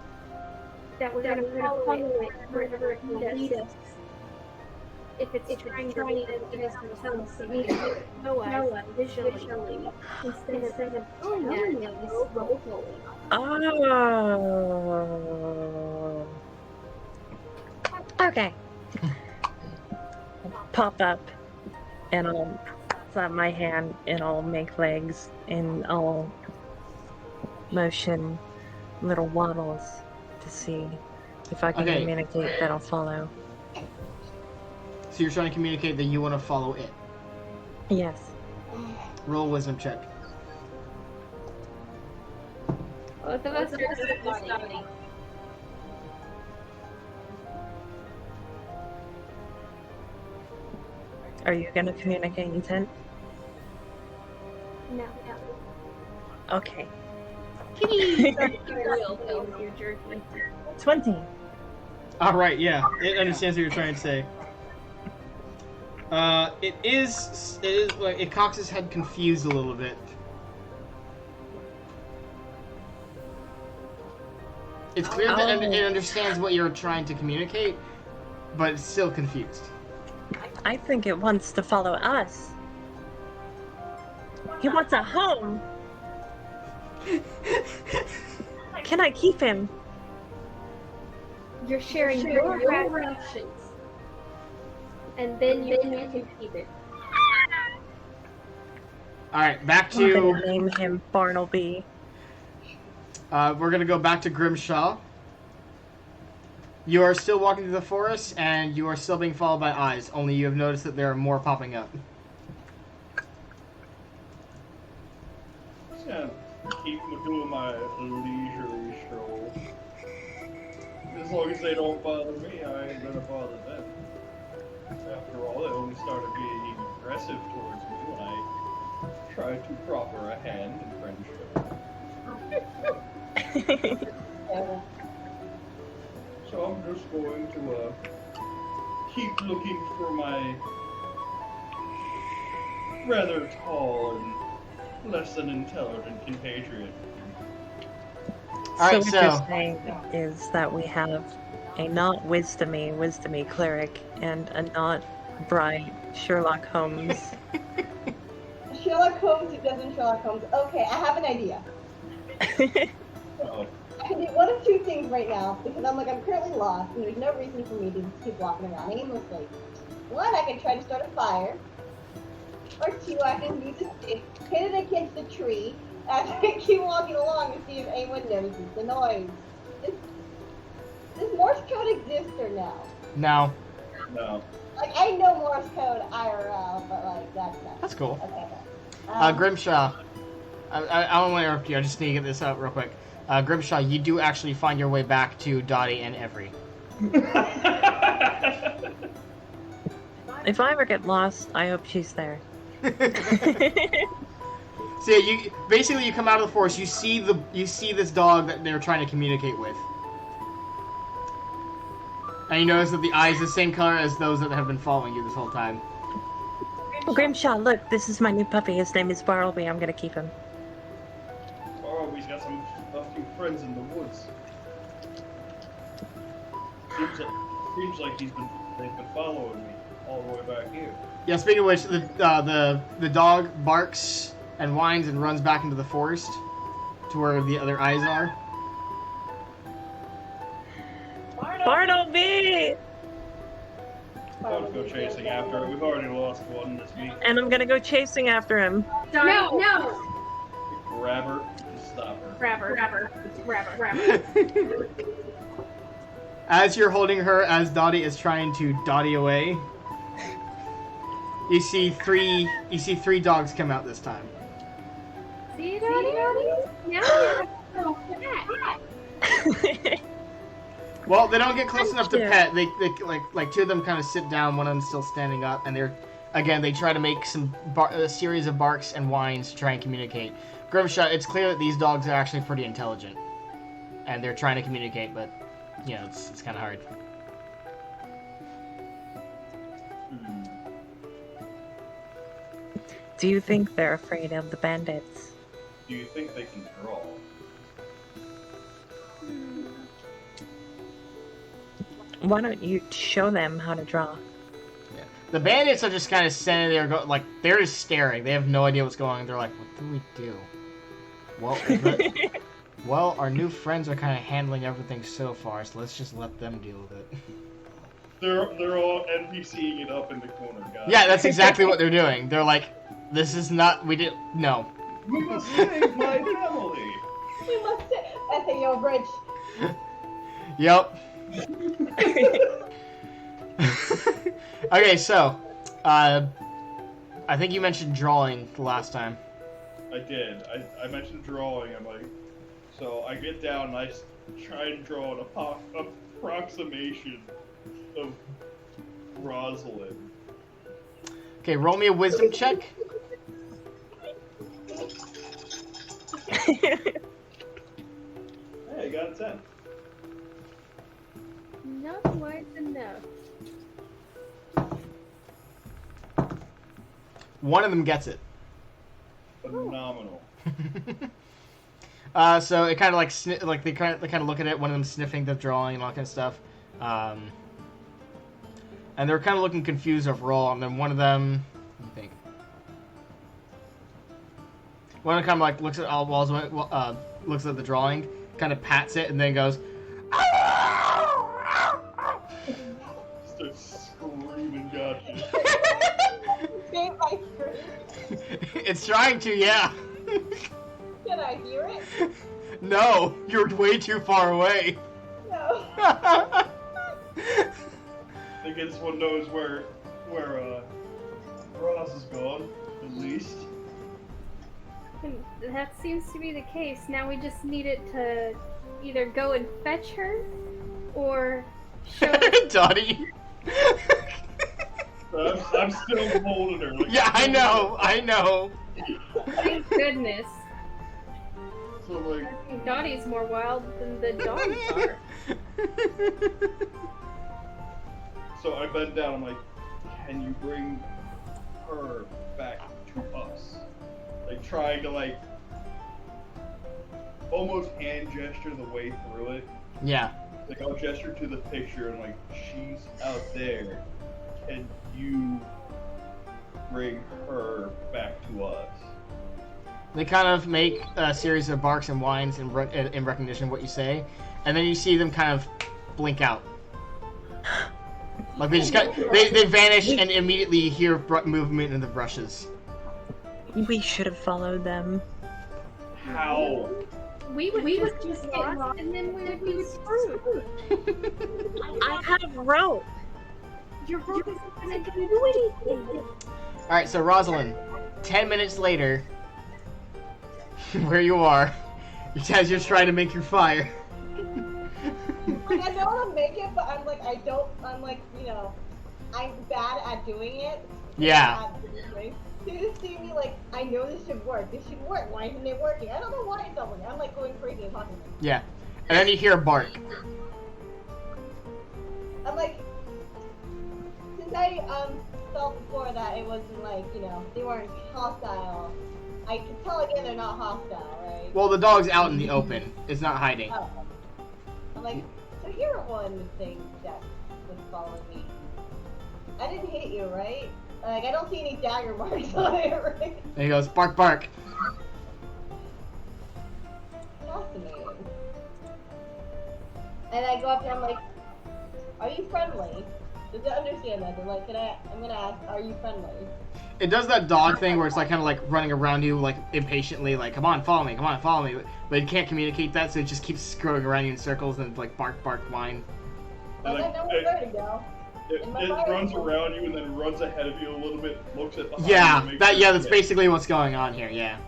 that we're gonna follow it wherever it leads us. If it's trying to lead us to tell us to know us visually instead of telling us vocally. Oh. Okay. Pop up, and I'll slap my hand, and I'll make legs, and I'll motion little waddles to see if I can communicate that I'll follow. So you're trying to communicate that you want to follow it. Yes. Roll a wisdom check. Both of us are studying. Are you gonna communicate intent? No. Okay. 20. 20. All right, yeah, it understands what you're trying to say. It is like it cocks its head confused a little bit. It's clear that it understands what you're trying to communicate, but it's still confused. I think it wants to follow us. He wants a home. Can I keep him? You're sharing your rations, and then you can keep it. All right, back I'm to. gonna name him Barnaby. We're gonna go back to Grimshaw. You are still walking through the forest, and you are still being followed by eyes. Only you have noticed that there are more popping up. Just gonna keep doing my leisurely stroll. As long as they don't bother me, I ain't gonna bother them. After all, they only started being aggressive towards me when I tried to proffer a hand in friendship. So I'm just going to keep looking for my rather tall and less than intelligent compatriot. All right, what you're saying is that we have a not wisdomy cleric and a not bright Sherlock Holmes. Sherlock Holmes who doesn't Sherlock Holmes. Okay, I have an idea. Uh-oh. I can do one of two things right now, because I'm currently lost, and there's no reason for me to keep walking around aimlessly. One, I can try to start a fire. Or two, I can use a stick, hit it against the tree, and I keep walking along and see if anyone notices the noise. Does Morse code exist or no? No. No. Like, I know Morse code IRL, but like, that's not. That's cool. Okay. Grimshaw, I don't want to interrupt you. I just need to get this out real quick. Grimshaw, you do actually find your way back to Dottie and Every. If I ever get lost, I hope she's there. So yeah, you basically come out of the forest. You see this dog that they're trying to communicate with, and you notice that the eyes are the same color as those that have been following you this whole time. Grimshaw, look, this is my new puppy. His name is Bartleby. I'm gonna keep him. Bartleby's got a few friends in the woods. Seems like they've been following me all the way back here. Yeah. Speaking of which, the dog barks and whines and runs back into the forest to where the other eyes are. Bartleby! I'll go chasing after it. We've already lost one this week. And I'm gonna go chasing after him. No! Grab her and stop her. Grab her. As you're holding her, as Dottie is trying to Dottie away, you see three dogs come out this time. See, Dottie? Now you're Well, they don't get close enough to pet. They like two of them kind of sit down. One of them's still standing up, and they try to make a series of barks and whines to try and communicate. Grimshot, it's clear that these dogs are actually pretty intelligent, and they're trying to communicate, but you know it's kind of hard. Do you think they're afraid of the bandits? Do you think they can draw? Why don't you show them how to draw? Yeah. The bandits are just kind of standing there, they're just staring. They have no idea what's going on. They're like, "What do we do?" Well, our new friends are kind of handling everything so far, so let's just let them deal with it. They're all NPCing it up in the corner, guys. Yeah, that's exactly what they're doing. They're like, "This is not. We did no." We must save my family. We must sit. That's a your bridge. Yep. Okay, so, I think you mentioned drawing the last time. I did. I mentioned drawing. I'm like, so I get down and I try and draw an approximation of Rosalind. Okay, roll me a wisdom check. Hey, I got a 10. Not wise enough. One of them gets it. Phenomenal. So it kind of they kind of look at it. One of them sniffing the drawing and all that kind of stuff, and they're kind of looking confused overall. And then one of them, let me think. One of them kind of looks at all walls, looks at the drawing, kind of pats it, and then goes. Starts screaming, gotcha. It's trying to, yeah. Can I hear it? No, you're way too far away. No. I think this one knows where Ross is gone, at least. That seems to be the case. Now we just need it to either go and fetch her, or show us. Dottie. I'm still holding her. Like, Yeah, I know. Thank goodness. So like, I think Dottie's more wild than the dogs are. so I bend down. I'm like, can you bring her back to us? Like trying to almost hand gesture the way through it. Yeah. Like I'll gesture to the picture and like, she's out there. Can you bring her back to us? They kind of make a series of barks and whines in recognition of what you say, and then you see them kind of blink out. Like they vanish and immediately you hear movement in the brushes. We should have followed them. How? We would just get lost and then we would be screwed. I have rope. Your rope isn't gonna do anything. Alright, so Rosalind, 10 minutes later, where you are, as you're trying to make your fire. Like, I know how to make it, but I'm like, I'm bad at doing it. Yeah. You just see me like, I know this should work. This should work. Why isn't it working? I don't know why it's not working. I'm like going crazy and talking to them. Yeah. And then you hear a bark. I'm like, since I felt before that it wasn't like, they weren't hostile. I can tell again they're not hostile, right? Well, the dog's out in the open. It's not hiding. Oh. I'm like, so you're one thing that was following me. I didn't hit you, right? Like, I don't see any dagger marks on it, right? And he goes, bark, bark. Fascinating. And I go up and I'm like, are you friendly? Does it understand that? They're like, I'm gonna ask, are you friendly? It does that dog thing where it's like kind of like running around you like impatiently, like, come on, follow me, come on, follow me. But it can't communicate that, so it just keeps going around you in circles and like bark, bark, whine. I know where to go. It runs around you and then runs ahead of you a little bit, looks at behind Yeah, you, that's basically what's going on here, yeah.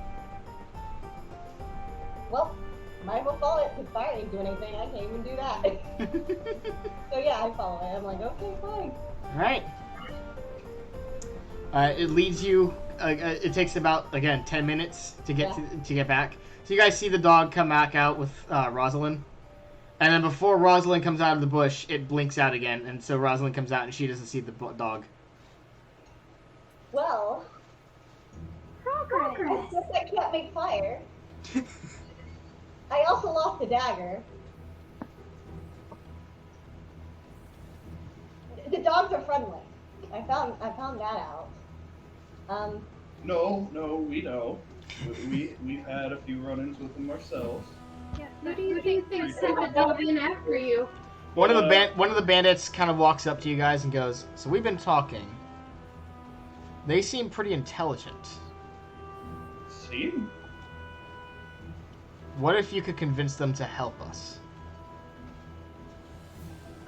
Well, might as well follow it, because fire ain't doing anything, I can't even do that. So yeah, I follow it. I'm like, okay, fine. Alright. It leads you, it takes about, again, 10 minutes to get to get back. So you guys see the dog come back out with Rosalind. And then before Rosalind comes out of the bush, it blinks out again. And so Rosalind comes out and she doesn't see the dog. Well, Progress. I guess I can't make fire. I also lost the dagger. The dogs are friendly. I found that out. No, we know. We've had a few run-ins with them ourselves. Yeah, who do you think sent the dog in after you? One of the bandits kind of walks up to you guys and goes, "So we've been talking. They seem pretty intelligent. Seem? What if you could convince them to help us?"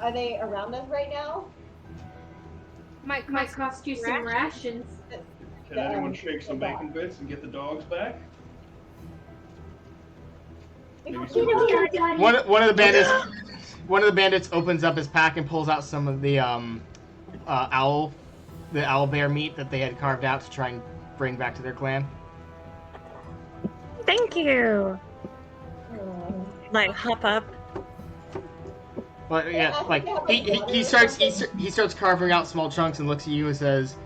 Are they around us right now? Might cost you some rations. Can anyone shake some bacon bits and get the dogs back? One of the bandits opens up his pack and pulls out some of the owl bear meat that they had carved out to try and bring back to their clan. Thank you. Like hop up. But yeah, like he starts carving out small chunks and looks at you and says,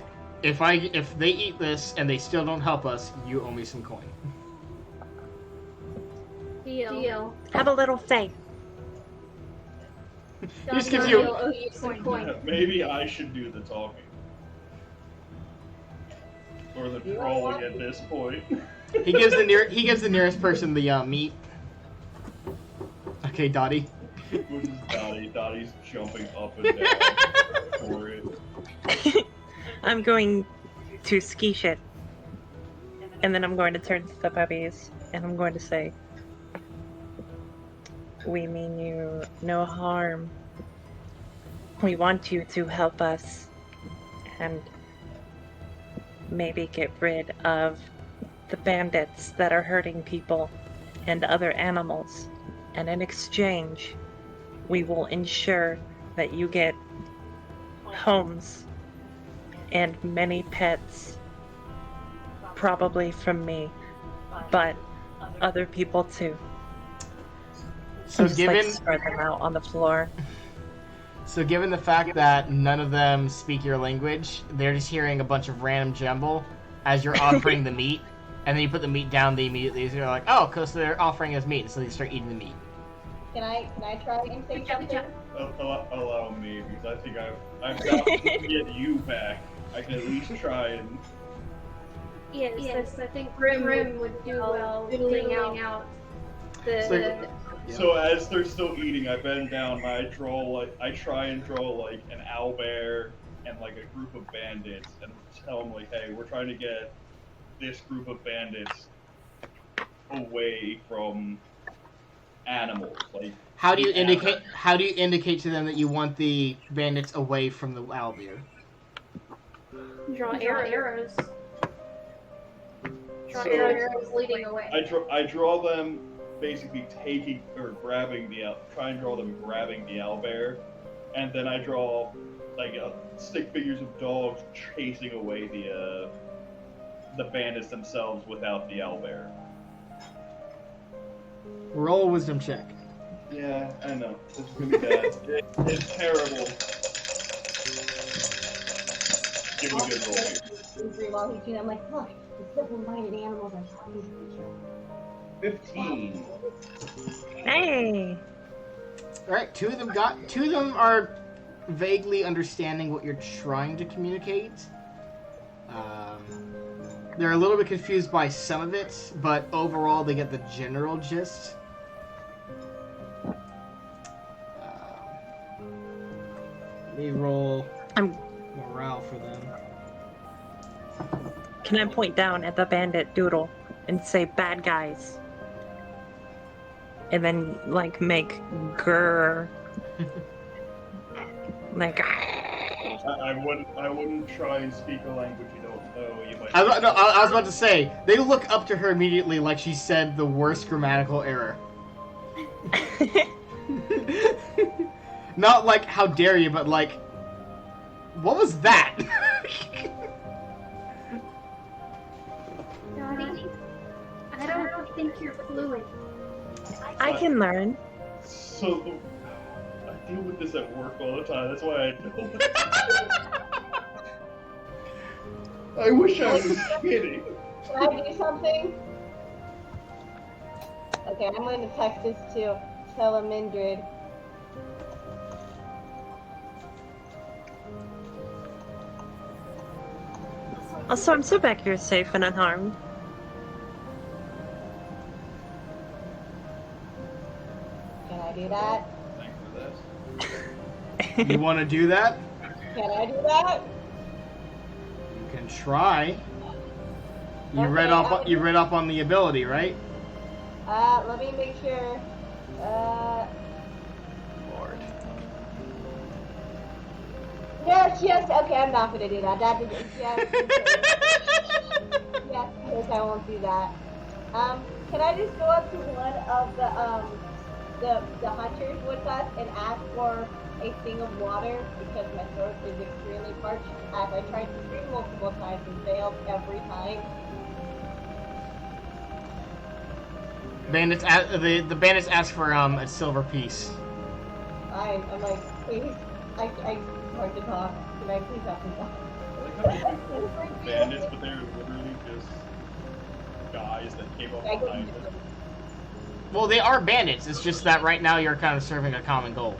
"If they eat this and they still don't help us, you owe me some coin." Deal. Have a little faith. He just gives you. Owe you some coin. Maybe I should do the talking. Or the trolling at this point. He gives the nearest person the meat. Okay, Dottie. What is Dottie? Dottie's jumping up and down for it. I'm going to ski shit. And then I'm going to turn to the puppies and I'm going to say, we mean you no harm. We want you to help us and maybe get rid of the bandits that are hurting people and other animals. And in exchange, we will ensure that you get homes and many pets, probably from me, but other people too. So just like spread them out on the floor. So given the fact that none of them speak your language, they're just hearing a bunch of random jumble as you're offering the meat, and then you put the meat down, they immediately are like, oh, because they're offering us meat, so they start eating the meat. Can I try and say something? Allow me, because I think I've got to get you back. I can at least try and... Yes, I think Grim would do well doing out the So as they're still eating, I bend down and I try and draw like an owlbear and like a group of bandits and tell them like, hey, we're trying to get this group of bandits away from animals. Like, How do you the indicate? How do you indicate to them that you want the bandits away from the owlbear? Draw arrows. Draw So- arrows leading away. I draw them basically taking or grabbing try and draw them grabbing the owlbear, and then I draw like stick figures of dogs chasing away the bandits themselves without the owlbear. Roll a wisdom check. Yeah, I know. This is gonna be bad. It's terrible. Give me a good roll. While he's doing, I'm like, look, the simple-minded animals are talking to each other. 15. Hey! Alright, two of them are vaguely understanding what you're trying to communicate. They're a little bit confused by some of it, but overall they get the general gist. Let me roll morale for them. Can I point down at the bandit doodle and say bad guys? And then, like, make grrr. Like, I wouldn't try and speak a language you don't know. You might. I was about to say, they look up to her immediately like she said the worst grammatical error. Not like, how dare you, but like, what was that? Dottie, I don't think you're fluent. I can learn. So, I deal with this at work all the time. That's why I don't. I wish I was kidding. Can I do something? Okay, I'm going to text this to Telemindred. Also, I'm so back here safe and unharmed. Can I do that? Thanks for this. You want to do that? Can I do that? You can try. You Okay, read up on the ability, right? Let me make sure. Lord. Yes, okay, I'm not gonna do that. Yes, I won't do that. Can I just go up to one of the hunters with us and ask for a thing of water because my throat is extremely parched as I tried to scream multiple times and failed every time. The bandits ask for a silver piece. I'm like, please, it's hard to talk. Can I please have some talk? I like how these people are bandits, but they're literally just guys that came up behind them. Well, they are bandits. It's just that right now you're kind of serving a common goal.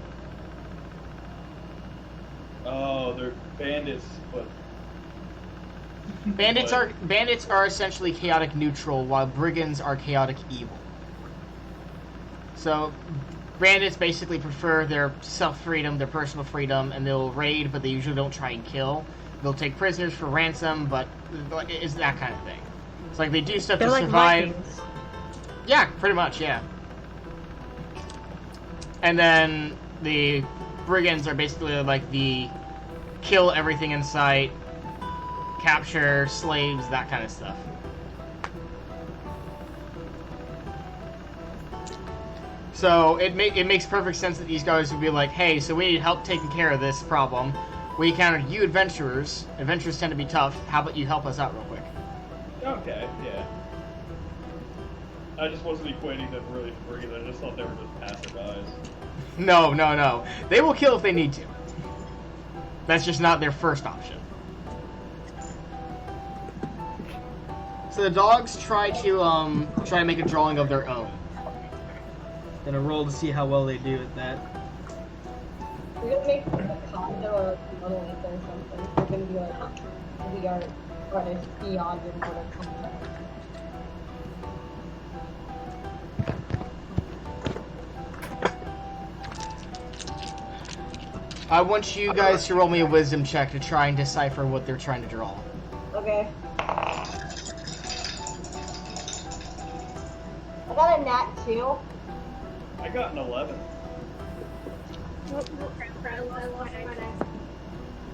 Oh, they're bandits, but Bandits are essentially chaotic neutral, while brigands are chaotic evil. So, bandits basically prefer their self-freedom, their personal freedom, and they'll raid, but they usually don't try and kill. They'll take prisoners for ransom, but it's that kind of thing. It's like they do stuff They're to like survive. Vikings. Yeah, pretty much, yeah. And then the brigands are basically like the kill everything in sight, capture slaves, that kind of stuff. So it makes perfect sense that these guys would be like, hey, so we need help taking care of this problem. We encountered you adventurers. Adventurers tend to be tough. How about you help us out real quick? okay, yeah. I just wasn't equating them really for either. I just thought they were just passerbys. No. They will kill if they need to. That's just not their first option. So the dogs try to make a drawing of their own. Gonna roll to see how well they do at that. We're gonna make a condo or a monolith or something. We're gonna be like, we are artists beyond and sort of concept. I want you guys to roll me a wisdom check to try and decipher what they're trying to draw. Okay. I got a nat 2. I got an 11.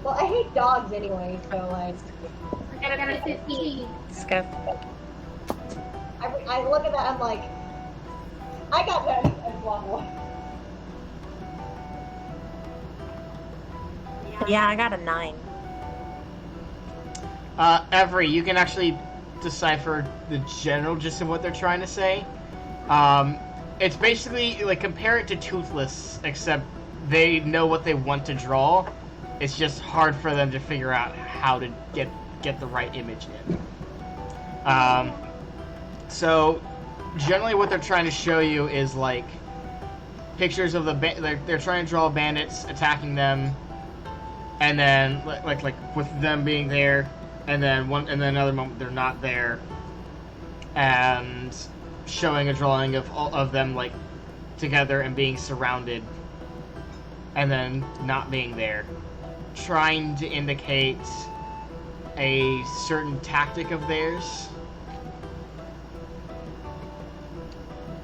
Well, I hate dogs anyway, so like. I got a 15. Skip. I look at that, I'm like, I got that as well. Yeah, I got a 9. Every, you can actually decipher the general gist of what they're trying to say. It's basically, like, compare it to Toothless, except they know what they want to draw. It's just hard for them to figure out how to get the right image in. So, generally what they're trying to show you is, like, pictures of the... They're trying to draw bandits attacking them, and then, like with them being there, and then another moment they're not there, and showing a drawing of them, like, together and being surrounded, and then not being there. Trying to indicate a certain tactic of theirs.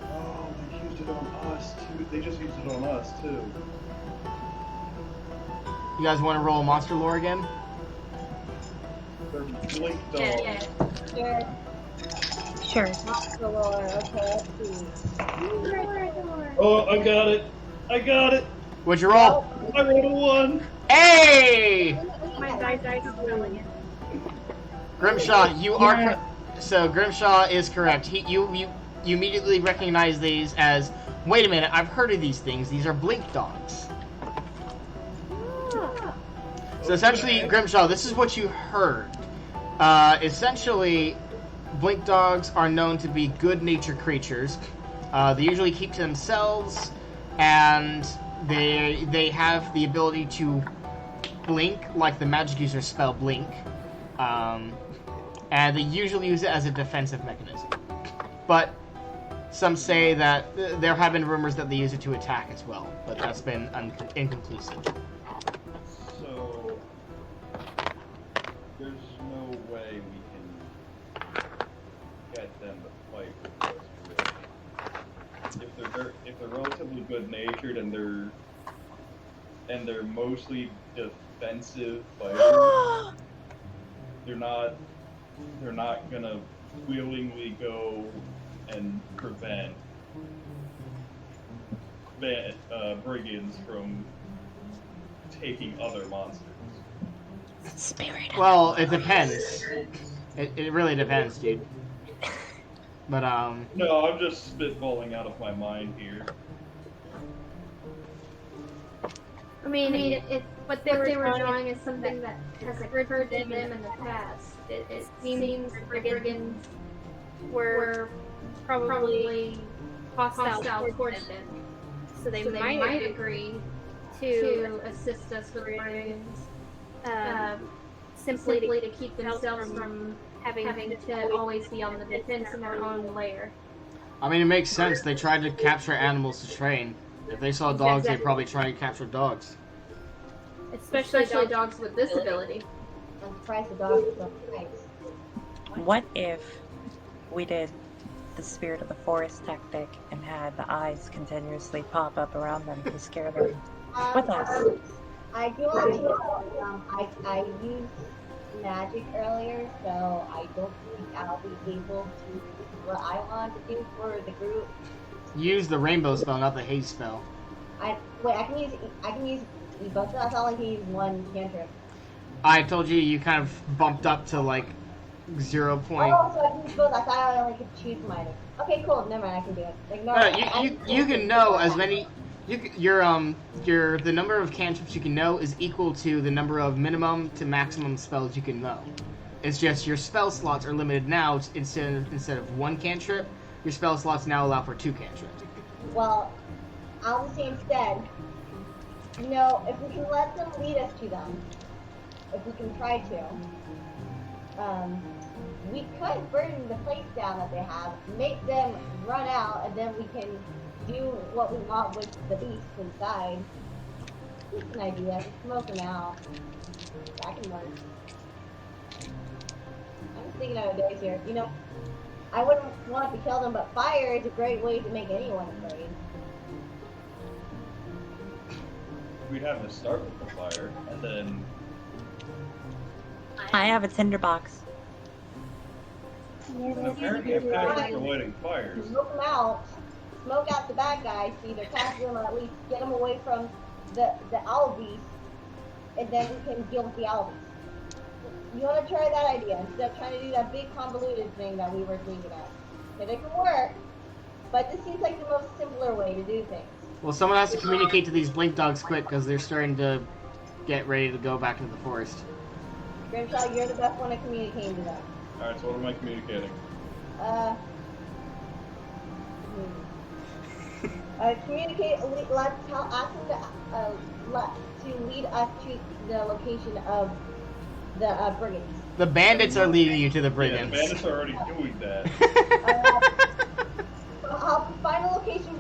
Oh, they used it on us too. They just used it on us too. You guys want to roll monster lore again? They're blink dogs. Yeah. Sure. Monster lore, okay, let's see. Oh, I got it. I got it. What'd you roll? I rolled a 1. Hey! My dice is rolling in. Grimshaw, you are... So, Grimshaw is correct. You immediately recognize these as... Wait a minute, I've heard of these things. These are blink dogs. So essentially, Grimshaw, this is what you heard. Essentially, blink dogs are known to be good-natured creatures. They usually keep to themselves, and they have the ability to blink, like the magic user spell blink. And they usually use it as a defensive mechanism. But some say that there have been rumors that they use it to attack as well, but that's been inconclusive. So there's no way we can get them to fight with us. Really. If they're relatively good-natured and they're mostly defensive fighters, they're not gonna willingly go and prevent brigands from taking other monsters. Spirit. Well, it depends. It really depends, dude. But, No, I'm just spitballing out of my mind here. I mean, what they were drawing is something that has occurred to them in the past. It seems brigands were probably hostile towards them. So they might agree to assist us with brigands, simply to keep themselves from having to always be on the defense in their own lair. I mean, it makes sense. They tried to capture animals to train. If they saw dogs, they'd probably try to capture dogs. Especially dogs with this ability. I'm surprised the dogs don't fight. What if we did the spirit of the forest tactic and had the eyes continuously pop up around them to scare them with us? I do actually, I used magic earlier, so I don't think I'll be able to do what I want to do for the group. Use the rainbow spell, not the haze spell. I can use both. That's all I can use one cantrip. I told you you kind of bumped up to like 0 point. Oh, so I can use both. I thought I only could choose mine. Okay, cool. Never mind. I can do it. Like, no, you can know as many. The number of cantrips you can know is equal to the number of minimum to maximum spells you can know. It's just your spell slots are limited now. Instead of 1 cantrip, your spell slots now allow for 2 cantrips. Well, I'll just say instead, if we can let them lead us to them, if we can try to, we could burn the place down that they have, make them run out, and then we can do what we want with the beasts inside. Just an idea. Smoke them out. That can work. I'm just thinking out of days here. You know, I wouldn't want to kill them, but fire is a great way to make anyone afraid. We'd have to start with the fire, and then I have a tinderbox. and apparently a passion for lighting fires. Smoke them out. Smoke out the bad guys to either capture them or at least get them away from the owl beast, and then we can deal with the owl beast. You want to try that idea instead of trying to do that big convoluted thing that we were thinking of. And it can work, but this seems like the most simpler way to do things. Well, someone has to communicate to these blink dogs quick because they're starting to get ready to go back into the forest. Grimshaw, you're the best one at communicating to them. Alright, so what am I communicating? Communicate. Let's ask them to lead us to the location of the brigands. The bandits are leading you to the Yeah, brigands. the bandits are already doing that. I'll find a location.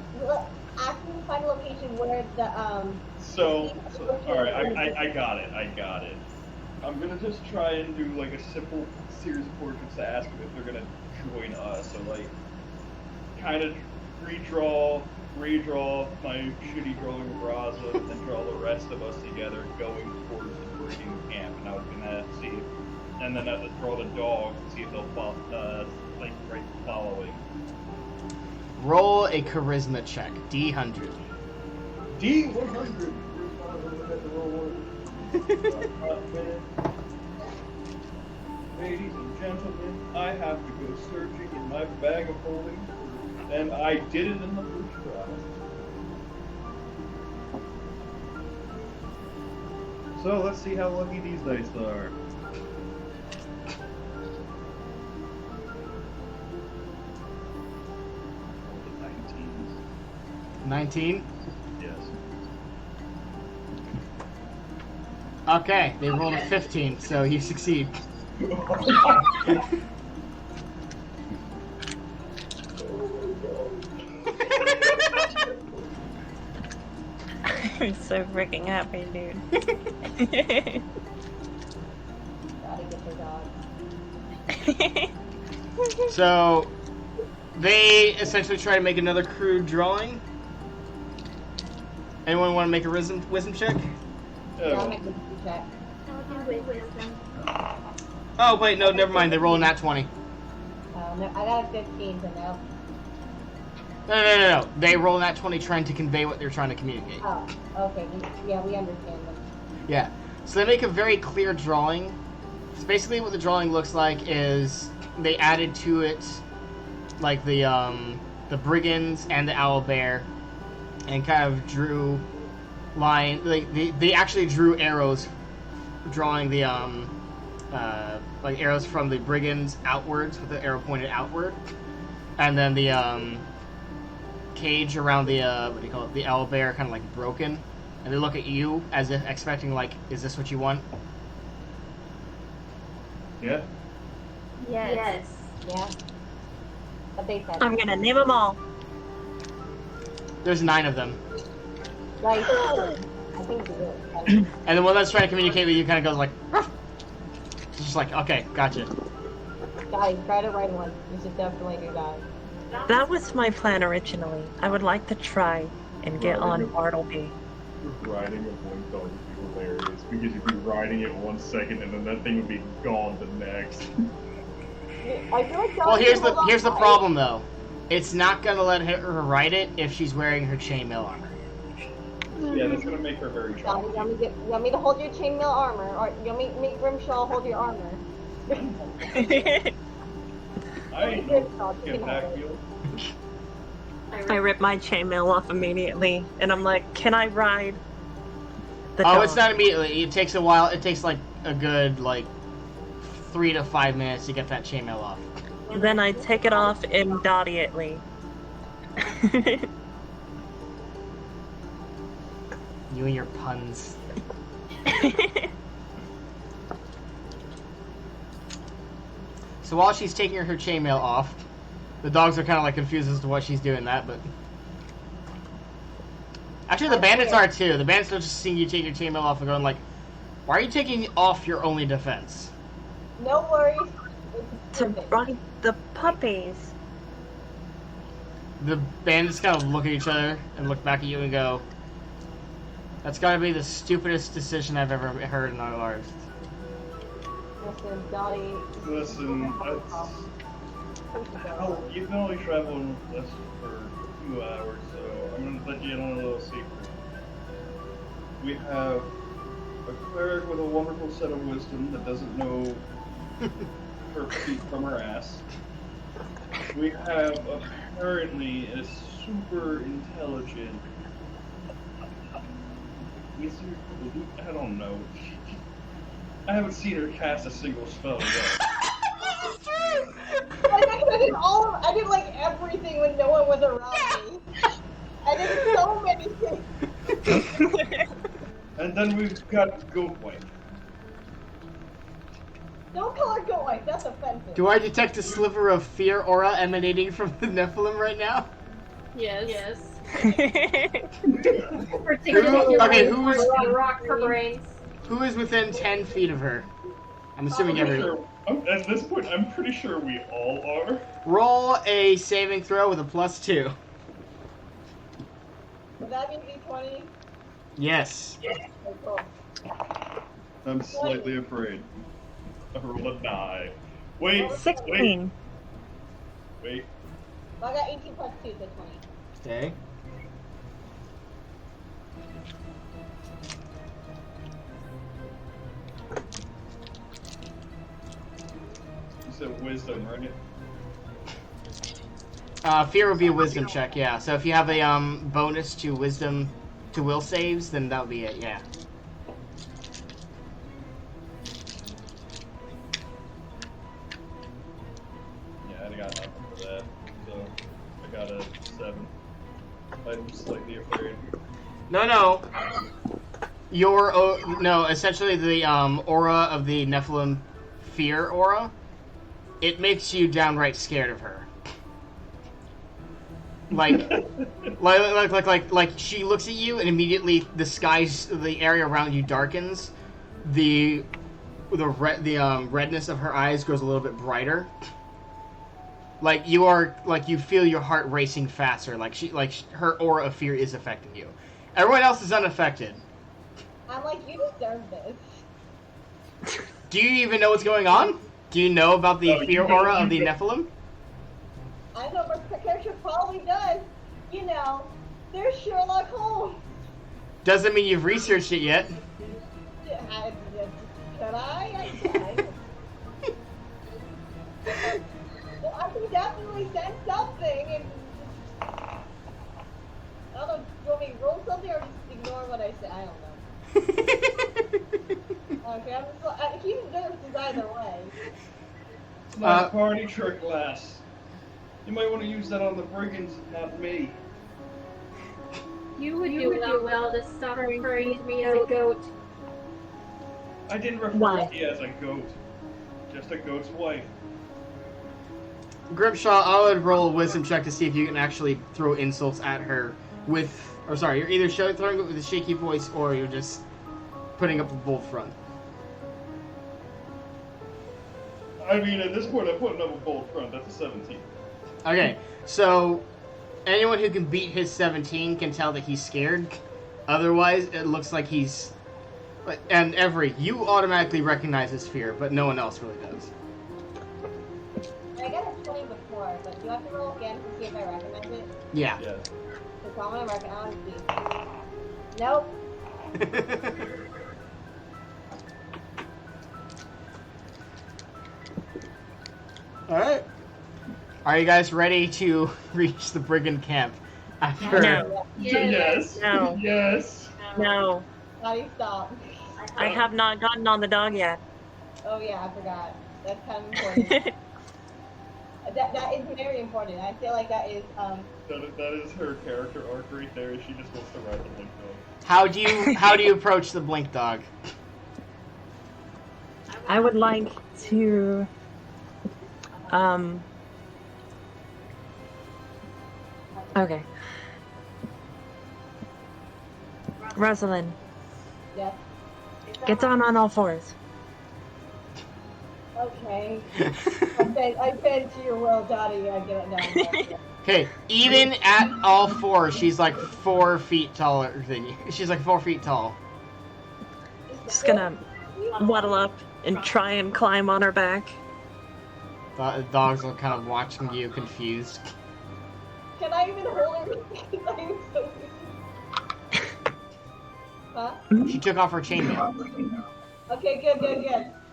Ask them to find a location where the Alright, I got it. I'm gonna just try and do like a simple series of portraits to ask them if they're gonna join us. So like, kind of redraw my shitty drawing of Raza, and then draw the rest of us together going towards the brigand camp. And I was gonna see, and then I have to draw the dogs and see if they'll follow, right following. Roll a charisma check, D100. D100. Ladies and gentlemen, I have to go searching in my bag of holding, and I did it in the first try. So let's see how lucky these dice are. The 19s. 19? Yes. Okay, they rolled a 15, so you succeed. I'm so freaking happy, dude. Gotta get their dog. So, they essentially try to make another crude drawing. Anyone want to make a wisdom check? I'll make the check. I'll do wisdom. Oh, wait, no, never mind. They roll a nat 20. No, I got a 15, so no. No. They roll a nat 20 trying to convey what they're trying to communicate. Oh, okay. We understand them. Yeah. So they make a very clear drawing. So basically what the drawing looks like is they added to it like the brigands and the owl bear and kind of drew they actually drew arrows drawing the like arrows from the brigands outwards with the arrow pointed outward. And then the cage around the what do you call it? The owl bear kind of like broken. And they look at you as if expecting like, is this what you want? Yeah. Yes. Yeah. But they said. I'm gonna name them all. There's 9 of them. Like, I think it's really funny. And the one that's trying to communicate with you kind of goes like, ruff. It's just like, okay, gotcha. Guys, try to write one. You should definitely do that. That was my plan originally. I would like to try and get on Bartleby. Riding a blink dog would be hilarious because you'd be riding it 1 second and then that thing would be gone the next. I feel like Well, here's the problem though. It's not gonna let her ride it if she's wearing her chainmail armor. Yeah, that's gonna make her very You choppy. want me to hold your chainmail armor, or you want me to make Grimshaw hold your armor? I ain't no impact field. I ripped my chainmail off immediately, and I'm like, can I ride the Oh, dog? it's not immediately. It takes a while. It takes like a good 3 to 5 minutes to get that chainmail off. Then I take it off immediately. You and your puns. So while she's taking her chainmail off, the dogs are kind of like confused as to what she's doing that, but Actually, the bandits are too. The bandits are just seeing you take your chainmail off and going like, "Why are you taking off your only defense?" No worries. To ride the puppies. The bandits kind of look at each other and look back at you and go, "That's got to be the stupidest decision I've ever heard in our lives." Listen, Dottie. Listen, hell, you've been only traveling with us for 2 hours, so I'm gonna let you in on a little secret. We have a cleric with a wonderful set of wisdom that doesn't know her feet from her ass. We have apparently a super intelligent wizard. I don't know. I haven't seen her cast a single spell yet. Like, I did like everything when no one was around me. I did so many things. And then we've got Goat Wife. Don't call her Goat Wife, that's offensive. Do I detect a sliver of fear aura emanating from the Nephilim right now? Yes. Okay, who's rock for brains? who is within 10 feet of her? I'm assuming everyone. At this point, I'm pretty sure we all are. Roll a saving throw with a +2. Would that mean D20? Yes. Okay, cool. I'm slightly afraid. I rolled a 9. Wait, 16. wait. Well, I got 18 plus 2, so 20. Okay. You said wisdom, right? Fear would be a wisdom check, yeah. So if you have a bonus to wisdom to will saves, then that would be it, yeah. Yeah, I got nothing for that. So I got a 7. I'm slightly afraid. No. No, essentially the aura of the Nephilim fear aura, it makes you downright scared of her. Like she looks at you and immediately the area around you darkens. The redness of her eyes goes a little bit brighter. Like you feel your heart racing faster. Her aura of fear is affecting you. Everyone else is unaffected. I'm like, you deserve this. Do you even know what's going on? Do you know about the fear aura of the Nephilim? I know my character probably does. You know, there's Sherlock Holmes. Doesn't mean you've researched it yet. Can I? Well, I can definitely sense something. And I don't know, do you want me to roll something or just ignore what I say? I don't know. Okay, I keep nervous either way. It's not a party trick, lass. You might want to use that on the brigands, not me. You would do well to stop referring to me as a goat. I didn't refer to you as a goat. Just a goat's wife. Grimshaw, I would roll a wisdom check to see if you can actually throw insults at her you're either throwing it with a shaky voice or you're just putting up a bold front. I mean, at this point, I'm putting up a bold front. That's a 17. Okay, so anyone who can beat his 17 can tell that he's scared. Otherwise, it looks like he's... And you automatically recognize his fear, but no one else really does. I got a 20 before, but do you have to roll again to see if I recognize it? Yeah. Because I want to recognize it. Nope. Alright. Are you guys ready to reach the brigand camp? After... No. Yes. No. Yes. No. Daddy, stop. I have not gotten on the dog yet. Oh yeah, I forgot. That's kind of important. that is very important. I feel like that is That is her character arc right there. She just wants to ride the blink dog. How do you approach the blink dog? I would like to okay. Rosalind, Yes. get down on all fours. Okay. I bend to your will, Dottie. I get it down. Okay, even at all four, she's like 4 feet taller than you. She's like 4 feet tall. Just gonna waddle up and try and climb on her back. The dogs are kind of watching you, confused. Can I even hold her? I'm so weak. Huh? She took off her chainmail. Okay, good.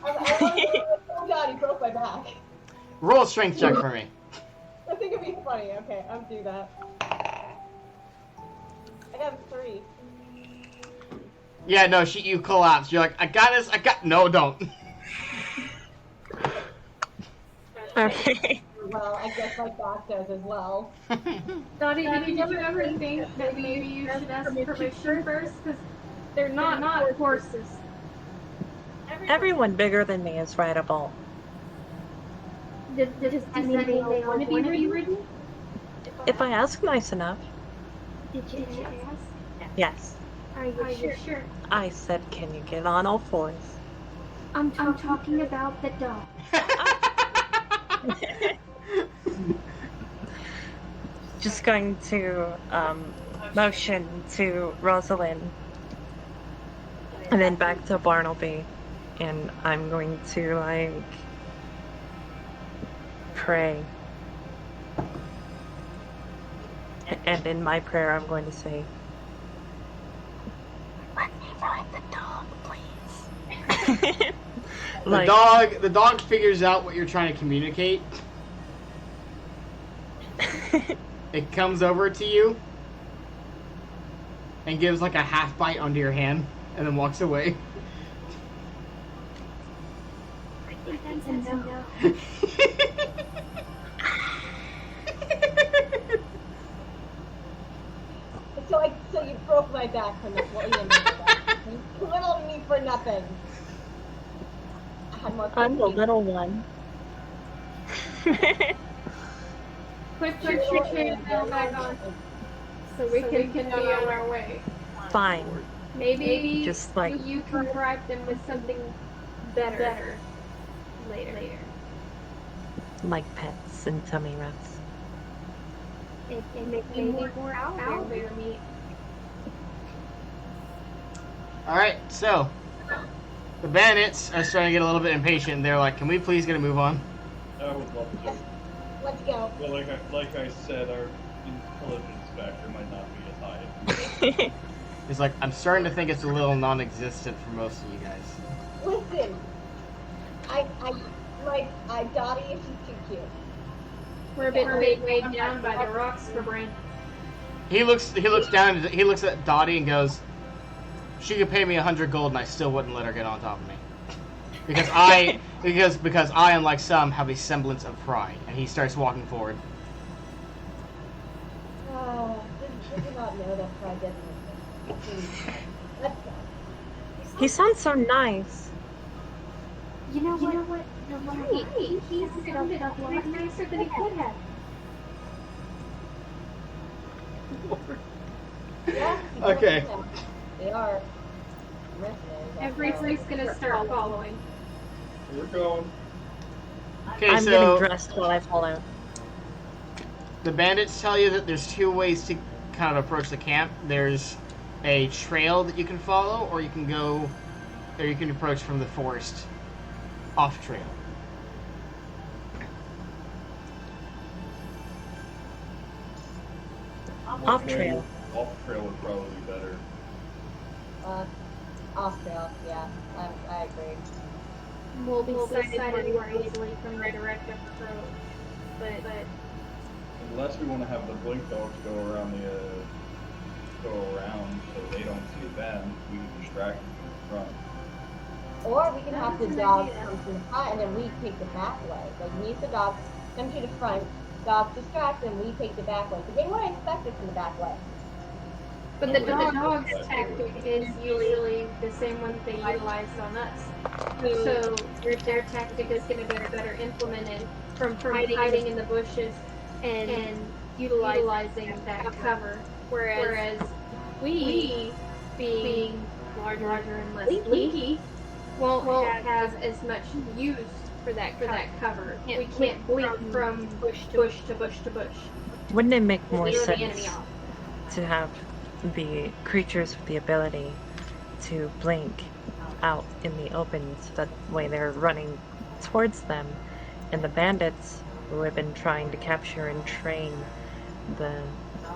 I want to oh god, he broke my back. Roll a strength check for me. I think it'd be funny. Okay, I'll do that. I have 3. Yeah, no, you collapse. You're like, I got this, no, don't. Okay. Well, I guess my back does as well. Dottie, did you ever think that maybe you should ask permission first? Because they're not horses. Everyone bigger than me is rideable. Does that mean they want to be ridden? If I ask nice enough. Did you ask? Yes. Are you sure? I said, can you get on all fours? I'm talking about the dog. Just going to motion to Rosalind and then back to Barnaby, and I'm going to like pray, and in my prayer I'm going to say, let me ride the dog, please. The dog figures out what you're trying to communicate. It comes over to you and gives like a half bite onto your hand and then walks away. So you broke my back from the floor. You belittled me for nothing. I had more I'm the little one. Put your chainmail back on so we can be on our way. Fine. Maybe just like you can bribe them with something better later. like pets and tummy rubs. It makes me more out there meat. Alright, so the bandits are starting to get a little bit impatient. They're like, can we please get a move on? I would love to. Let's go. Well, like I said, our intelligence factor might not be as high. He's like, I'm starting to think it's a little non-existent for most of you guys. Listen, Dottie, she's too cute. We're a bit weighed down by the rocks for brain. He looks down. He looks at Dottie and goes, "She could pay me 100 gold, and I still wouldn't let her get on top of me, because I, unlike some, have a semblance of pride." And he starts walking forward. Oh, did you not know that pride doesn't exist? Let's go. He sounds so nice. You know what? You're right. He sounded a lot nicer than he could have. Yeah. Okay. They are. Mercenaries. Everybody's gonna start following. We're going. Okay, I'm so getting dressed while I follow. the bandits tell you that there's 2 ways to kind of approach the camp. There's a trail that you can follow, or you can approach from the forest off trail. Off trail. Off trail would probably be better. Off trail, yeah. I agree. We'll be sighted more easily from the direct approach. But Unless we want to have the blink dogs go around so they don't see them, we can distract them from the front. Or we can have the dogs come to the front and then we take the back way. Like, meet the dogs, come to the front, dogs distract them, we take the back way. Because they wouldn't expect us in the back way. the dog's tactic is usually the same one they utilized on us. So their tactic is going to be better implemented from hiding in the bushes and utilizing that cover. Whereas we being larger and less blinky, won't have as much use for that cover. We can't blink from bush to bush to bush. Wouldn't it make more Lure the enemy sense off. to have the creatures with the ability to blink out in the open so that way they're running towards them, and the bandits who have been trying to capture and train the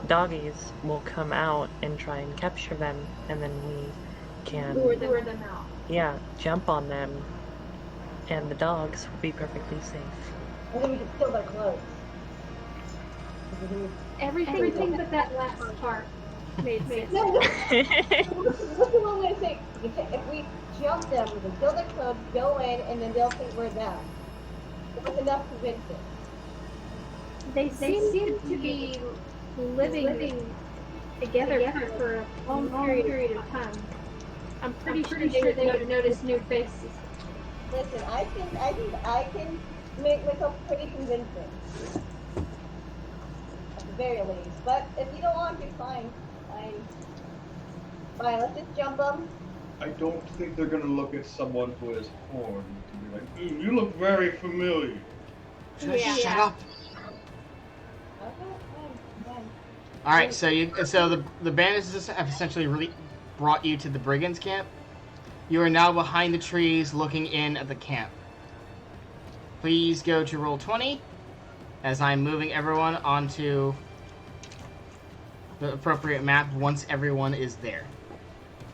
doggies will come out and try and capture them, and then we can Lure them out. yeah, jump on them, and the dogs will be perfectly safe. And then we can steal their clothes. Everything but that last part made sense. No, no. This is what I'm going to say. If we jump them, we can steal their clothes, go in, and then they'll think we're them. That's enough convincing. They seem to be living together for a long period of time. I'm pretty sure they would notice new faces. Listen, I think I can make myself pretty convincing. At the very least. But if you don't want to, fine. Fine, let's just jump them. I don't think they're gonna look at someone who has horns and be like, "Ooh, you look very familiar." Shut up. Okay, fine. All right, so the bandits have essentially really brought you to the brigands' camp. You are now behind the trees, looking in at the camp. Please go to roll 20, as I'm moving everyone onto the appropriate map once everyone is there.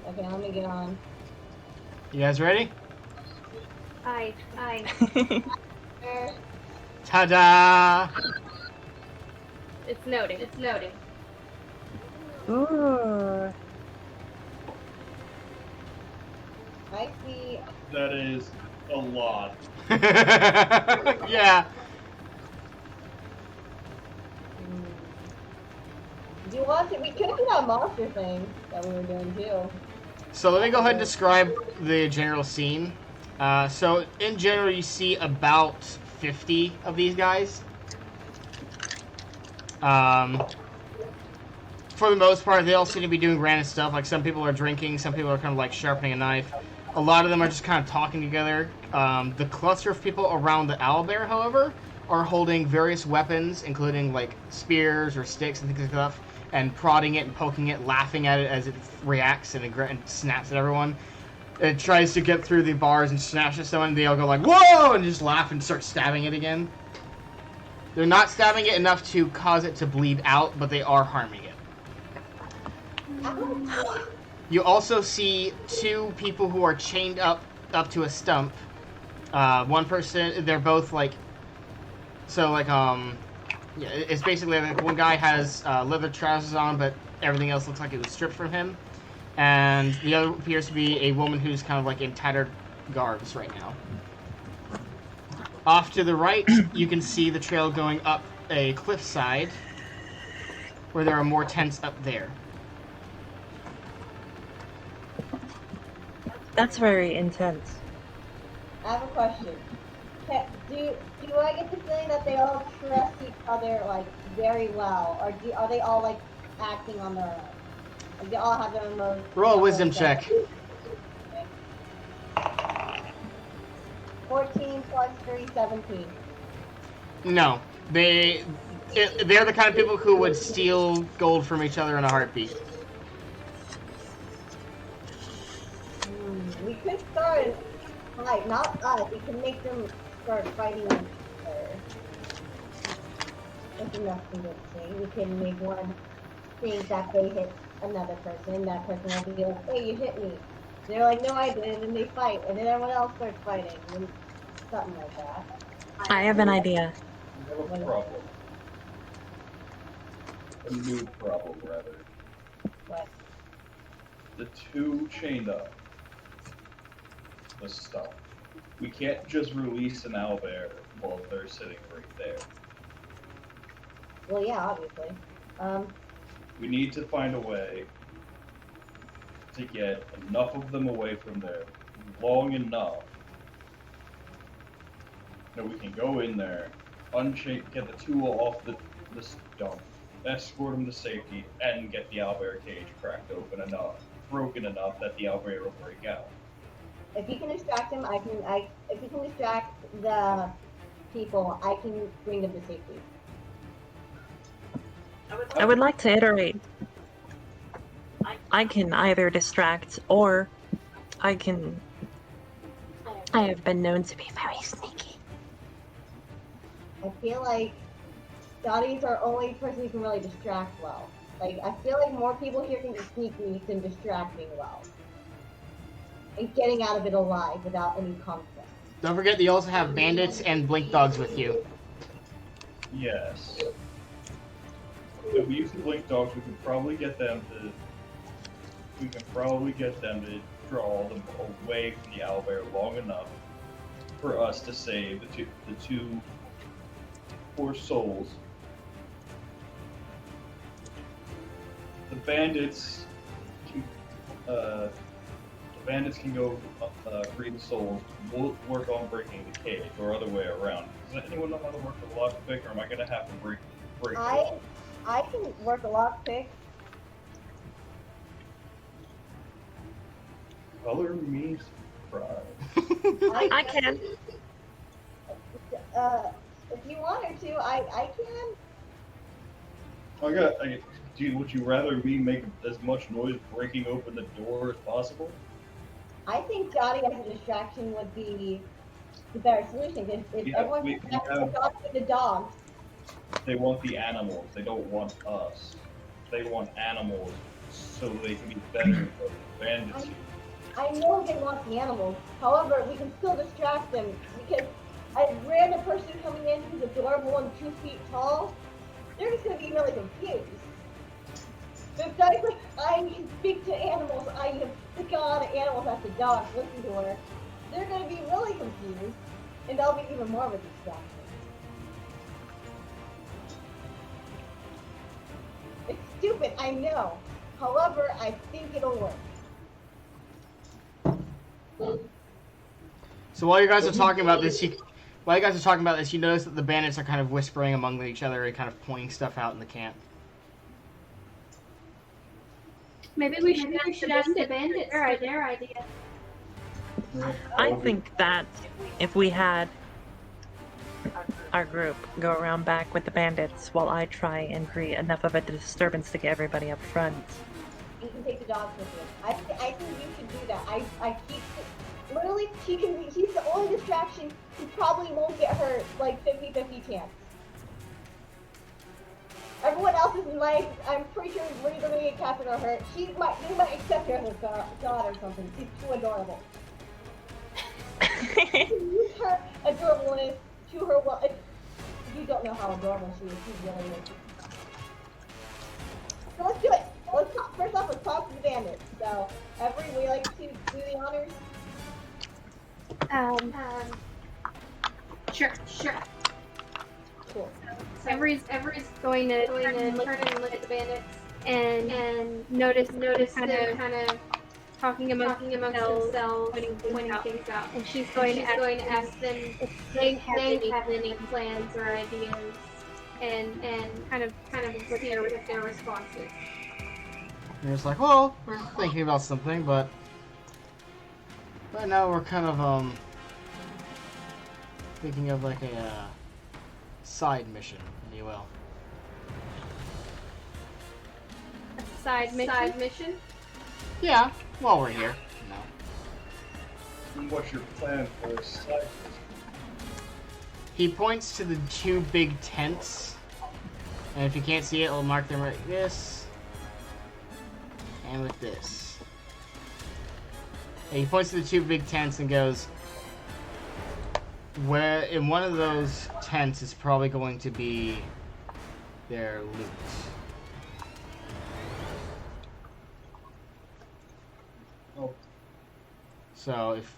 Okay, let me get on. You guys ready? Aye. Ta-da! It's noted. Ooh. I see. That is a lot. Yeah. Do you want to? We could do that monster thing that we were doing too. So let me go ahead and describe the general scene. So in general, you see about 50 of these guys. For the most part, they all seem to be doing random stuff. Like some people are drinking, some people are kind of like sharpening a knife. A lot of them are just kind of talking together. The cluster of people around the owlbear, however, are holding various weapons, including like spears or sticks and things like that, and prodding it and poking it, laughing at it as it reacts and snaps at everyone. It tries to get through the bars and snaps at someone. They all go like, "Whoa!" and just laugh and start stabbing it again. They're not stabbing it enough to cause it to bleed out, but they are harming it. You also see two people who are chained up to a stump. One person, they're both like, yeah, it's basically like one guy has leather trousers on, but everything else looks like it was stripped from him. And the other appears to be a woman who's kind of like in tattered garbs right now. Off to the right, you can see the trail going up a cliffside, where there are more tents up there. That's very intense. I have a question. Do I get the feeling that they all trust each other like very well, or are they all like acting on their own? Like, they all have their own modes. Roll a wisdom check. 14 plus 3, 17. No, they're the kind of people who would steal gold from each other in a heartbeat. We could start a fight, not us. We can make them start fighting each other. That's enough convincing. We can make one think that they hit another person. That person will be like, "Hey, you hit me." And they're like, "No, I didn't," and they fight, and then everyone else starts fighting, and something like that. I have an idea. We have a problem. A new problem, rather. What? The two chained up. The stuff. We can't just release an owlbear while they're sitting right there. Well, yeah, obviously. We need to find a way to get enough of them away from there long enough that we can go in there, unchain, get the two off the stump, escort them to safety, and get the owlbear cage cracked open enough broken enough that the owlbear will break out. If you can distract him, if you can distract the people, I can bring them to safety. I would like to iterate. I can either distract or I have been known to be very sneaky. I feel like Dottie's our only person who can really distract well. Like, I feel like more people here can be sneaky than distracting well. And getting out of it alive without any conflict. Don't forget you also have bandits and blink dogs with you. Yes. If we use the blink dogs, we can probably get them to. We can probably get them to draw them away from the owlbear long enough for us to save the two poor souls. The bandits can go free the souls. We'll work on breaking the cage, or other way around. Does anyone know how to work a lockpick, or am I gonna have to break? I can work a lockpick. Color me surprised. I can. If you wanted to, I can. Would you rather me make as much noise breaking open the door as possible? I think Dottie as a distraction would be the better solution. Because if everyone distracts the dogs. They want the animals. They don't want us. They want animals so they can be better than bandits. I know they want the animals. However, we can still distract them because a random person coming in who's adorable and 2 feet tall, they're just going to be really confused. But if Dottie's like, I can speak to animals, I can pick on animals after dogs, listen to her, they're going to be really confused, and that'll be even more of a distraction. It's stupid, I know. However, I think it'll work. So while you guys are talking about this, you notice that the bandits are kind of whispering among each other and kind of pointing stuff out in the camp. Maybe we should ask the bandits for their idea. I think that if we had our group go around back with the bandits while I try and create enough of a disturbance to get everybody up front. You can take the dogs with you. I think you should do that. I keep literally he's the only distraction who probably won't get hurt, like 50-50 chance. Everyone else is nice. I'm pretty sure we're either gonna get captured or hurt. You might accept her as a god or something. She's too adorable. Use her adorableness to her well. You don't know how adorable she is. She really is. So let's do it. First off, let's talk to the bandits. So, Every, would you like to do the honors? Sure. Cool. So Every's going to turn and look at the bandits and notice kind of talking amongst themselves, pointing things out. And she's going to ask them if they have any plans or ideas, and kind of see their responses. And it's like, well, we're thinking about something, but right now we're kind of thinking of like a side mission, if you will. A side mission? Yeah, while we're here. No. What's your plan for a side? He points to the two big tents, and if you can't see it, it'll mark them like this, and with this. And he points to the two big tents and goes, where in one of those tents is probably going to be their loot. Oh. So if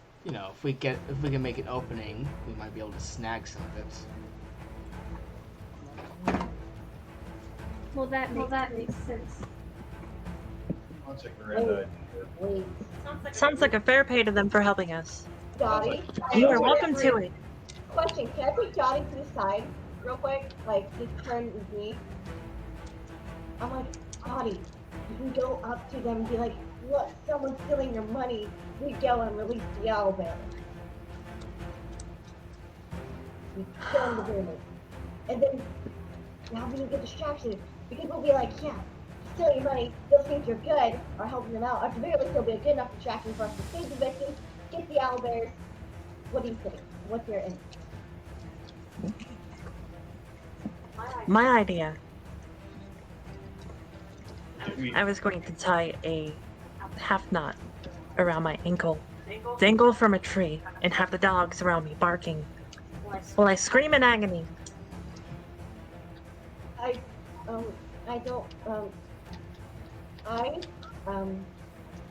we can make an opening, we might be able to snag some of it. Well, that makes sense. That's a grand idea. Wait. Sounds like a fair pay to them for helping us. Dottie? You are welcome to it. Question, can I put Dottie to the side real quick? Like, just turn with me. I'm like, Dottie, you can go up to them and be like, look, someone's stealing your money. We go and release the owlbear. We kill the rumors. And then, now we can get distracted. Because we'll be like, yeah, stealing your money, they'll think you're good, or helping them out. Or at the very least, they'll be a good enough distraction for us to save the victims, get the owlbears. What do you think? What's your input? My idea. We, I was going to tie a half knot around my ankle, dangle from a tree, and have the dogs around me barking while I scream in agony.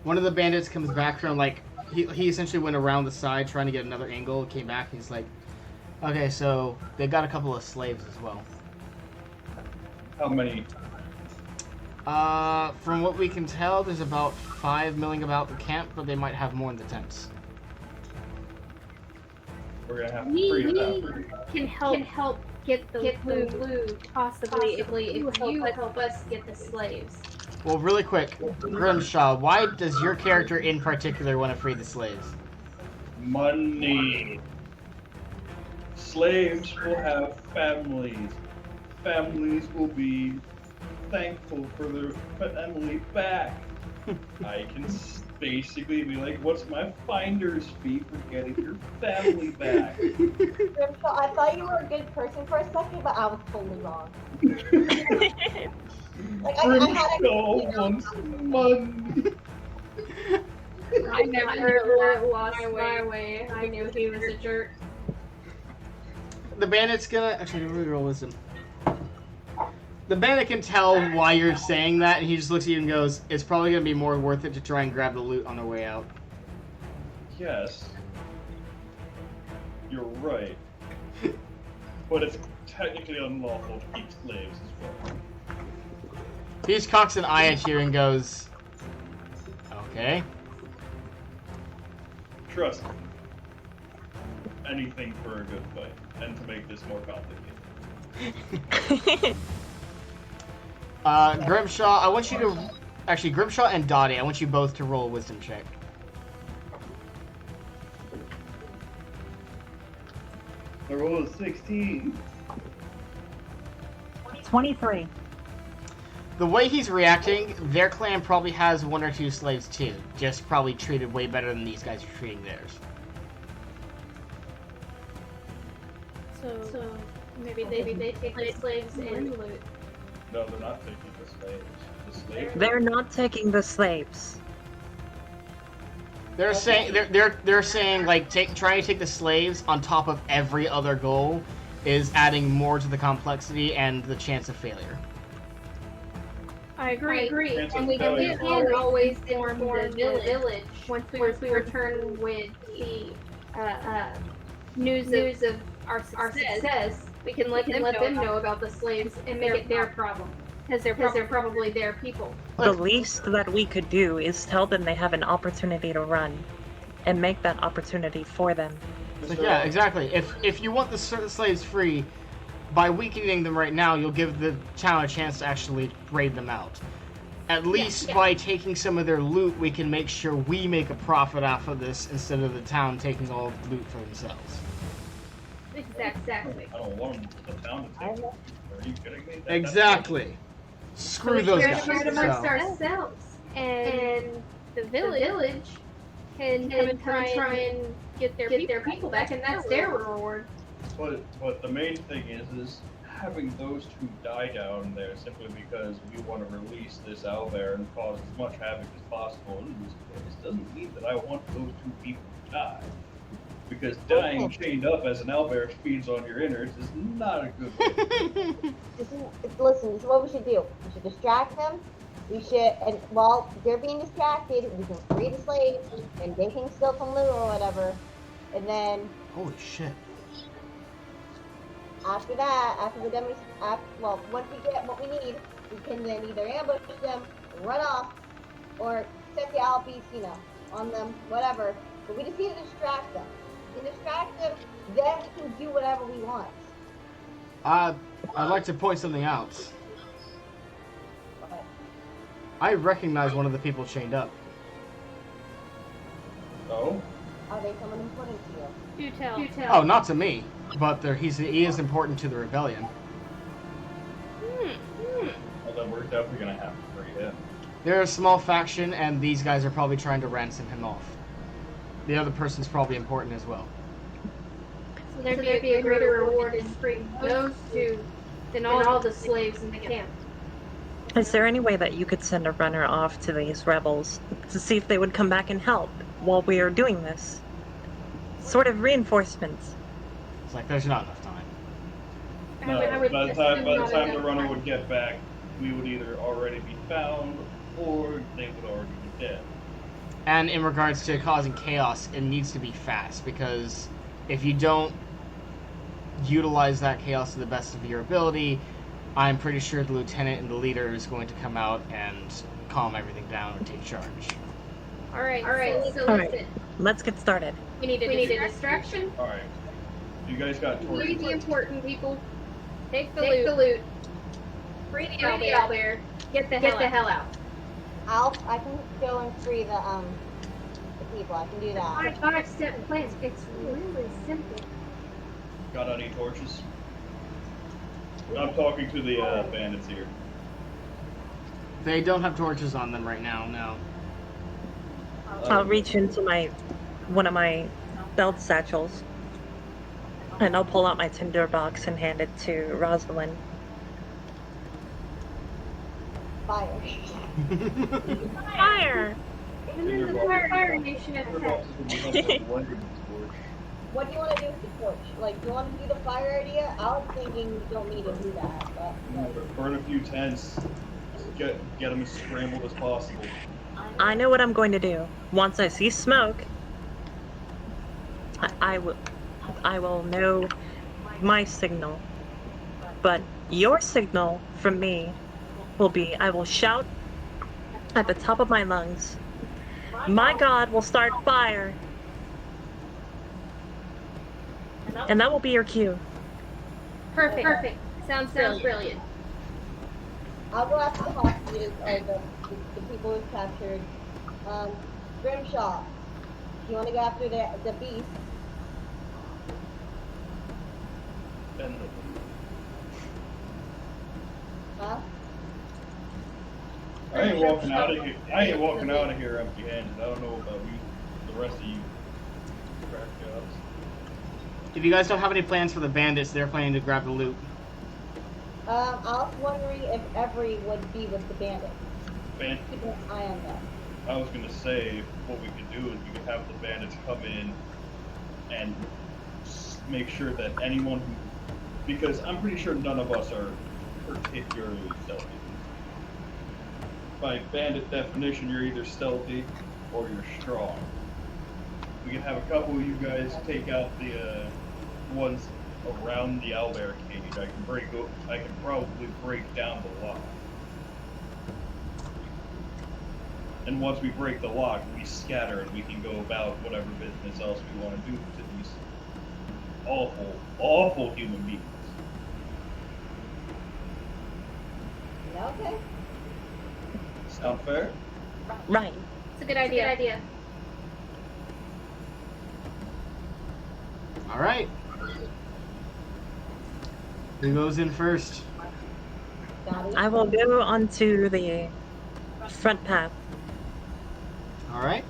One of the bandits comes back from, like, he essentially went around the side trying to get another angle, came back, and he's like, okay, so they got a couple of slaves as well. how many? From what we can tell, there's about 5 milling about the camp, but they might have more in the tents. We're gonna have to We free them. can help get the loot, possibly if you help us get the slaves. Well, really quick, Grimshaw, why does your character in particular want to free the slaves? Money. Slaves will have families. Families will be thankful for their family back. I can basically be like, what's my finder's fee for getting your family back? Grimshaw, I thought you were a good person for a second, but I was totally wrong. Like, I had Grimshaw wants money. I never lost my way. I knew he was a jerk. The bandit's gonna... Actually, let me roll wisdom. The bandit can tell why you're saying that, and he just looks at you and goes, it's probably going to be more worth it to try and grab the loot on their way out. Yes. You're right. But it's technically unlawful to keep slaves as well. He just cocks an eye at you and goes, okay. Trust me. Anything for a good fight, and to make this more complicated. Grimshaw, I want you to... Actually, Grimshaw and Dottie, I want you both to roll a wisdom check. I rolled a 16. 23. The way he's reacting, their clan probably has 1 or 2 slaves too, just probably treated way better than these guys are treating theirs. So maybe they take the slaves and loot. No, they're not taking the slaves. The slaves. They're not taking the slaves. They're saying they're saying like trying to take the slaves on top of every other goal is adding more to the complexity and the chance of failure. I agree. Chance And of we failure. can always inform the village once we return with the news of our success. We can let them know about the slaves and make it their problem, because they're probably their people. The least that we could do is tell them they have an opportunity to run, and make that opportunity for them. Like, yeah, exactly. If you want the slaves free, by weakening them right now, you'll give the town a chance to actually raid them out. At least by taking some of their loot, we can make sure we make a profit off of this instead of the town taking all of the loot for themselves. Exactly. I don't want the town to take it. Are you kidding me? Exactly. Screw those guys. We're amongst So, ourselves, and the village can try and get their people back, and that's their reward. But the main thing is having those two die down there simply because we want to release this owlbear and cause as much havoc as possible in this place doesn't mean that I want those two people to die. Because dying chained up as an owlbear feeds on your innards is not a good way. Listen, this is what we should do. We should distract them. We should, and while they're being distracted, we can free the slaves, and they can steal some loot or whatever. And then holy shit. after that, once we get what we need, we can then either ambush them, run off, or set the owl beast, on them, whatever. But we just need to distract them. We can distract them, then we can do whatever we want. I'd like to point something out. I recognize one of the people chained up. Oh? Are they someone important to you? Do tell. Oh, not to me, but he is important to the rebellion. Well, then we're definitely gonna have to free him. They're a small faction, and these guys are probably trying to ransom him off. The other person's probably important as well. So there'd be a greater reward in freeing those two than all the slaves in the camp. Is there any way that you could send a runner off to these rebels to see if they would come back and help while we are doing this? Sort of reinforcements. It's like there's not enough time. No, I would by the assume time not the enough runner time. would get back, we would either already be found or they would already be dead. And in regards to causing chaos, it needs to be fast, because if you don't utilize that chaos to the best of your ability, I'm pretty sure the lieutenant and the leader is going to come out and calm everything down and take charge. All right. So All listen. right, let's get started. We need a distraction. Alright. You guys got Leave torches. the important people. Take the Take the loot. loot. Free the Free the owlbear. owlbear. Get the Get the hell hell out. I can go and free the people. I can do that. 5-step plan. It's really simple. Got any torches? I'm talking to the bandits here. They don't have torches on them right now, no. I'll reach into one of my belt satchels, and I'll pull out my tinder box and hand it to Rosalind. Fire. Fire! And then the fire nation Tinder attack. boxes would be helpful for lighting this torch. What do you want to do with the torch? Like, do you want to do the fire idea? I was thinking you don't need to do that, but Burn a few tents. Get them as scrambled as possible. I know what I'm going to do. Once I see smoke, I will know my signal. But your signal from me will be, I will shout at the top of my lungs, "My God will start fire!" And that will be your cue. Perfect. Sounds Brilliant. I'll go after the hostages or the people we've captured. Grimshaw, you want to go after the beast? And Huh? I ain't walking out of here. I ain't walking out of here empty-handed. I don't know about you, the rest of you crack jobs. If you guys don't have any plans for the bandits, they're planning to grab the loot. I was wondering if Every would be with the bandits. Keep an eye on them. I was gonna say what we could do is we could have the bandits come in and make sure that anyone who, because I'm pretty sure none of us are particularly stealthy. By bandit definition, you're either stealthy or you're strong. We can have a couple of you guys take out the ones around the owlbear cage. I can probably break down the lock. And once we break the lock, we scatter and we can go about whatever business else we want to do to these awful, awful human beings. Okay. Sound fair? Right. It's a good idea. All right. Who goes in first? Dottie? I will go onto the front path. All right.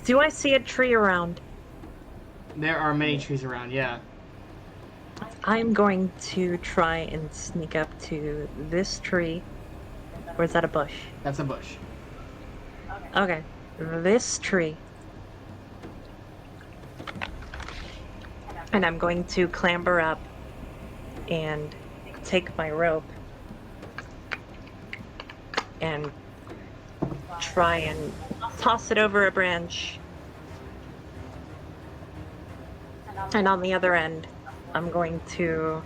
Do I see a tree around? There are many trees around, yeah. I'm going to try and sneak up to this tree. Or is that a bush? That's a bush. Okay. This tree. And I'm going to clamber up and take my rope and try and toss it over a branch. And on the other end, I'm going to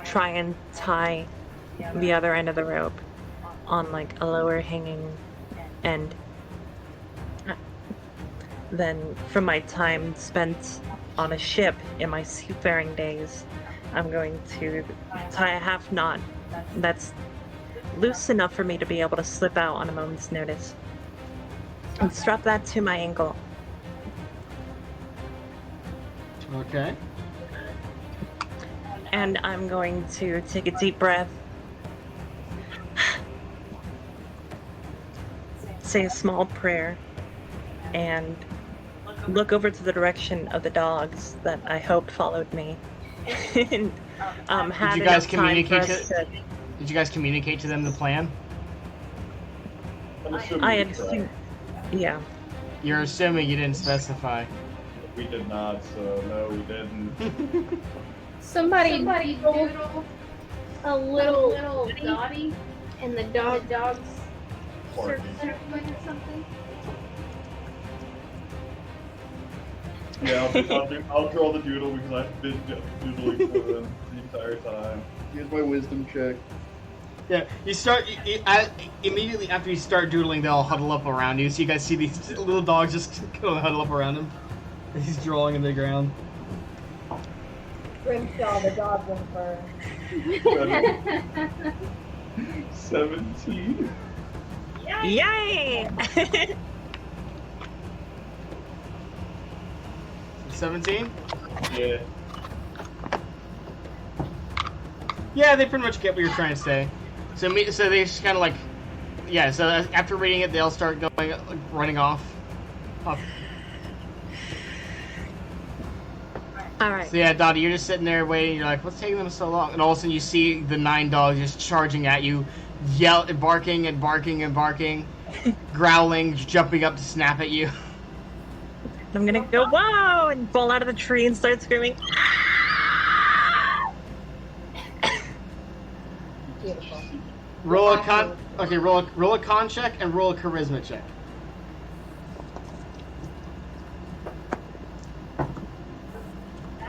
try and tie the other end of the rope on like a lower hanging end. Then from my time spent on a ship in my seafaring days, I'm going to tie a half knot that's loose enough for me to be able to slip out on a moment's notice. And strap that to my ankle. Okay. And I'm going to take a deep breath. Say a small prayer. And look over to the direction of the dogs that I hoped followed me. And had Did you guys enough time for communicate us to... Did you guys communicate to them the plan? I'm assuming I we had tried. seen... Yeah. You're assuming you didn't specify. We did not, so no, we didn't. Somebody doodle a little dotty in the dog's Barking. circlet or something. Yeah, I'll draw the doodle because I've been doodling for them the entire time. Here's my wisdom check. Yeah, you start immediately after you start doodling. They all huddle up around you, so you guys see these little dogs just go and huddle up around him. He's drawing in the ground. Grimshaw, the dog whimper. 17. Yay! 17? Yeah. Yeah, they pretty much get what you're trying to say. So they just kind of like, yeah. So after reading it, they'll start going, running off. All right. So yeah, Dottie, you're just sitting there waiting. You're like, what's taking them so long? And all of a sudden, you see the 9 dogs just charging at you, barking and barking and barking, growling, jumping up to snap at you. I'm gonna go, whoa, and fall out of the tree and start screaming. Beautiful. Roll a con check and roll a charisma check.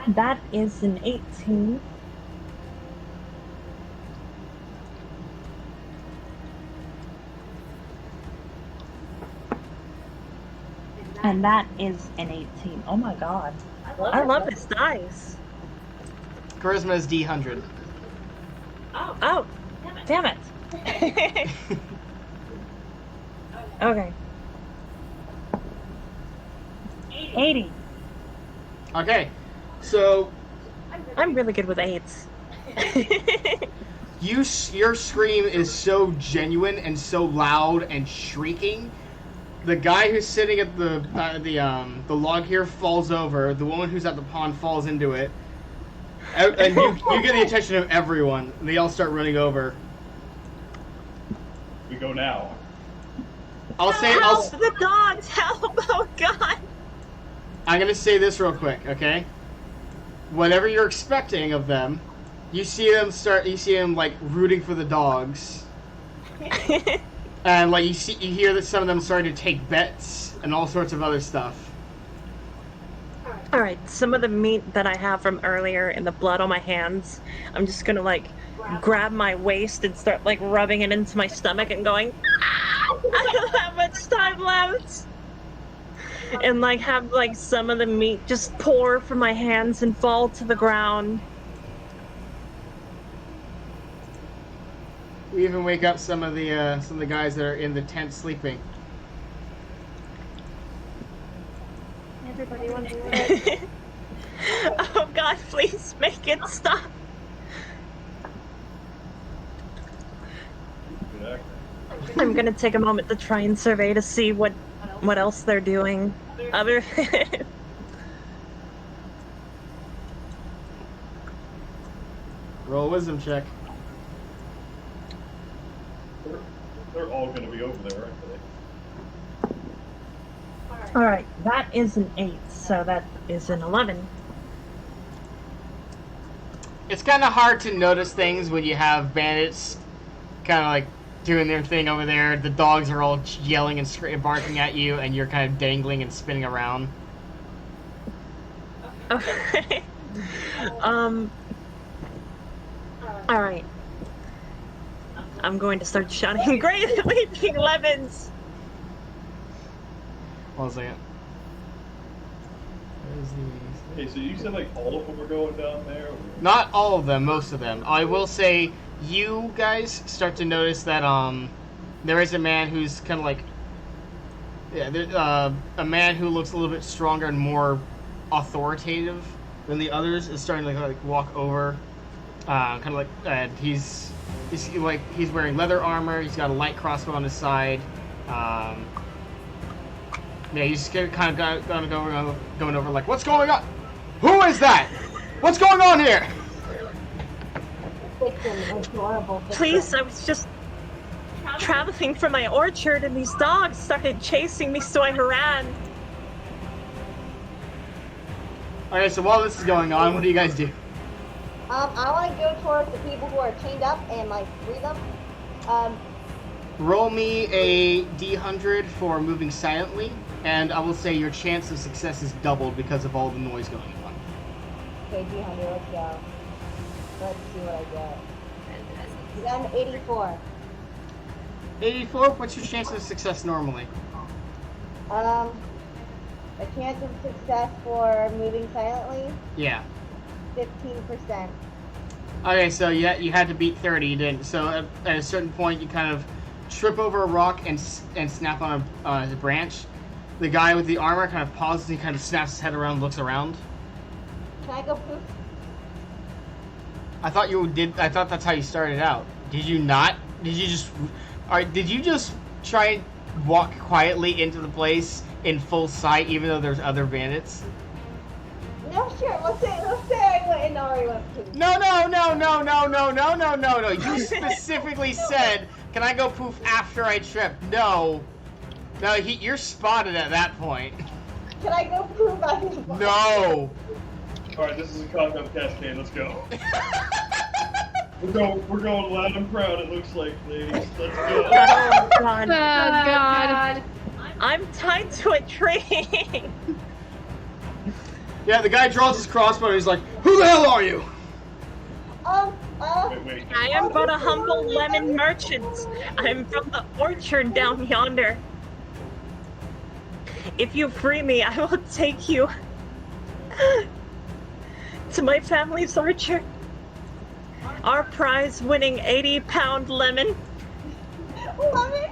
That is an 18. And that is an 18. Oh my god. I love this dice. Charisma is D100. Oh, damn it. Okay. 80. Okay, so I'm really good with 8s. your scream is so genuine and so loud and shrieking. The guy who's sitting at the log here falls over. The woman who's at the pond falls into it, and you get the attention of everyone. They all start running over. We go now. I'll Help the dogs! Help! Oh god! I'm gonna say this real quick, okay? Whatever you're expecting of them, you see them like rooting for the dogs. And like you hear that some of them starting to take bets and all sorts of other stuff. Alright, some of the meat that I have from earlier and the blood on my hands, I'm just gonna like grab my waist and start like rubbing it into my stomach and going, I don't have much time left. And like have like some of the meat just pour from my hands and fall to the ground. We even wake up some of the guys that are in the tent sleeping. Everybody wants to Oh god, please make it stop. Good acting. I'm gonna take a moment to try and survey to see what else they're doing. Other Roll a wisdom check. They're all gonna be over there, aren't they? Alright, that is an 8, so that is an 11. It's kind of hard to notice things when you have bandits kind of like doing their thing over there. The dogs are all yelling and barking at you, and you're kind of dangling and spinning around. Okay. Alright. I'm going to start shouting, Great Leaping Lemons! Hold on a second. Where's Okay, so you said like all of them were going down there? Or... Not all of them, most of them. I will say you guys start to notice that there is a man who's kind of like a man who looks a little bit stronger and more authoritative than the others is starting to like walk over, kind of like he's wearing leather armor. He's got a light crossbow on his side. Yeah, he's kind of going over like, what's going on? Who is that? What's going on here? Please, I was just traveling from my orchard and these dogs started chasing me, so I ran. Okay, so while this is going on, what do you guys do? I want to go towards the people who are chained up and like free them. Roll me a D100 for moving silently, and I will say your chance of success is doubled because of all the noise going on. Okay, D100, let's go. Let's see what I get. I'm 84. 84, what's your chance of success normally? A chance of success for moving silently? Yeah. 15%. Okay, so you had to beat 30, you didn't. So at a certain point, you kind of trip over a rock and snap on a branch. The guy with the armor kind of pauses, he kind of snaps his head around, looks around. Can I go poop? I thought that's how you started out. Did you not? Did you just try and walk quietly into the place in full sight, even though there's other bandits? No, sure. Let's say I went and already went poop. No. You specifically said, "Can I go poof after I trip?" No, you're spotted at that point. Can I go poop after the No. Alright, this is a content cascade, let's go. We're going loud and proud, it looks like, ladies. Let's go. Oh God. God. I'm tied to a tree. Yeah, the guy draws his crossbow and he's like, "Who the hell are you?" Wait. I am but a humble lemon merchant. I'm from the orchard down yonder. If you free me, I will take you to my family's orchard. Our prize-winning 80-pound lemon. Lemon?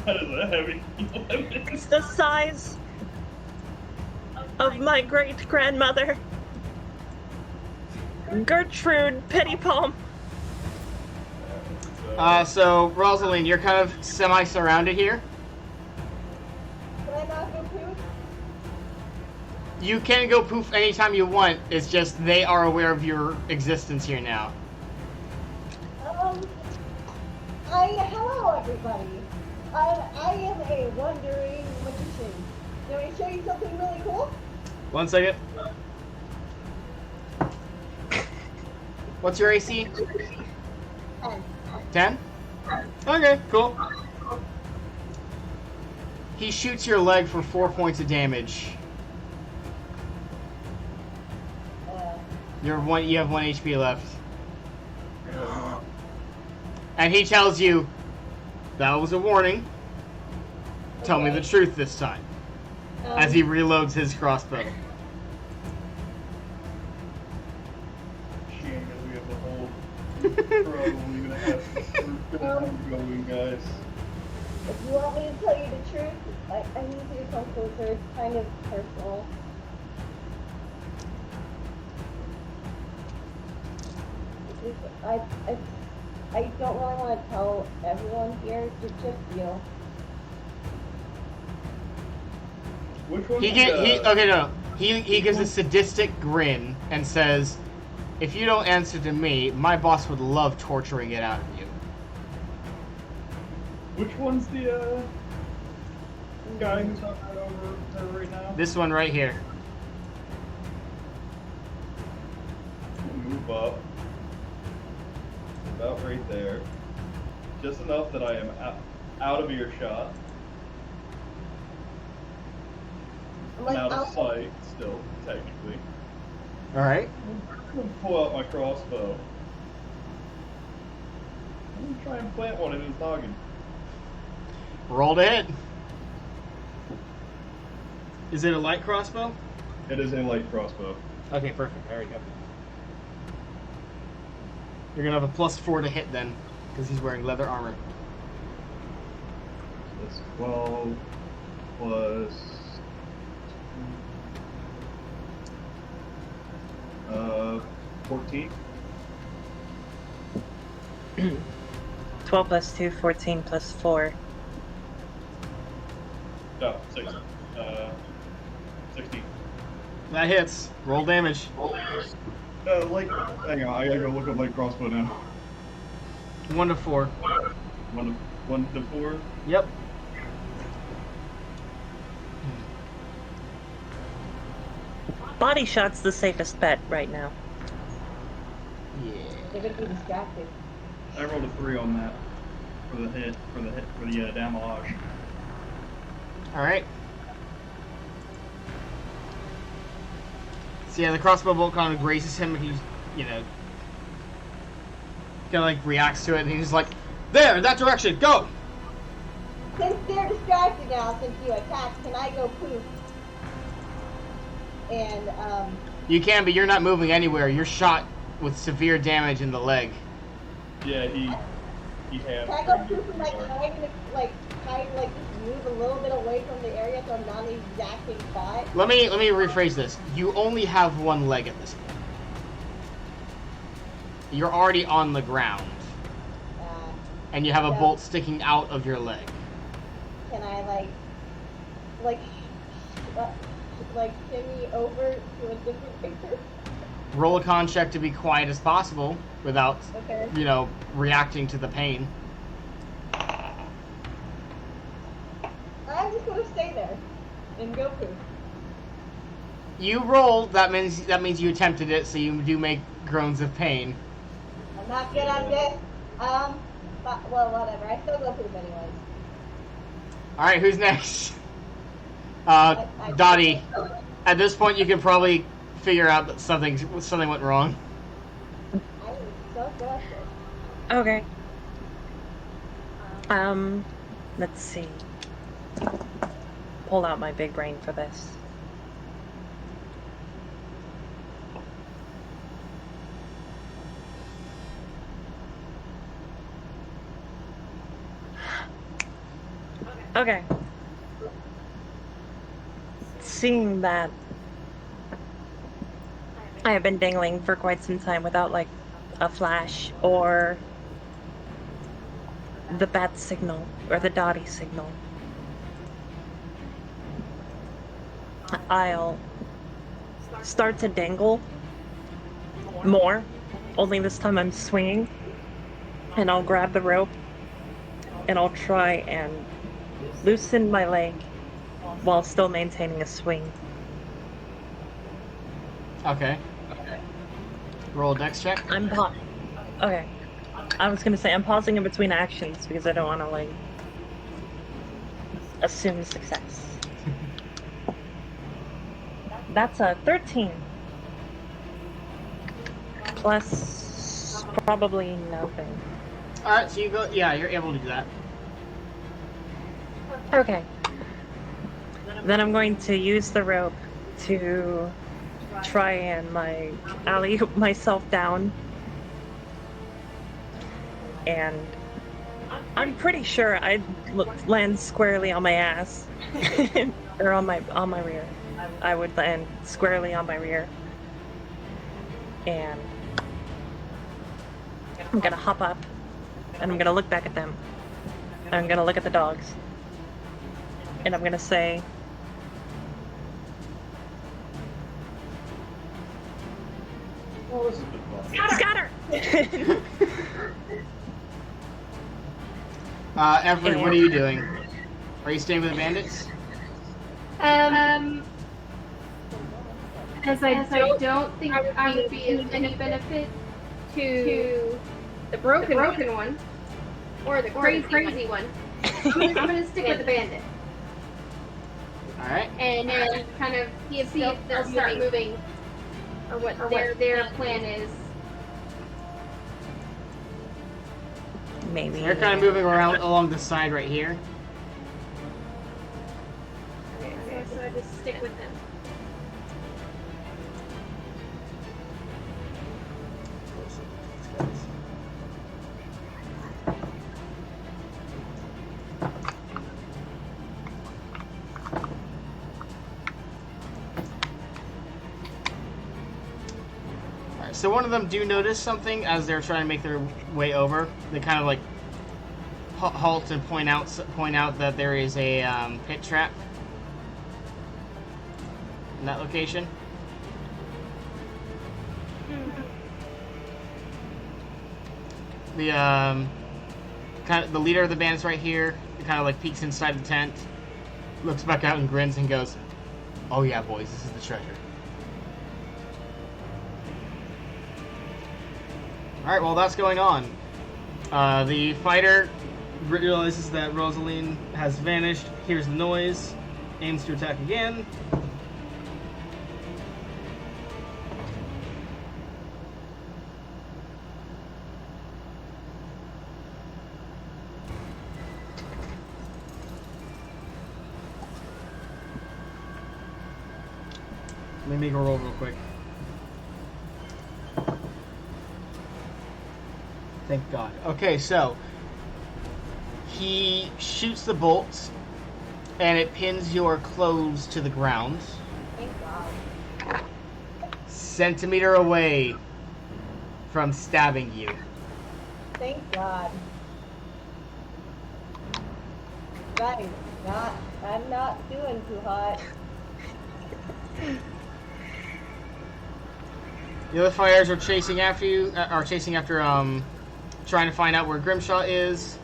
That is a heavy lemon. It's the size of my great-grandmother, Gertrude Pettypalm. So, Rosalind, you're kind of semi-surrounded here. Can I not go poop? You can go poof anytime you want, it's just they are aware of your existence here now. Hello everybody. I am a wandering magician. Can I show you something really cool? 1 second. What's your AC? 10? Okay, cool. He shoots your leg for 4 points of damage. You have 1 HP left. And he tells you, "That was a warning. Tell me the truth this time." As he reloads his crossbow. Shame that we have the whole probably gonna have some fruit going, guys. If you want me to tell you the truth, I need you to come closer. It's kind of personal. I don't really want to tell everyone here, just you. Which one? He gives a sadistic grin and says, "If you don't answer to me, my boss would love torturing it out of you." Which one's the guy who's on right over there right now? This one right here. Move up. About right there. Just enough that I am out of earshot. I'm out of sight still, technically. Alright. I'm gonna pull out my crossbow. I'm gonna try and plant one in his noggin. Roll to hit. Is it a light crossbow? It is a light crossbow. Okay, perfect. There we go. You're gonna have a +4 to hit then, because he's wearing leather armor. That's 12 plus 14. 12 plus 2, 14 plus 4. No, 6. 16. That hits. Roll damage. Hang on, I gotta go look up my crossbow now. 1 to 4. 1 to 4. Yep. Body shot's the safest bet right now. Yeah. They're gonna be distracted. I rolled a 3 on that for the hit, for the damage. Alright. So yeah, the crossbow bolt kind of grazes him, and he's, kind of like reacts to it, and he's like, there, that direction, go! Since they're distracted now, since you attacked, can I go poof? And, You can, but you're not moving anywhere. You're shot with severe damage in the leg. Yeah, he had. can I go poof and, like, just move a little bit away from the area so I'm not in the exact same spot? Let me rephrase this. You only have one leg at this point. You're already on the ground, and you have a yeah. bolt sticking out of your leg. Can I, shimmy over to a different picture? Roll a con check to be quiet as possible without, Okay. reacting to the pain. I'm just gonna stay there and go poof. You rolled. That means you attempted it. So you do make groans of pain. I'm not good at this. But, well, whatever. I still go poof anyways. All right, who's next? Dottie. At this point, you can probably figure out that something went wrong. I was so frustrated. Okay. Let's see. Pull out my big brain for this. Okay. Seeing that I have been dangling for quite some time without, like, a flash or the bat signal or the Dottie signal, I'll start to dangle more, only this time I'm swinging, and I'll grab the rope and I'll try and loosen my leg while still maintaining a swing. Okay. Roll a dex check. Okay. I was gonna say I'm pausing in between actions because I don't want to, like, assume success. That's a 13. Plus probably nothing. Alright, so you go. Yeah, you're able to do that. Okay. Then I'm going to use the rope to try and, like, alley-oop myself down. And I'm pretty sure I'd land squarely on my ass. Or on my rear. I would land squarely on my rear. And I'm gonna hop up. And I'm gonna look back at them. And I'm gonna look at the dogs. And I'm gonna say, Well, this has been fun. Scatter! Everett, what are you doing? Are you staying with the bandits? As I don't think I would be of any benefit to the broken one or the crazy one. I'm gonna stick with the bandit. Alright. And then kind of see if they'll start moving, or what their plan is. Maybe. They're kind of moving around along the side right here. Okay, so I just stick with them. So one of them do notice something as they're trying to make their way over. They kind of like halt and point out that there is a pit trap in that location. The the leader of the band's right here. He kind of like peeks inside the tent, looks back out and grins and goes, "Oh yeah, boys, this is the treasure." Alright, while that's going on, the fighter realizes that Rosaline has vanished, hears the noise, aims to attack again. Let me make a roll real quick. Thank God. Okay, so he shoots the bolts, and it pins your clothes to the ground. Thank God. Centimeter away from stabbing you. Thank God. Guys, I'm not doing too hot. The other fighters are chasing after you. Trying to find out where Grimshaw is.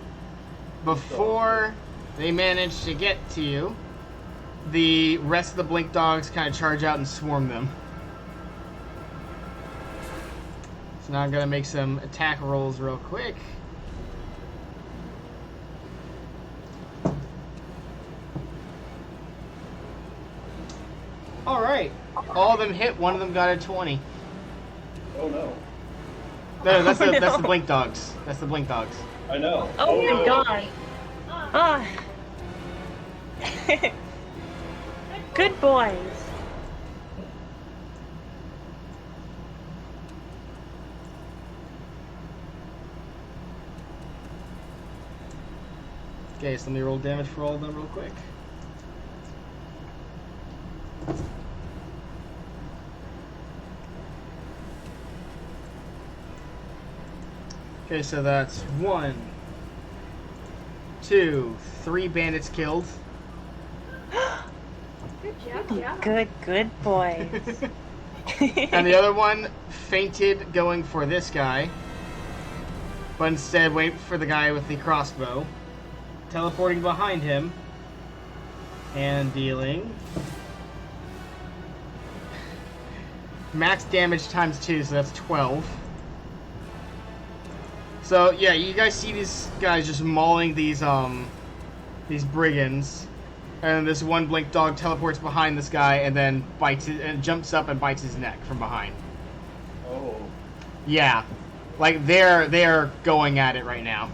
Before they manage to get to you, the rest of the Blink Dogs kind of charge out and swarm them. So now I'm gonna make some attack rolls real quick. All right, all of them hit. One of them got a 20. Oh no. No, that's the Blink Dogs. That's the Blink Dogs. I know. Oh my god. Ah. Good boys. Okay, so let me roll damage for all of them real quick. Okay, so that's 1, 2, 3 bandits killed. Good job. Good boys. And the other one fainted going for this guy, but instead wait for the guy with the crossbow, teleporting behind him, and dealing max damage times 2, so that's 12. So yeah, you guys see these guys just mauling these brigands, and this one Blink Dog teleports behind this guy and then jumps up and bites his neck from behind. Oh. Yeah, like they're going at it right now.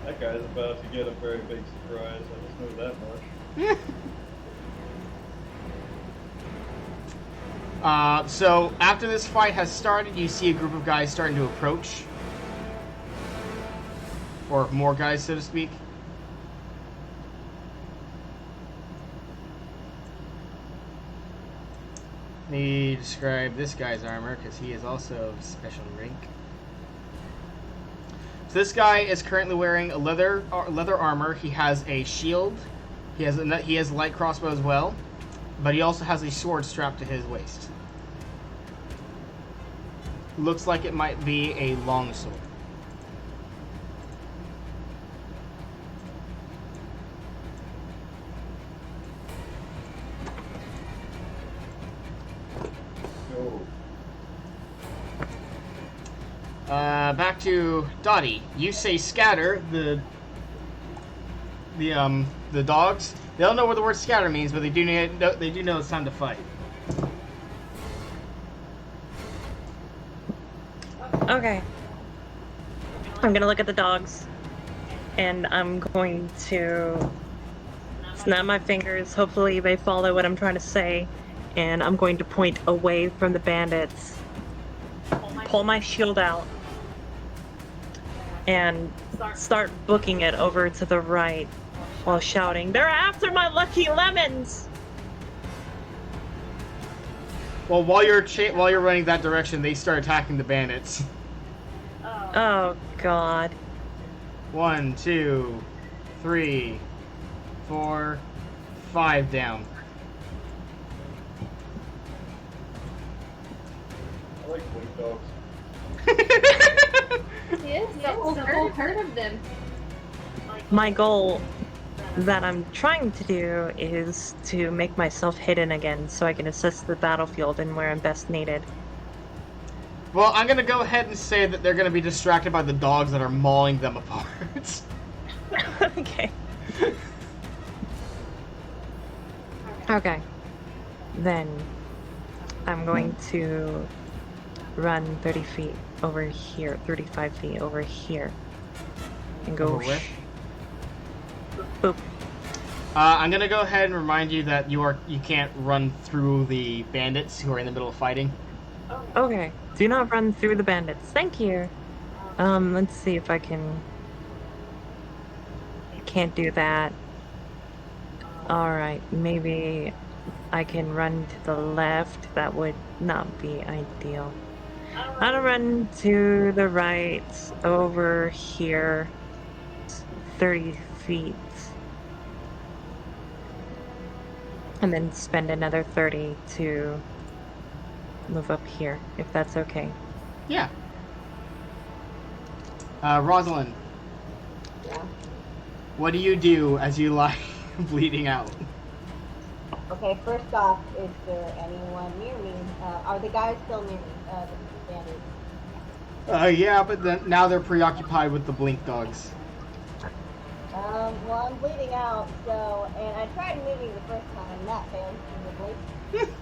That guy's about to get a very big surprise. I just know that much. So after this fight has started, you see a group of guys starting to approach. Or more guys, so to speak. Let me describe this guy's armor, because he is also of special rank. So this guy is currently wearing a leather armor. He has a shield. He has a light crossbow as well, but he also has a sword strapped to his waist. Looks like it might be a longsword. Back to Dottie. You say scatter the dogs. They don't know what the word scatter means, but they do know it's time to fight. Okay. I'm gonna look at the dogs, and I'm going to snap my fingers. Hopefully they follow what I'm trying to say, and I'm going to point away from the bandits, pull my shield out, and start booking it over to the right while shouting, "They're after my lucky lemons!" Well, while you're running that direction, they start attacking the bandits. Oh God. 1, 2, 3, 4, 5 down. I like blink dogs. Yes, the whole herd of them. My goal that I'm trying to do is to make myself hidden again so I can assess the battlefield and where I'm best needed. Well, I'm gonna go ahead and say that they're gonna be distracted by the dogs that are mauling them apart. Okay. Okay. Then I'm going to run 30 feet over here, 35 feet over here, and go. Over where? Boop. I'm gonna go ahead and remind you that you can't run through the bandits who are in the middle of fighting. Okay. Do not run through the bandits. Thank you. Let's see if I can. Can't do that. Alright, maybe I can run to the left. That would not be ideal. I'll run to the right over here. 30 feet. And then spend another 30 to move up here, if that's okay. Yeah. Rosalind. Yeah. What do you do as you lie bleeding out? Okay, first off, is there anyone near me? Are the guys still near me? The bandits? Yeah, but now they're preoccupied with the blink dogs. Well, I'm bleeding out, so, and I tried moving the first time, that failed miserably.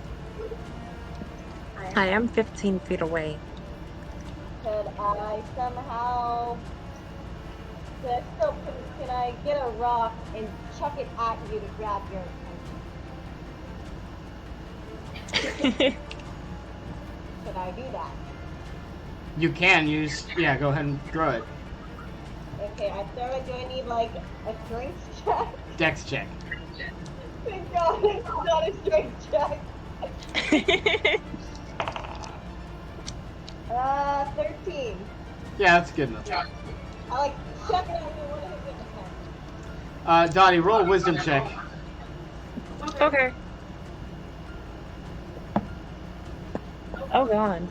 I am 15 feet away. Could I somehow, can I get a rock and chuck it at you to grab your attention? Could I do that? You can use, yeah, go ahead and throw it. Okay, I throw it. Do I need like a strength check? Dex check. Thank God, it's not a strength check. 13. Yeah, that's good enough. I like chuck it at me. What is it? Dottie, roll a wisdom check. Okay. Oh God.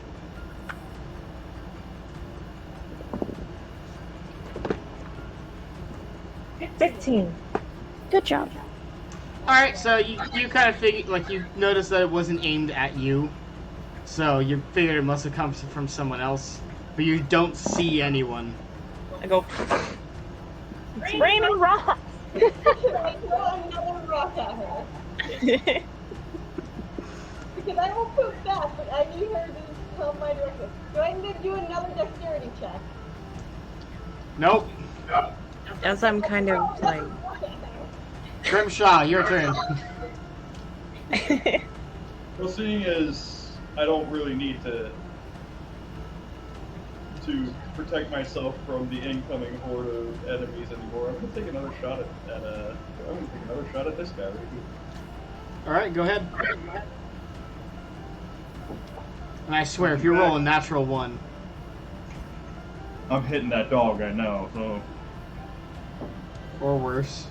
$15. Good job. Alright, so you kind of figured, like, you noticed that it wasn't aimed at you. So you figured it must have come from someone else. But you don't see anyone. I go. It's raining rocks. Should I throw another rock at her? Because I will poop fast, but I need her to come my direction. Do I need to do another dexterity check? Nope. As I'm kind of like. Grimshaw, your turn. Well, seeing as I don't really need to protect myself from the incoming horde of enemies anymore, I'm gonna take another shot at this guy right here. Alright, go ahead. And I swear, if you roll a natural 1. I'm hitting that dog, I know, so. Or worse.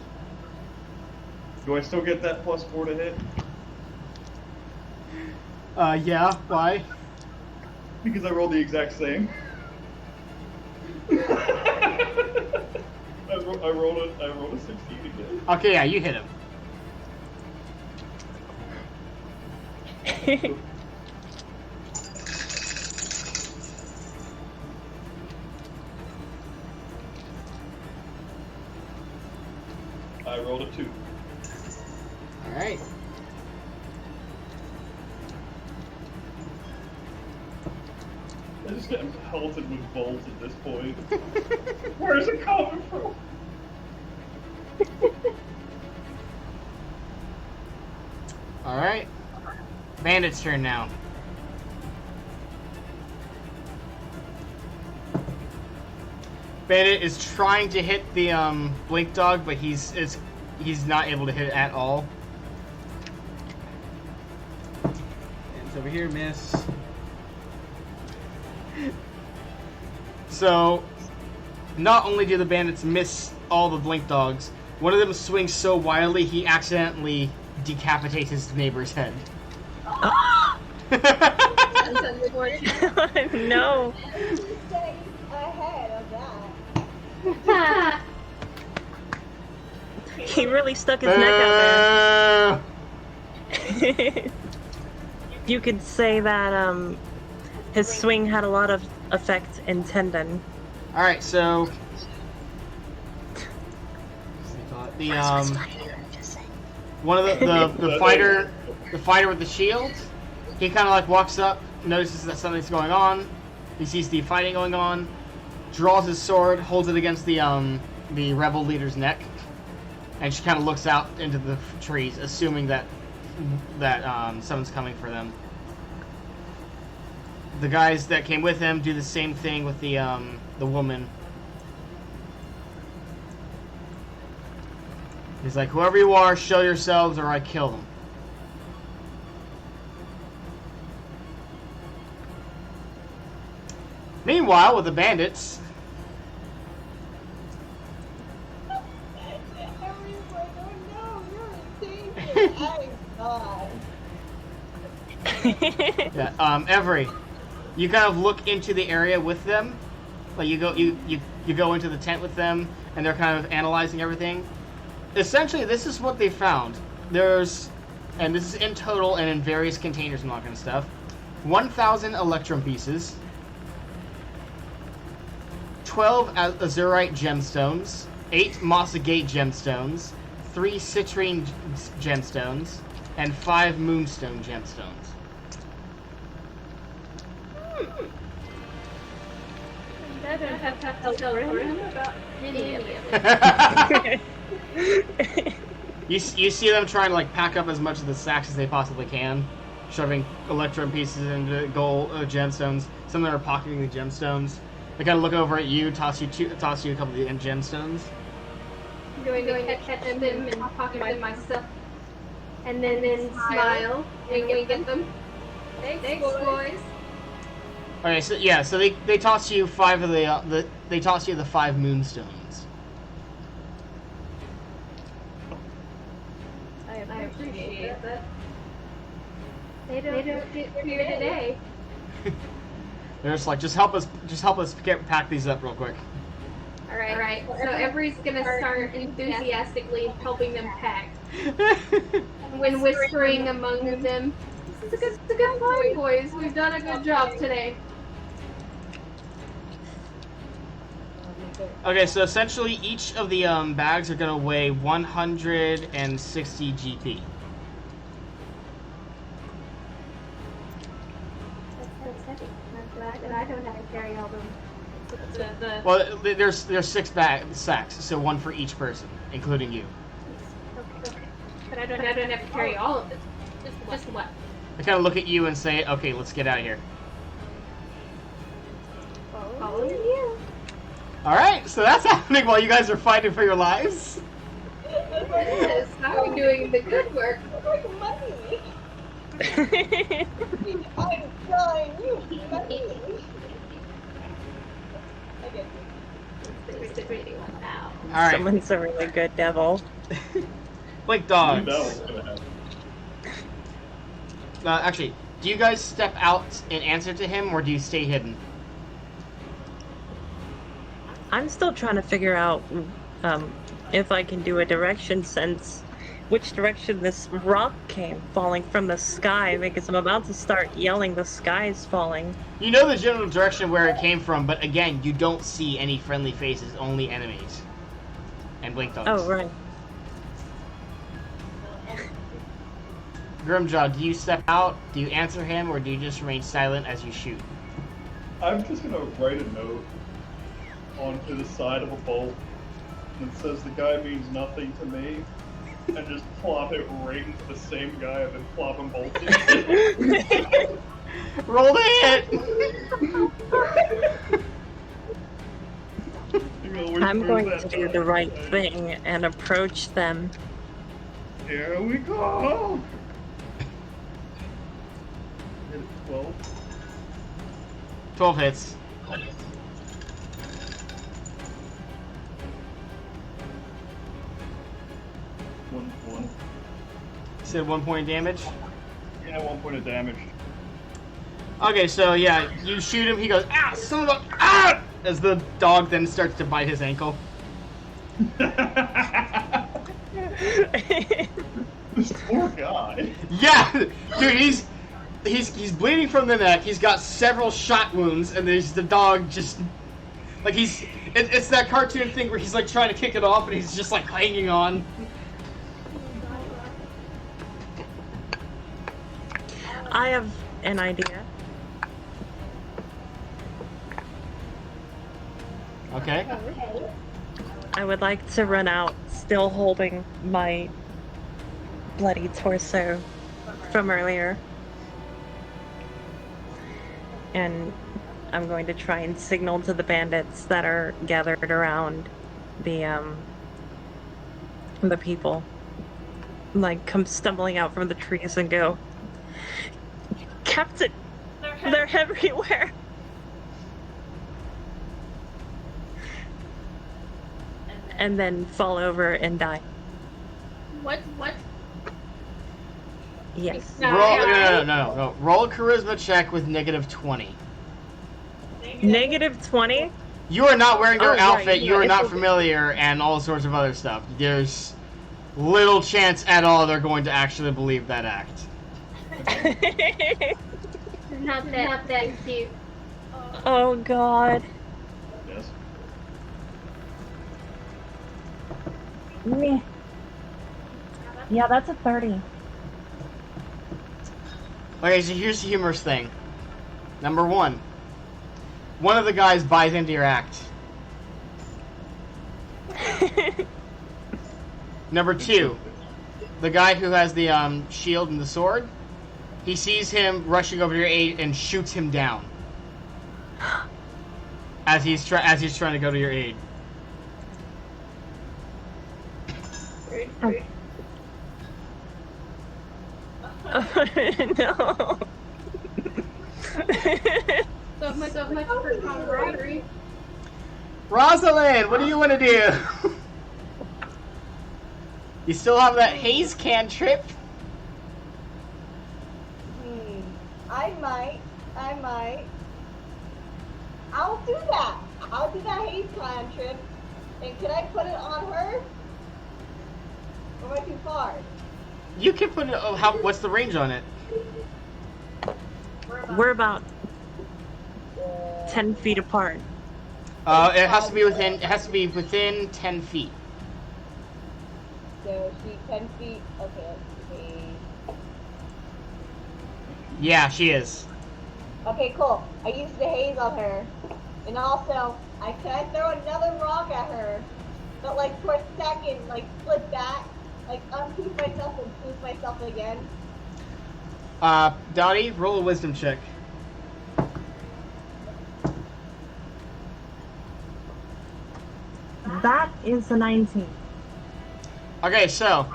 Do I still get that +4 to hit? Yeah, why? Because I rolled the exact same. I rolled a 16 again. Okay, yeah, you hit him. I rolled a 2. Alright. I just get pelted with bolts at this point. Where's it coming from? Alright. Bandit's turn now. Bandit is trying to hit the blink dog, but he's not able to hit it at all. And it's over here, miss. So, not only do the bandits miss all the blink dogs, one of them swings so wildly he accidentally decapitates his neighbor's head. That's unfortunate. No. Just stay ahead of that. He really stuck his neck out there. You could say that his swing had a lot of effect in tendon. Alright, so the one of the fighter with the shield, he kinda like walks up, notices that something's going on, he sees the fighting going on, draws his sword, holds it against the rebel leader's neck, and she kinda looks out into the trees, assuming that someone's coming for them. The guys that came with him do the same thing with the woman. He's like, whoever you are, show yourselves or I kill them. Meanwhile, with the bandits, Everyone's like, oh no, you're in danger. I'm God. yeah, Every, you kind of look into the area with them. Like you go into the tent with them, and they're kind of analyzing everything. Essentially, this is what they found. And this is in total and in various containers and all that kind of stuff, 1,000 electrum pieces, 12 azurite gemstones, 8 mossagate gemstones, 3 citrine gemstones, and 5 moonstone gemstones. I don't have to tell him about any of it. You see them trying to like pack up as much of the sacks as they possibly can, shoving electrum pieces into gold gemstones. Some of them are pocketing the gemstones. They kind of look over at you, toss you a couple of the gemstones. I'm going to catch them and pocket them myself, and then smile and get them. Thanks, boys. Okay, so yeah, so they toss you 5 of they toss you the 5 moonstones. I appreciate that. They don't get here today. They're just like, just help us pack these up real quick. All right. So Every's gonna start enthusiastically helping them pack, when whispering among them, "It's a good fight, boys. We've done a good job today." Okay, so essentially each of the bags are gonna weigh 160 GP. That's heavy. And I don't have to carry all them. Well, there's 6 sacks, so 1 for each person, including you. Okay. But I don't have to carry all of it. Just what? They kind of look at you and say, "Okay, let's get out of here." Following you. All right, so that's happening while you guys are fighting for your lives. Yes, I'm doing the good work. Like money. I'm dying. You money. I get you. It's the pretty one now. All right, Someone's a really good devil. Blink Knew that dogs. was gonna happen. Actually, do you guys step out and answer to him, or do you stay hidden? I'm still trying to figure out if I can do a direction sense, which direction this rock came falling from the sky, because I'm about to start yelling the sky's falling. You know the general direction where it came from, but again, you don't see any friendly faces, only enemies. And blink dogs. Oh, right. Grimjaw, do you step out, do you answer him, or do you just remain silent as you shoot? I'm just gonna write a note onto the side of a bolt that says the guy means nothing to me, and just plop it right into the same guy I've been plopping bolts into. Roll the hit! I'm going to do the right thing and approach them. Here we go! 12. 12 hits. One. Said 1 point of damage. Yeah, 1 point of damage. Okay, so yeah, you shoot him, he goes, ah, son of a, ah! As the dog then starts to bite his ankle. This poor guy. Yeah! Dude, he's bleeding from the neck, he's got several shot wounds, and there's the dog just, like it's that cartoon thing where he's like trying to kick it off and he's just like hanging on. I have an idea. Okay. I would like to run out still holding my bloody torso from earlier. And I'm going to try and signal to the bandits that are gathered around the people. Like, come stumbling out from the trees and go, Captain, they're everywhere. And then fall over and die. What? Yes. No. Roll a charisma check with -20. -20? You are not wearing their Oh, right, outfit, yeah, you are it's not a- familiar, and all sorts of other stuff. There's little chance at all they're going to actually believe that act. Not that cute. Oh god. Yes. Meh. Yeah, that's a 30. Okay, so here's the humorous thing. Number one of the guys buys into your act. Number two, the guy who has the shield and the sword, he sees him rushing over to your aid and shoots him down as he's trying to go to your aid. No. So much for camaraderie. Rosalind, what do you want to do? You still have that haze cantrip? I might. I'll do that. I'll do that haze cantrip. And can I put it on her? Or am I too far? You can put it. Oh, what's the range on it? We're about 10 feet apart. It has to be within. It has to be within 10 feet. So she's 10 feet. Okay, let's see. Yeah, she is. Okay, cool. I used the haze on her. And also, can I throw another rock at her? But like for a second, like flip back, like unpoof myself and poof myself again. Dottie, roll a wisdom check. That is a 19. Okay, so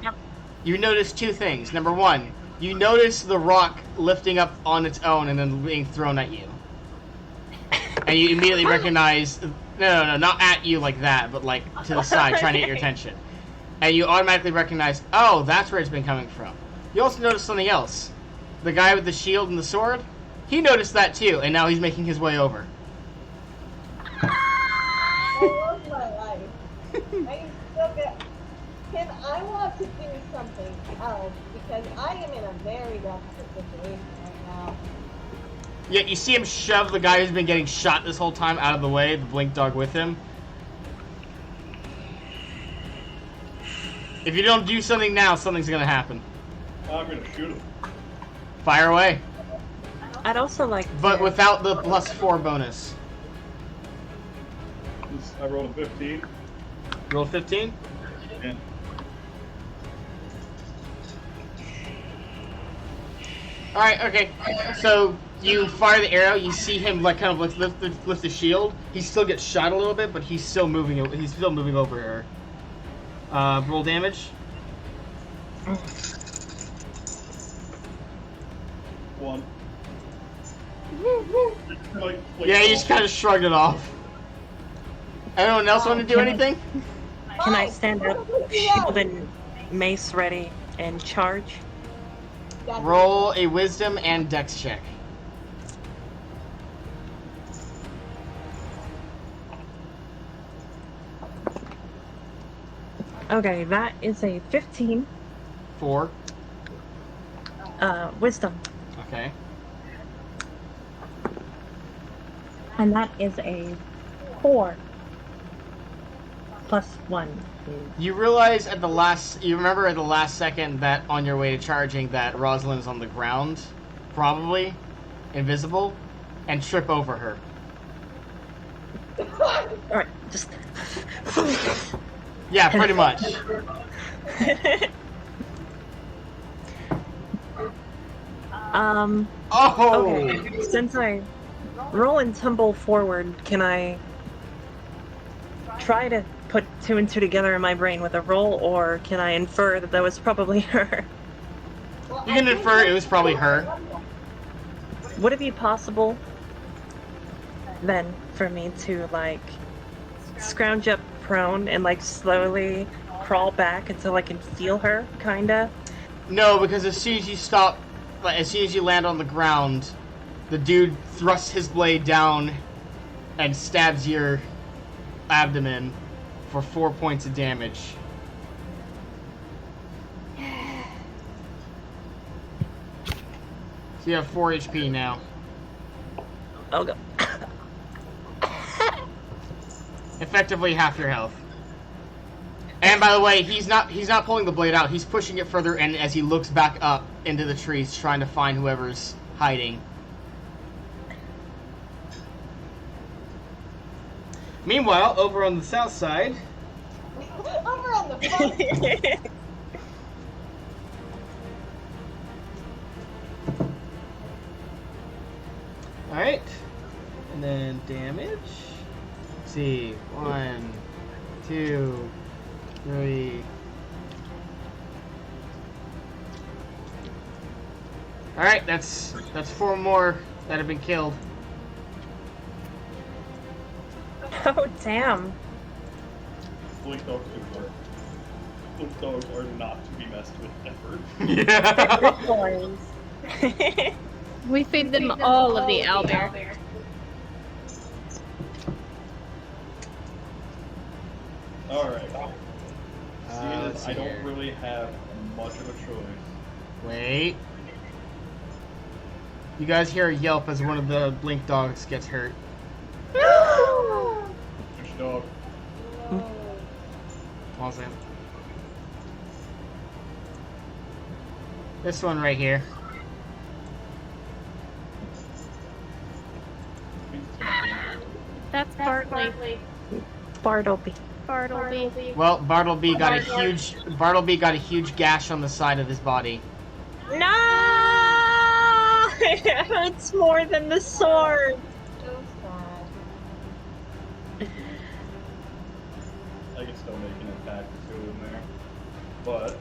you notice two things. Number one, you notice the rock lifting up on its own and then being thrown at you, and you immediately recognize. No, not at you like that, but like to the side, trying to get your attention. And you automatically recognize, oh, that's where it's been coming from. You also notice something else. The guy with the shield and the sword, he noticed that too, and now he's making his way over. I love my life. I'm so good. Tim, I want to do something else because I am in a very desperate situation right now. Yeah, you see him shove the guy who's been getting shot this whole time out of the way, the blink dog with him. If you don't do something now, something's gonna happen. I'm gonna shoot him. Fire away. I'd also like to... But without the +4 bonus. I rolled a 15. Roll 15? Yeah. Alright, okay. So, you fire the arrow, you see him like kind of lift the shield. He still gets shot a little bit, but he's still moving over her. Roll damage. 1. Yeah, he just kind of shrugged it off. Anyone else want to do anything? Can I stand up, shield and mace ready, and charge? Roll a wisdom and dex check. Okay, that is a 15. 4. Wisdom. Okay. And that is a 4. Plus 1. You realize at the last, you remember at the last second that on your way to charging that Rosalind's on the ground, probably, invisible, and trip over her. Alright, just... Yeah, pretty much. Oh! Okay, since I roll and tumble forward, can I try to put 2 and 2 together in my brain with a roll, or can I infer that that was probably her? You can infer it was probably her. Would it be possible, then, for me to, like, scrounge up prone and, like, slowly crawl back until I can feel her, kinda? No, because as soon as you stop, like, as soon as you land on the ground, the dude thrusts his blade down and stabs your abdomen for 4 points of damage. So you have 4 HP now. Oh, God. Effectively half your health. And by the way, he's not pulling the blade out. He's pushing it further in as he looks back up into the trees, trying to find whoever's hiding. Meanwhile, over on the south side. Over on the front. Alright. And then damage. Let's see. 1, 2, 3. Alright, that's 4 more that have been killed. Oh, damn. Blink dogs do work. Blink dogs are not to be messed with ever. Yeah. We feed them all of the owlbear. Alright. Seeing let's as see I don't here. really have much of a choice. Wait. You guys hear a yelp as one of the blink dogs gets hurt. Which dog? Pause it. This one right here. That's Bartley. Bartleby. Bartleby. Well, Bartleby got a huge gash on the side of his body. No! It hurts more than the sword. So sad. I can still make an attack or 2 in there. But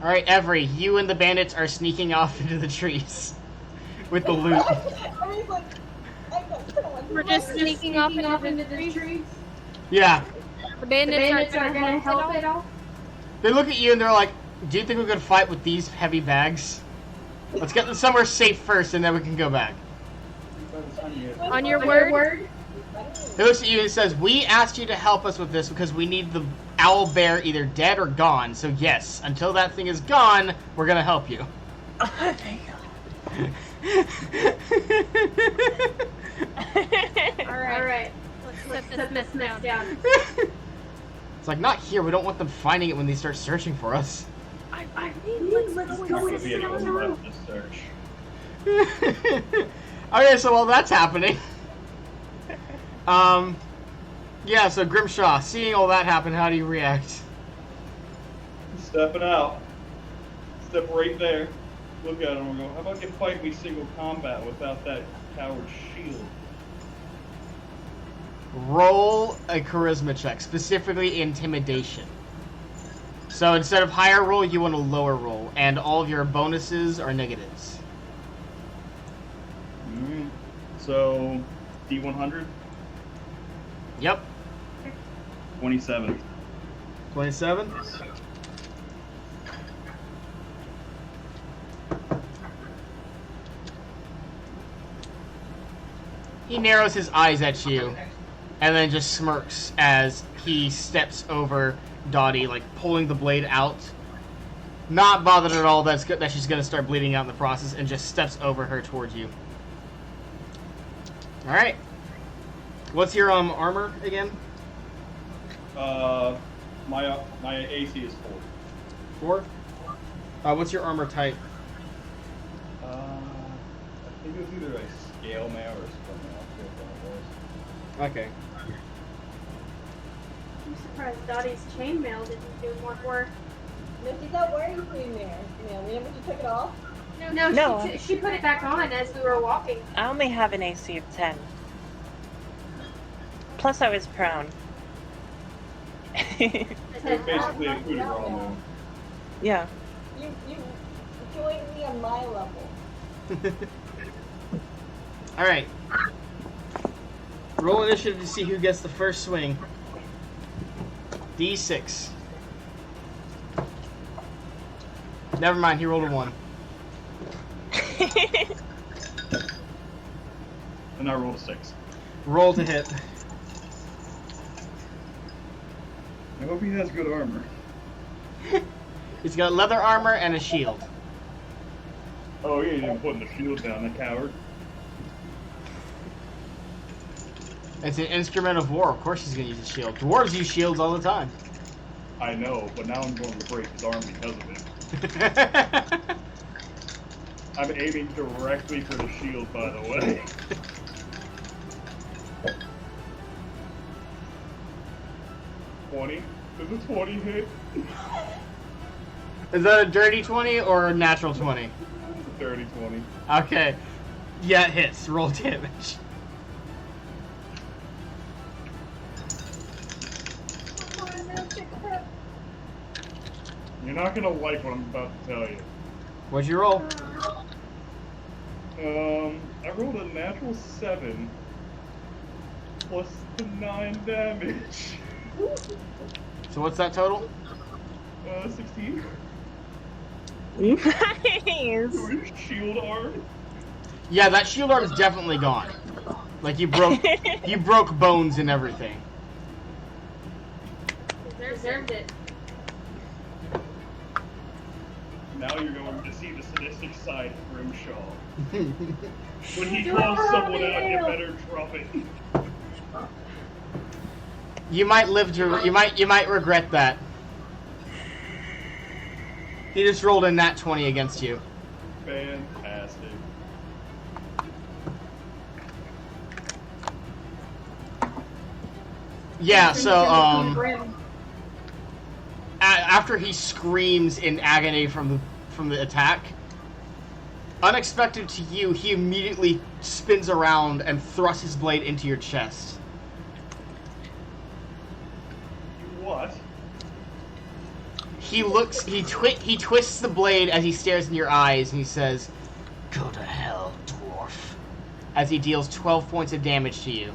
Alright, Every, you and the bandits are sneaking off into the trees with the loot. I mean, like, We're just sneaking off into the trees. Yeah. The bandits aren't gonna help at all. They look at you and they're like, do you think we could fight with these heavy bags? Let's get them somewhere safe first and then we can go back. by the time you get On your word? He looks at you and says, we asked you to help us with this because we need the owl bear either dead or gone. So yes, until that thing is gone, we're gonna help you. Alright. Let's set this mess down. It's like, not here. We don't want them finding it when they start searching for us. There's gonna be anyone left to search. Okay, so while that's happening, yeah, so Grimshaw, seeing all that happen, how do you react? Stepping out. Step right there. Look at him and go, how about you fight me single combat without that coward shield? Roll a charisma check, specifically intimidation. So instead of higher roll, you want a lower roll, and all of your bonuses are negatives. So, D100, Yep. 27. 27. He narrows his eyes at you, and then just smirks as he steps over Dottie, like pulling the blade out. Not bothered at all that she's going to start bleeding out in the process, and just steps over her towards you. All right. What's your armor again? My AC is 4. 4. What's your armor type? I think it was either a scale mail or something else. Okay. I'm surprised Dottie's chainmail didn't do more work. No, she's not wearing chainmail. Remember she took it off? No. She put it back on as we were walking. I only have an AC of 10. Plus, I was prone. Basically included raw moon. Yeah. You joined me on my level. All right. Roll initiative to see who gets the first swing. D6. Never mind, he rolled a 1. And I rolled a 6. Roll to hit. I hope he has good armor. He's got leather armor and a shield. Oh, he didn't put the shield down, the coward. It's an instrument of war. Of course he's going to use a shield. Dwarves use shields all the time. I know, but now I'm going to break his arm because of it. I'm aiming directly for the shield, by the way. Does a 20 hit? Is that a dirty 20 or a natural 20? Dirty 20. Okay. Yeah, it hits. Roll damage. You're not gonna like what I'm about to tell you. What'd you roll? I rolled a natural 7 plus the 9 damage. So what's that total? 16. Nice. Shield arm. Yeah, that shield arm is definitely gone. Like you broke bones and everything. Deserved it. Now you're going to see the sadistic side of Grimshaw. When he calls someone out, you better drop it. You might live to. You might regret that. He just rolled a nat 20 against you. Fantastic. Yeah. So after he screams in agony from the attack, unexpected to you, he immediately spins around and thrusts his blade into your chest. What? He twists the blade as he stares in your eyes, and he says, "Go to hell, dwarf," as he deals 12 points of damage to you.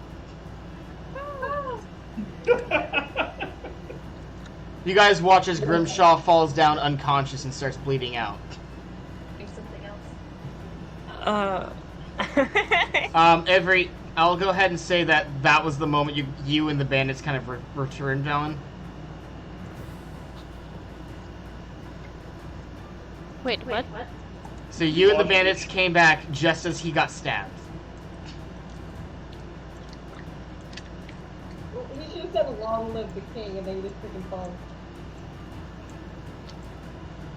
You guys watch as Grimshaw falls down unconscious and starts bleeding out. Something else. I'll go ahead and say that was the moment you and the bandits kind of returned, Valen. Wait, what? So you and the bandits came back just as he got stabbed. He should have said long live the king and then he was freaking falling.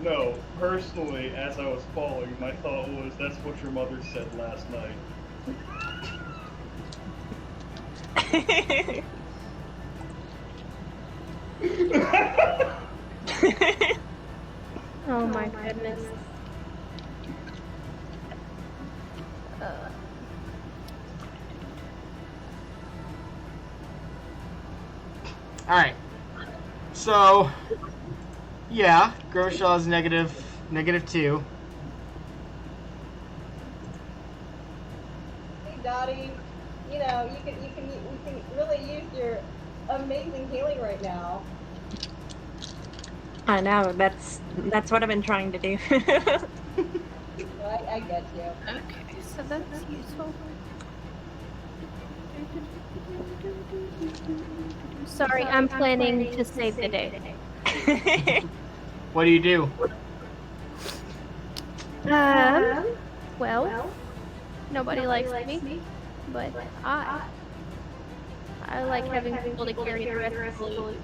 No, personally, as I was falling, my thought was, that's what your mother said last night. Oh my goodness. Alright. So, yeah, Grimshaw's -2. Dottie. You know, we can really use your amazing healing right now. I know, that's what I've been trying to do. I get you. Okay, so that's useful. Sorry, I'm planning to save the day. What do you do? Well, nobody likes me, but I like having people to carry the rest of the loot.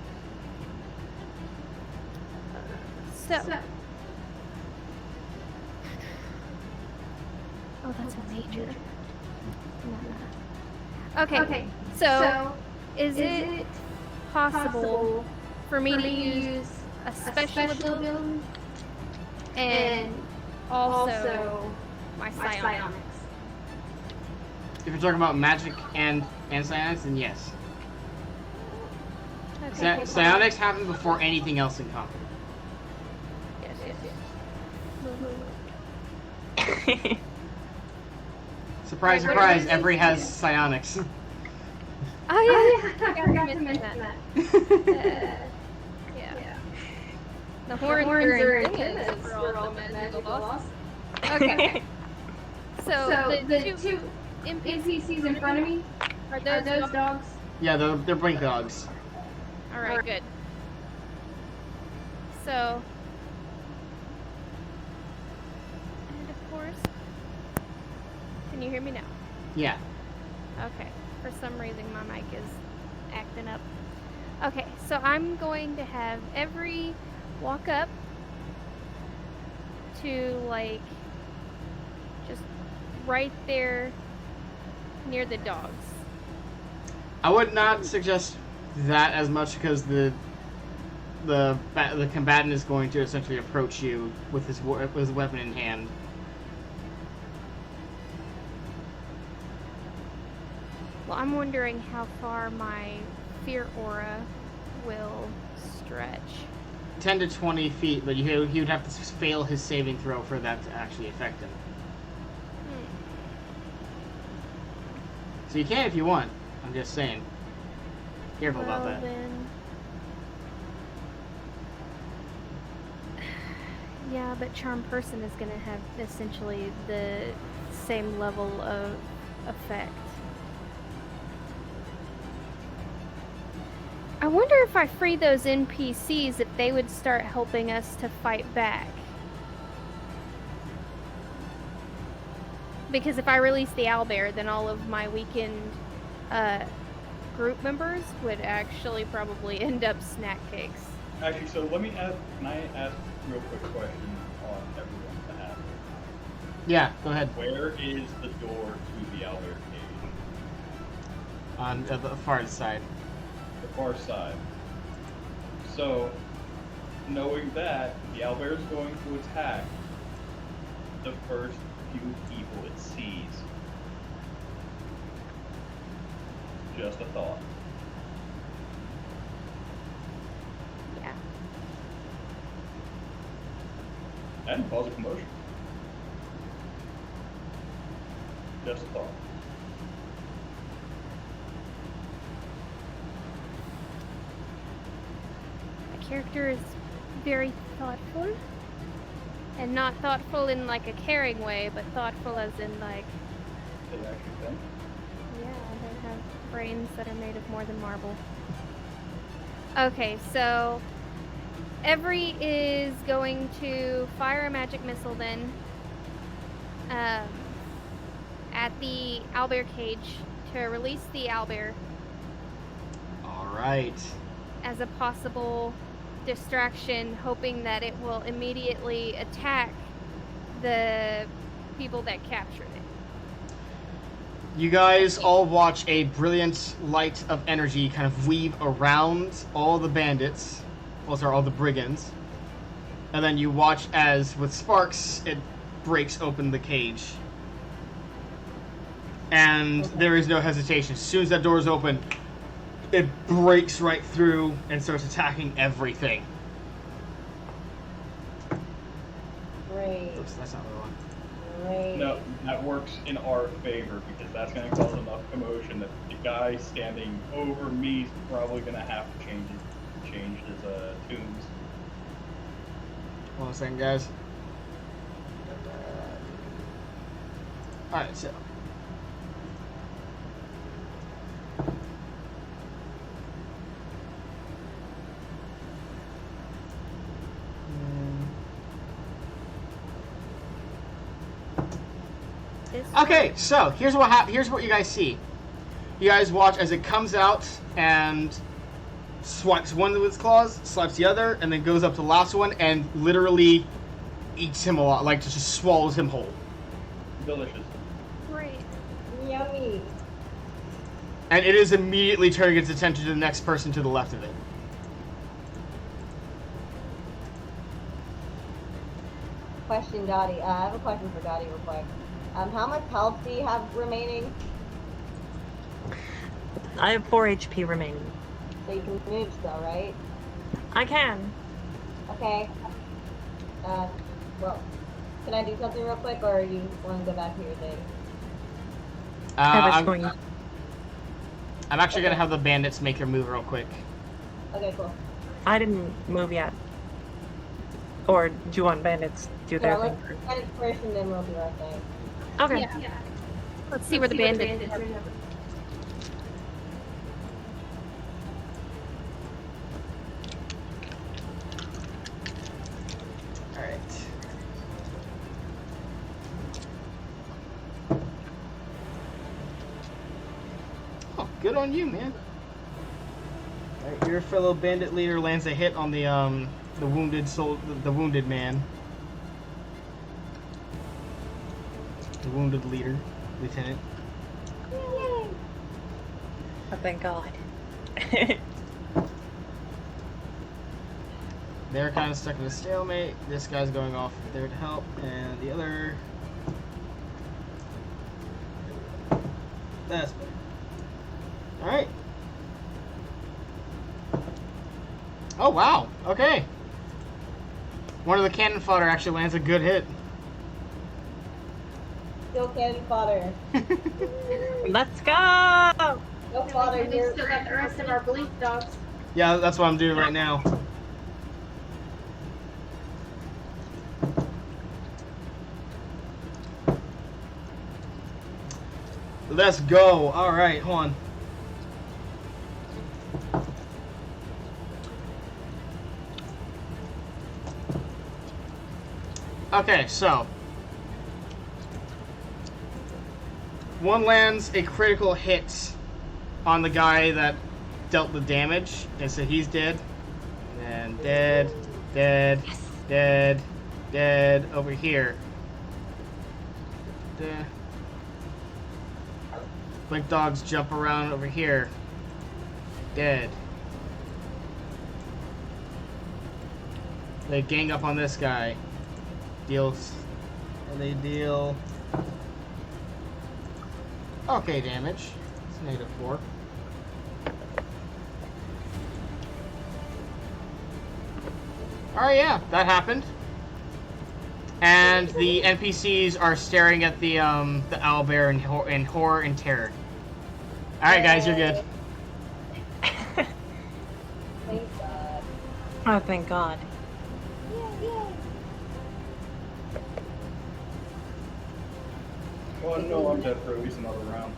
So. Oh, that's a major. Okay, so is it possible for me to use a special ability and also my psionics? If you're talking about magic and psionics, then yes. Okay. Psionics happen before anything else in combat. Yes. Surprise, surprise, Every has psionics. Oh yeah, I forgot to mention that. Yeah. The horns are in Tim's for all the magical loss. Okay. So the two NPCs in front of me, are those dogs? Yeah, they're blink dogs. Alright, good. So, and of course, can you hear me now? Yeah. Okay. For some reason my mic is acting up. Okay, so I'm going to have Every walk up to, like, just right there near the dogs. I would not suggest that as much because the combatant is going to essentially approach you with his weapon in hand. Well, I'm wondering how far my fear aura will stretch. 10 to 20 feet, but he would have to fail his saving throw for that to actually affect him. So you can if you want. I'm just saying. Careful about that. Then... Yeah, but Charm Person is going to have essentially the same level of effect. I wonder if I free those NPCs, if they would start helping us to fight back. Because if I release the owlbear, then all of my weakened group members would actually probably end up snack cakes. Actually, so let me ask, can I ask a real quick question on everyone's behalf? Yeah, go ahead. Where is the door to the owlbear cage? On the far side. The far side. So, knowing that, the owlbear is going to attack the first few people it sees. Just a thought. Yeah. And cause a commotion. Just a thought. My character is very thoughtful. And not thoughtful in like a caring way, but thoughtful as in like... They actually think. Yeah, they have brains that are made of more than marble. Okay, so Every is going to fire a magic missile then at the owlbear cage to release the owlbear. Alright. As a possible distraction, hoping that it will immediately attack the people that captured it. You guys all watch a brilliant light of energy kind of weave around all the bandits, all the brigands, and then you watch as, with sparks, it breaks open the cage. And there is no hesitation. As soon as that door is open, it breaks right through and starts attacking everything. Great. Oops, that's not what I want. Great. No, that works in our favor because that's going to cause enough commotion that the guy standing over me is probably going to have to change his tunes. One second, guys. Alright, so. Okay, so here's what you guys see. You guys watch as it comes out and swipes one with its claws, swipes the other, and then goes up to the last one and literally eats him alive, like just swallows him whole. Delicious. Great. Yummy. And it is immediately turning its attention to the next person to the left of it. Question, Dottie. I have a question for Dottie real quick. How much health do you have remaining? I have 4 HP remaining. So you can move still, right? I can. Okay. Well, can I do something real quick, or you want to go back to your thing? I'm actually gonna have the bandits make your move real quick. Okay, cool. I didn't move yet. Or do you want bandits to do their Yeah, let's thing? get it first, and then we'll do our thing. Okay. Yeah. Let's see where the bandit is. Alright. Oh, good on you, man. Alright, your fellow bandit leader lands a hit on the wounded the wounded man. The wounded leader, lieutenant. Oh, thank God. They're kind of stuck in a stalemate. This guy's going off there to help, and the other. That's better. Alright. Oh, wow. Okay. One of the cannon fodder actually lands a good hit. Still cannon fodder. Let's go! No fodder We here. still got the rest of our blink dogs. Yeah, that's what I'm doing right now. Let's go. Alright, hold on. Okay, so. One lands a critical hit on the guy that dealt the damage, and so he's dead. And dead, dead, dead, dead, over here. Dead. Blink dogs jump around over here. Dead. They gang up on this guy. Deals. And they deal. Okay, damage. It's -4. Alright, yeah, that happened. And the NPCs are staring at the owlbear in horror and terror. Alright, guys, you're good. Thank God. Oh, thank God. Well, no, I'm dead for at least another round.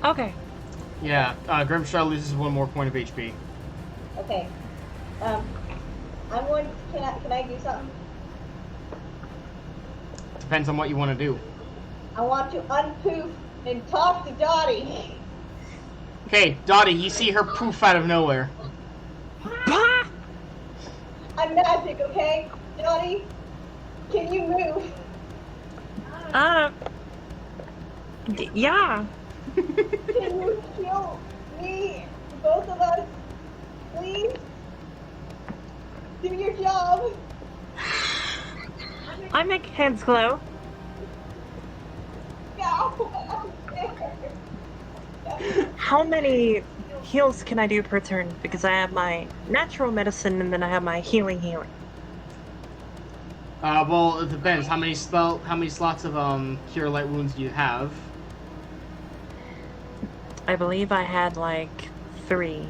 Okay. Yeah, Grimshaw loses 1 more point of HP. Okay. I'm going. Can I do something? Depends on what you want to do. I want to unpoof and talk to Dottie. Okay, Dottie, you see her poof out of nowhere. I'm magic, okay? Dottie, can you move? Yeah. Can you kill me? Both of us? Please? Do your job. I make hands glow. No. How many heals can I do per turn? Because I have my natural medicine and then I have my healing. Well, it depends. How many slots of cure light wounds do you have? I believe I had like 3.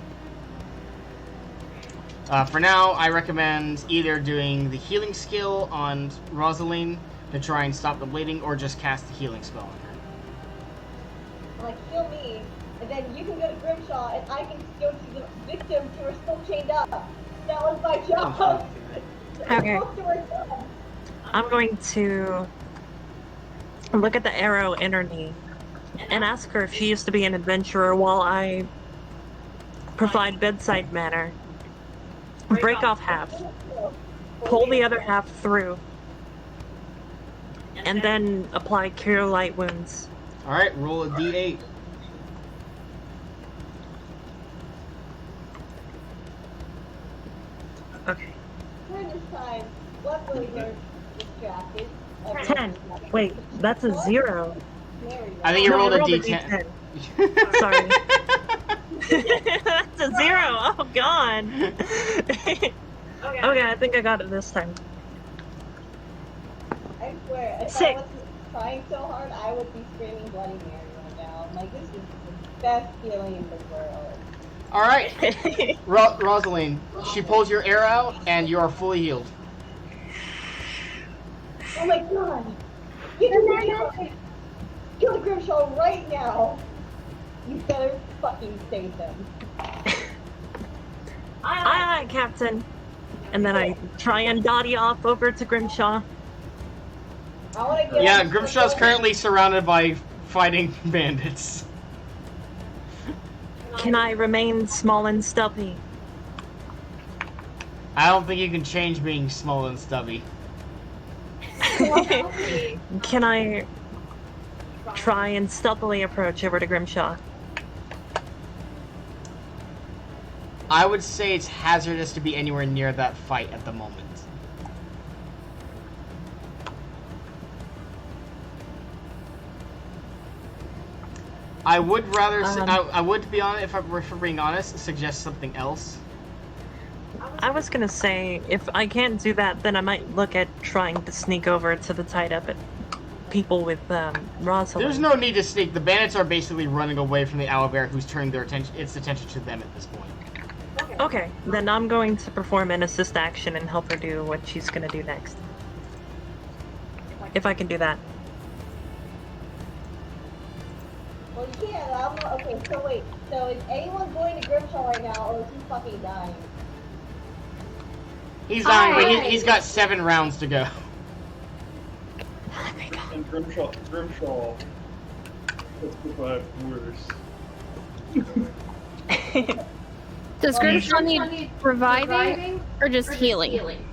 For now, I recommend either doing the healing skill on Rosaline to try and stop the bleeding, or just cast the healing spell on her. Like, heal me, and then you can go to Grimshaw, and I can go to the victims who are still chained up. That was my job. Okay. I'm going to look at the arrow in her knee and ask her if she used to be an adventurer while I provide bedside manner. Break off half, pull the other half through, and then apply cure light wounds. Alright, roll a d8. Okay. During this time, luckily they're distracted. 10. Wait, that's a 0. There we go. I think you No, rolled a I rolled a d10. Sorry. That's a 0. Oh god. Okay, I think I got it this time. I swear, if 6. I wasn't trying so hard, I would be screaming Bloody Mary right now. I'm like, this is the best feeling in the world. Alright, Rosaline, she pulls your arrow out, and you are fully healed. Oh my god! Kill Grimshaw right now! You better fucking save them. Aye, Captain. And then I try and dotty off over to Grimshaw. I wanna get Yeah, Grimshaw's currently surrounded by fighting bandits. Can I remain small and stubby? I don't think you can change being small and stubby. Can I try and stealthily approach over to Grimshaw? I would say it's hazardous to be anywhere near that fight at the moment. I would rather, I would, to be honest, if we're being honest, suggest something else. I was gonna say, if I can't do that, then I might look at trying to sneak over to the tied up people with Rosalind. There's no need to sneak. The bandits are basically running away from the owlbear, who's turned its attention to them at this point. Okay, then I'm going to perform an assist action and help her do what she's gonna do next. If I can do that. Well, you can't. I'm not. Okay, so wait. So is anyone going to Grimshaw right now, or is he fucking dying? He's dying, but he's got 7 rounds to go. And Grimshaw has survived worse. Does Grimshaw need reviving or just healing?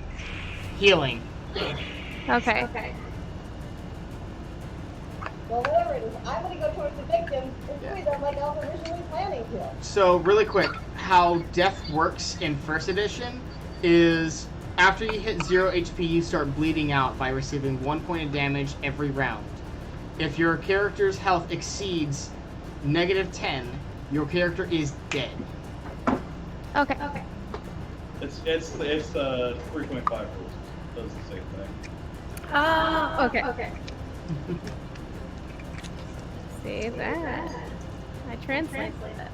Healing. Okay. Well, whatever it is, I'm gonna go towards the victims and free them like I was originally planning to. So, really quick, how death works in first edition is after you hit 0 HP, you start bleeding out by receiving 1 point of damage every round. If your character's health exceeds -10, your character is dead. Okay. It's 3.5 rules. Does the same thing. Okay. See that? I translate that.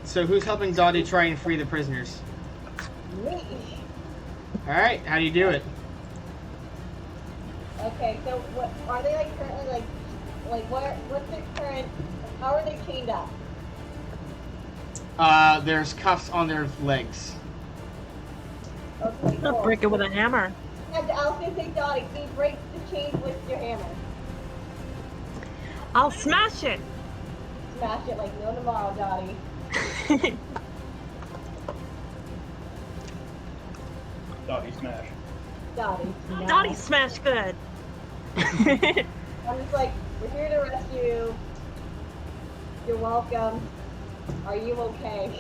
So, who's helping Dottie try and free the prisoners? Me. Alright, how do you do it? Okay, so what are they like currently what's their current? How are they chained up? There's cuffs on their legs. Okay, I'll cool. break it with a hammer. And I was gonna say, Dottie, can you break the chains with your hammer? I'll smash it! Smash it like no tomorrow, Dottie. Dottie smash. Dottie. No. Dottie smash good! I'm just like, we're here to rescue you. You're welcome. Are you okay?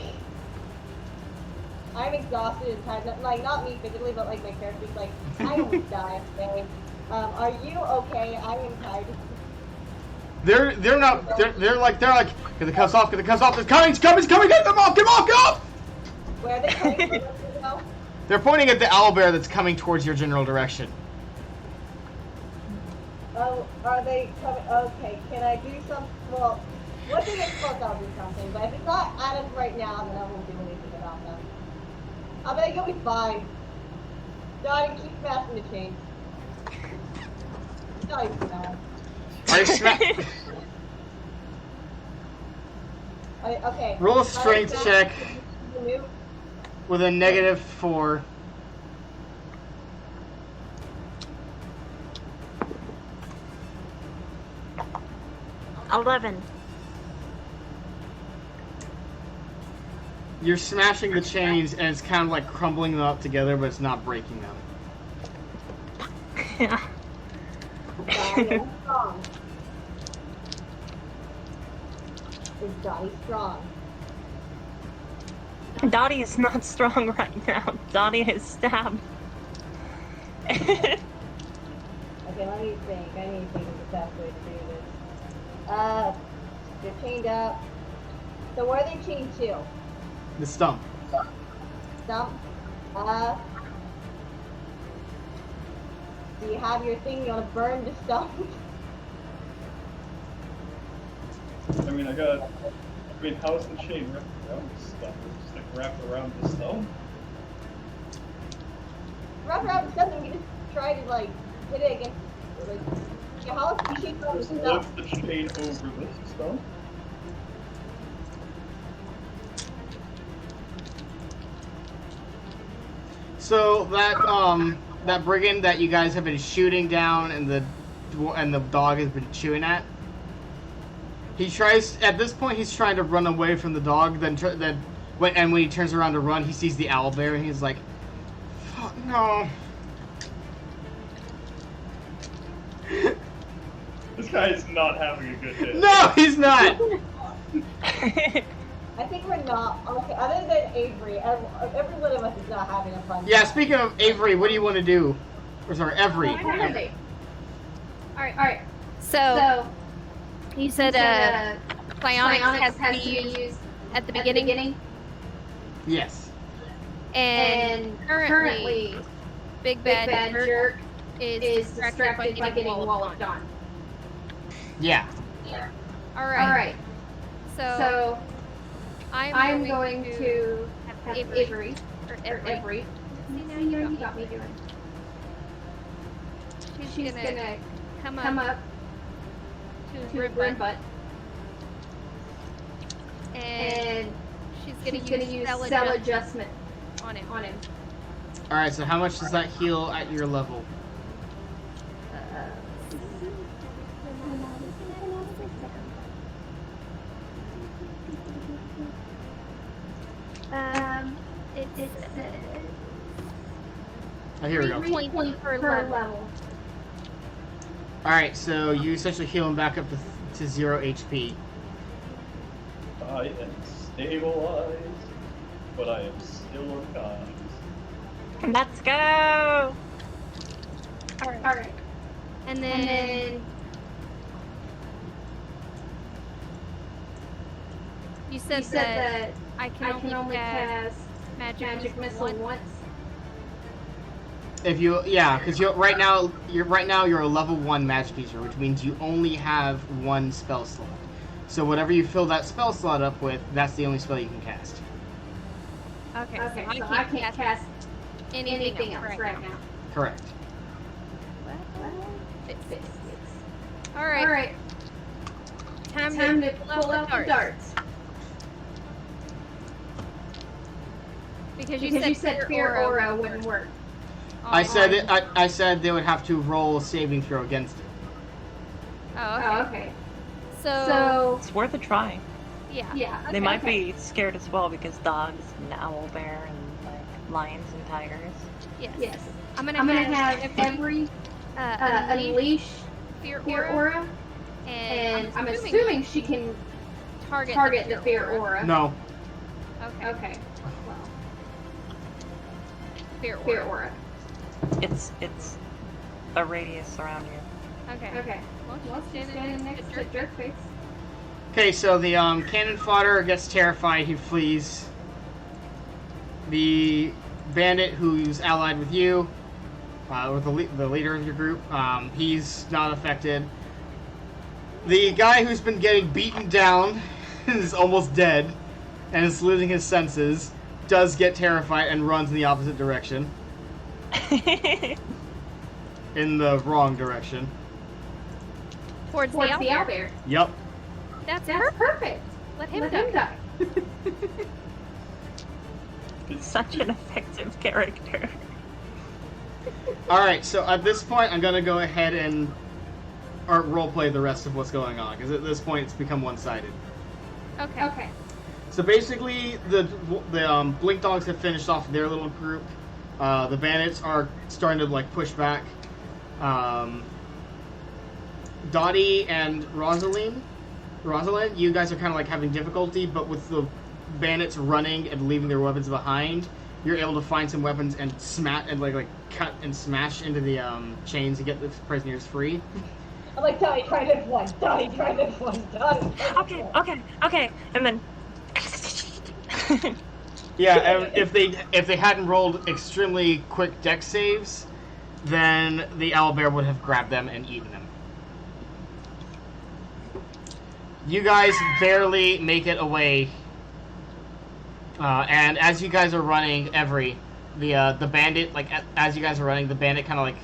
I'm exhausted and tired. Like, not me physically, but like my character's like, I almost died today. Are you okay? I am tired. They're like, get the cuffs off, it's coming, get them off, Where are they coming from? They're pointing at the owlbear that's coming towards your general direction. Oh, are they coming? Okay, can I do something? Well, once they get close, I'll do something. But if it's not at us right now, then I won't do anything about them. I bet you'll be fine. Dottie, keep smashing the chains. Dottie's mad. Are you Okay. Roll a strength check with a -4. 11. You're smashing the chains, and it's kind of like crumbling them up together, but it's not breaking them. Yeah. Dottie is strong. Is Dottie strong? Dottie is not strong right now. Dottie is stabbed. Okay, let me think. I need to think of the best way to do this. They're chained up. So where are they chained to? The stump. Stump? Do you have your thing? You want to burn the stump? I mean, how's the chain wrapped around the stump? It's just like wrapped around the stump? Wrap around the stump and you just try to like hit it against like how is the chain around the Just stump? lift the chain over this stump? So that brigand that you guys have been shooting down and the dog has been chewing at. He tries at this point. He's trying to run away from the dog. When he turns around to run, he sees the owlbear and he's like, "Fuck no!" This guy is not having a good day. No, he's not. I think we're not okay. Other than Avery, every one of us is not having a fun. Yeah. Speaking of Avery, what do you want to do? Or sorry, Every. All right. So you said psionics has to be used at the beginning, Yes. and currently Big Bad Jerk is distracted by getting walloped on. Yeah. All right. So So I'm going to have Avery. Every. See, now you got me doing. She's gonna come up to his to rib rib butt, butt, and she's gonna use cell cell adjustment adjustment on him. All right. So how much does that heal at your level? It's Oh, here we go. 3 points per level. All right. So you essentially heal him back up to 0 HP. I am stabilized, but I am still unconscious. Let's go! All right. And then you said that I can only cast magic missile once. If you because right now you're a level 1 magic user, which means you only have 1 spell slot. So whatever you fill that spell slot up with, that's the only spell you can cast. Okay, Okay, so so I can't cast anything else right now. Correct. All right. Time to pull out the darts. Because you said fear aura wouldn't work. I said they would have to roll a saving throw against it. Oh, okay. So It's worth a try. yeah. They might be scared as well because dogs and owlbear and like lions and tigers. Yes. I'm gonna have every unleash fear fear aura, aura, and I'm assuming she can target the fear aura. No. Okay. Fear Fear aura. aura. It's a radius around you. Okay. Well, she's standing next to Jerkface. Okay, so the cannon fodder gets terrified. He flees. The bandit who's allied with you, with the leader of your group. He's not affected. The guy who's been getting beaten down is almost dead and is losing his senses does get terrified and runs in the opposite direction. In the wrong direction. Towards the owlbear. Yep. That's perfect. Let him die. Such an effective character. Alright, so at this point, I'm going to go ahead and roleplay the rest of what's going on, because at this point, it's become one-sided. Okay. So basically, the Blink Dogs have finished off their little group. The bandits are starting to, like, push back. Dottie and Rosalind, you guys are kind of, like, having difficulty, but with the bandits running and leaving their weapons behind, you're able to find some weapons and smash and like cut and smash into the chains and get the prisoners free. I'm like, Dottie, try this one. Dottie, try this one. Dottie. Okay. And then. Yeah, and if they hadn't rolled extremely quick dex saves, then the owlbear would have grabbed them and eaten them. You guys barely make it away. And as you guys are running, the bandit, like, as you guys are running, the bandit kind of,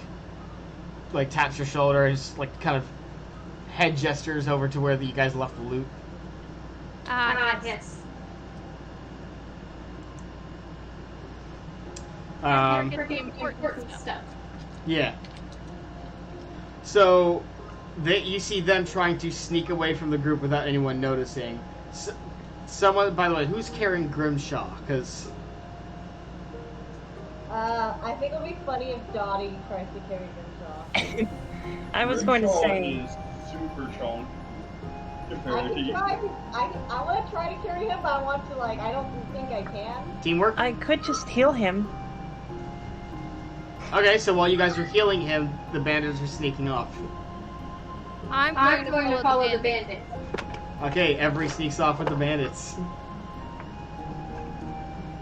like taps your shoulder and just, like, kind of head gestures over to where you guys left the loot. Yes. Pretty important stuff. Yeah. So, you see them trying to sneak away from the group without anyone noticing. Someone, by the way, who's carrying Grimshaw? Because I think it'll be funny if Dottie tries to carry Grimshaw. I was going to say. Is super chunk. I want to try to carry him, but I don't think I can. Teamwork? I could just heal him. Okay, so while you guys are healing him, the bandits are sneaking off. I'm going to follow the bandits. Okay, everybody sneaks off with the bandits.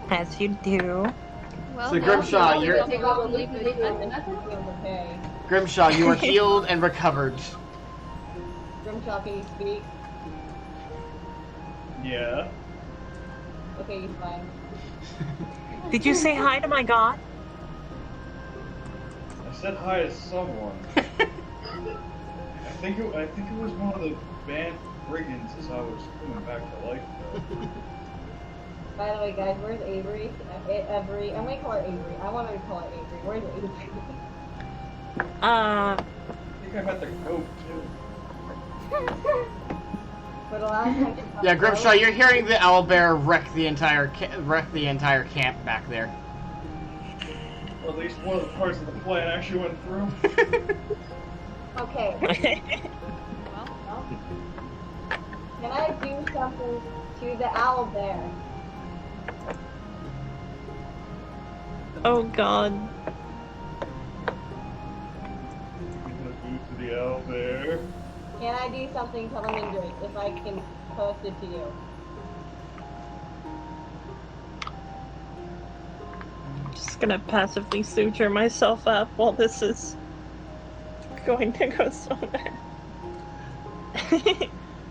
As you do. Well, So Grimshaw, Grimshaw, you are healed and recovered. Grimshaw, can you speak? Yeah. Okay, he's fine. Did you say hi to my god? I said hi to someone. I think it was one of the band brigands as I was coming back to life. By the way, guys, where's Avery? Avery. I'm gonna call her Avery. I want to call her Avery. Where's Avery? I think I met the goat too. But a lot of times Yeah, Grimshaw, you're hearing the owlbear wreck the entire camp back there. Or at least one of the parts of the plan actually went through. Okay. Well, Can I do something to the owlbear? Oh god. I'm gonna do to the owlbear. Can I do something till I'm injured? If I can post it to you. I'm just gonna passively suture myself up while this is going to go so bad.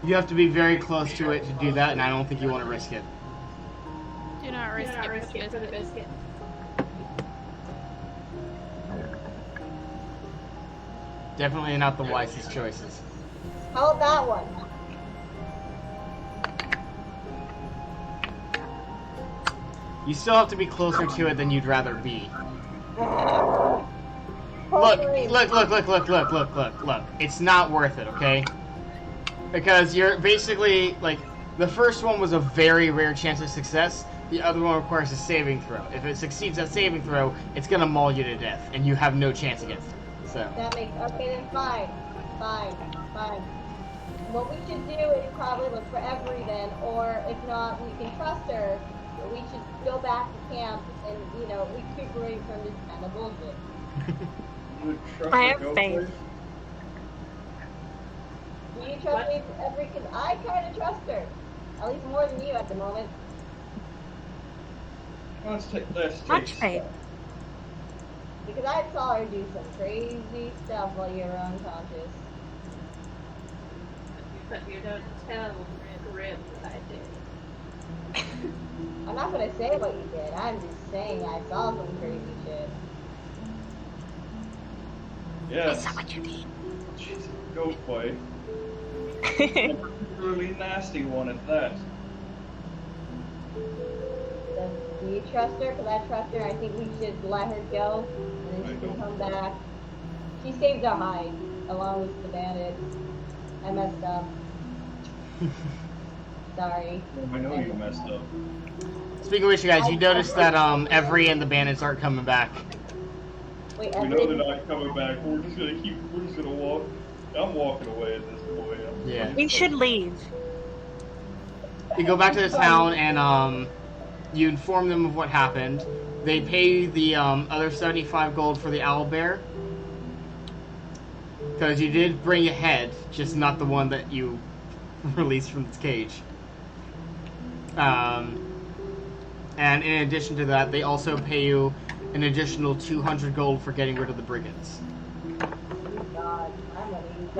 You have to be very close to it to do that, and I don't think you want to risk it. do not risk it for the biscuit. Definitely not the wisest choices. How about that one? You still have to be closer to it than you'd rather be. Look. It's not worth it, okay? Because you're basically, like, the first one was a very rare chance of success. The other one requires a saving throw. If it succeeds at saving throw, it's gonna maul you to death, and you have no chance against it. So. That makes, okay then fine. What we should do is probably look for Every then, or if not, we can trust her. But we should go back to camp and, recuperate from this kind of bullshit. You would trust I the have goat faith. place? Do you trust me, Every? Because I kind of trust her. At least more than you at the moment. Let's take Much faith. stock. Because I saw her do some crazy stuff while you were unconscious. But you don't tell Rip that I did. I'm not gonna say what you did. I'm just saying I saw some crazy shit. Yes. Is that what you did? She's a goat wife. A particularly nasty one at that. Do you trust her? Because I trust her. I think we should let her go, and then she can come back. She saved our hide, along with the bandits. I messed up. Sorry. I know you messed up. Speaking of which, you guys, you noticed that Every and the bandits aren't coming back. Wait, We know they're not coming back. We're just gonna walk. I'm walking away at this point. Yeah. We should leave. You go back to the town and you inform them of what happened. They pay the other 75 gold for the owlbear. Because you did bring a head, just not the one that you released from its cage. And in addition to that, they also pay you an additional 200 gold for getting rid of the brigands. God, I'm gonna use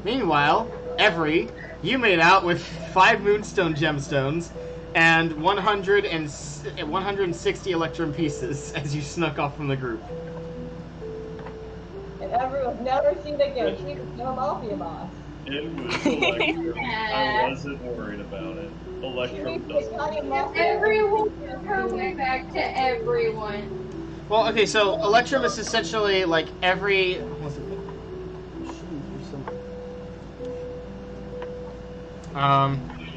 Meanwhile, Every, you made out with 5 moonstone gemstones and 160 electrum pieces as you snuck off from the group. And everyone's never seen again. She was no mafia boss. It was Electrum. I wasn't worried about it. Electrum doesn't. Everyone took her way back to everyone. Well, okay, so Electrum is essentially like every...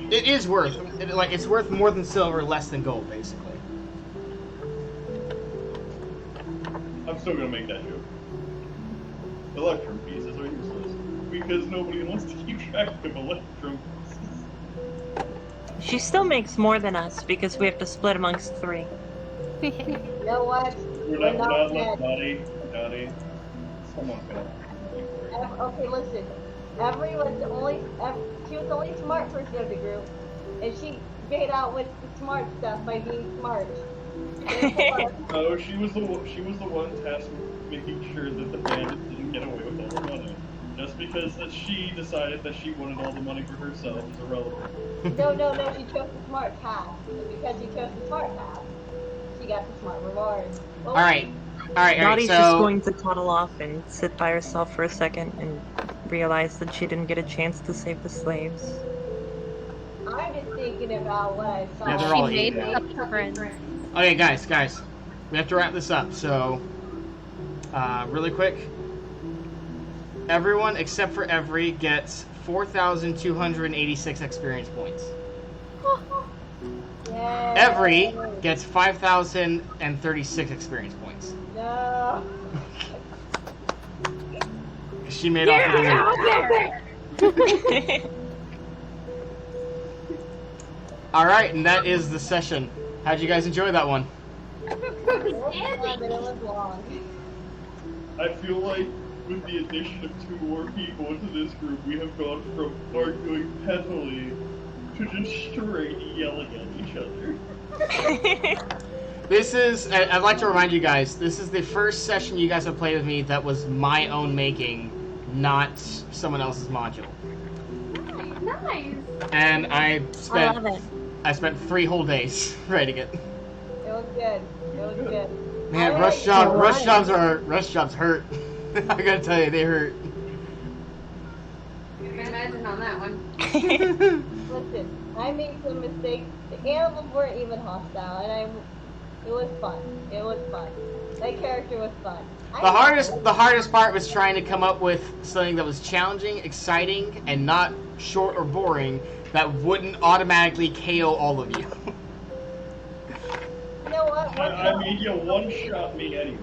it is worth... it's worth more than silver, less than gold, basically. I'm still gonna make that joke. Electrum pieces are useless because nobody wants to keep track of Electrum pieces. She still makes more than us because we have to split amongst 3. You know what? We're not Naughty. Someone's gonna. Okay, listen. She was the only smart person of the group, and she made out with the smart stuff by being smart. No, she was the one tasked with making sure that the bandits didn't get away with all the money. Just because that she decided that she wanted all the money for herself is irrelevant. No, she chose the smart path. And because she chose the smart path, she got the smart reward. Well, Alright, Naughtie's so... just going to toddle off and sit by herself for a second and realize that she didn't get a chance to save the slaves. I'm just thinking about what I saw. Yeah, they're all She made eating up friends. Okay, guys, we have to wrap this up, so... really quick. Everyone except for Every gets 4,286 experience points. Yay. Every gets 5,036 experience points. No. She made off with the loot. Alright, and that is the session. How'd you guys enjoy that one? It was long. I feel like with the addition of 2 more people into this group, we have gone from arguing pettily to just straight yelling at each other. This is, I'd like to remind you guys, this is the first session you guys have played with me that was my own making, not someone else's module. Nice. And I love it. spent 3 whole days writing it. It was good. Man, rush jobs hurt. I gotta tell you, they hurt. You can imagine on that one. Listen, I made some mistakes. The animals weren't even hostile, and it was fun. That character was fun. The hardest part was trying to come up with something that was challenging, exciting, and not short or boring that wouldn't automatically KO all of you. You know what? I mean, you one-shot me anyway.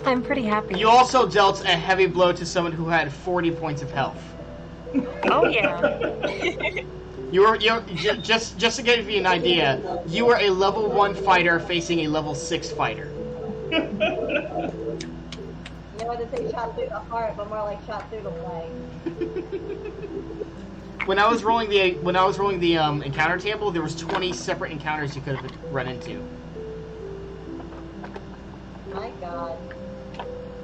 I'm pretty happy. You also dealt a heavy blow to someone who had 40 points of health. Oh yeah. Just to give you an idea, you were a level 1 fighter facing a level 6 fighter. You know what they say, shot through the heart, but more like shot through the leg. when I was rolling the encounter table, there was 20 separate encounters you could have run into. My God.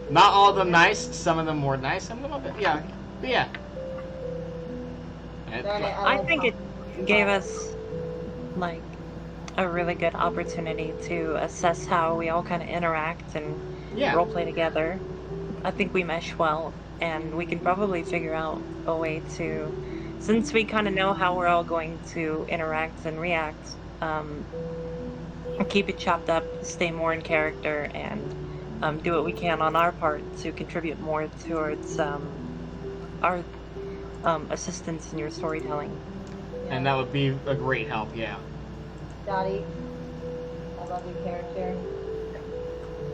Not all of them nice. Some of them more nice. Some of them a bit, yeah. But yeah. I think it gave us like a really good opportunity to assess how we all kind of interact and roleplay together. I think we mesh well, and we can probably figure out a way to, since we kind of know how we're all going to interact and react, keep it chopped up, stay more in character, and do what we can on our part to contribute more towards our assistance in your storytelling. And that would be a great help, yeah. Dottie, I love your character.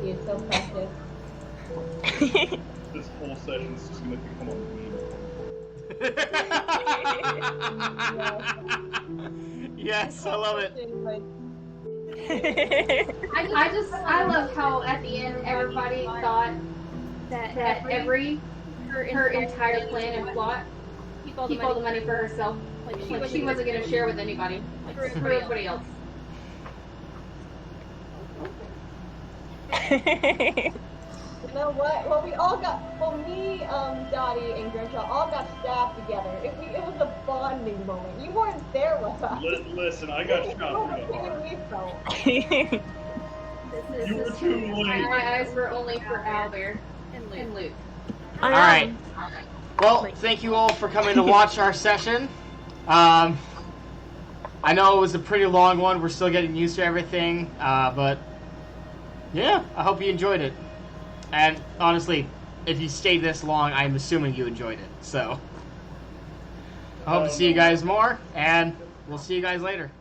You're so precious. This whole session's just gonna become a meme. Yes, I love it. I love how at the end everybody thought that her entire plan and plot keep all the money for herself. Like she wasn't gonna share with anybody. Like for everybody else. You know what? Well, me, Dottie, and Grimshaw all got stabbed together. It was a bonding moment. You weren't there with us. Listen, I got shot through the heart. You were too late. My eyes were only for Owlbear and Luke. All right. Well, thank you all for coming to watch our session. I know it was a pretty long one. We're still getting used to everything, but yeah, I hope you enjoyed it. And honestly, if you stayed this long, I'm assuming you enjoyed it. So I hope to see you guys more, and we'll see you guys later.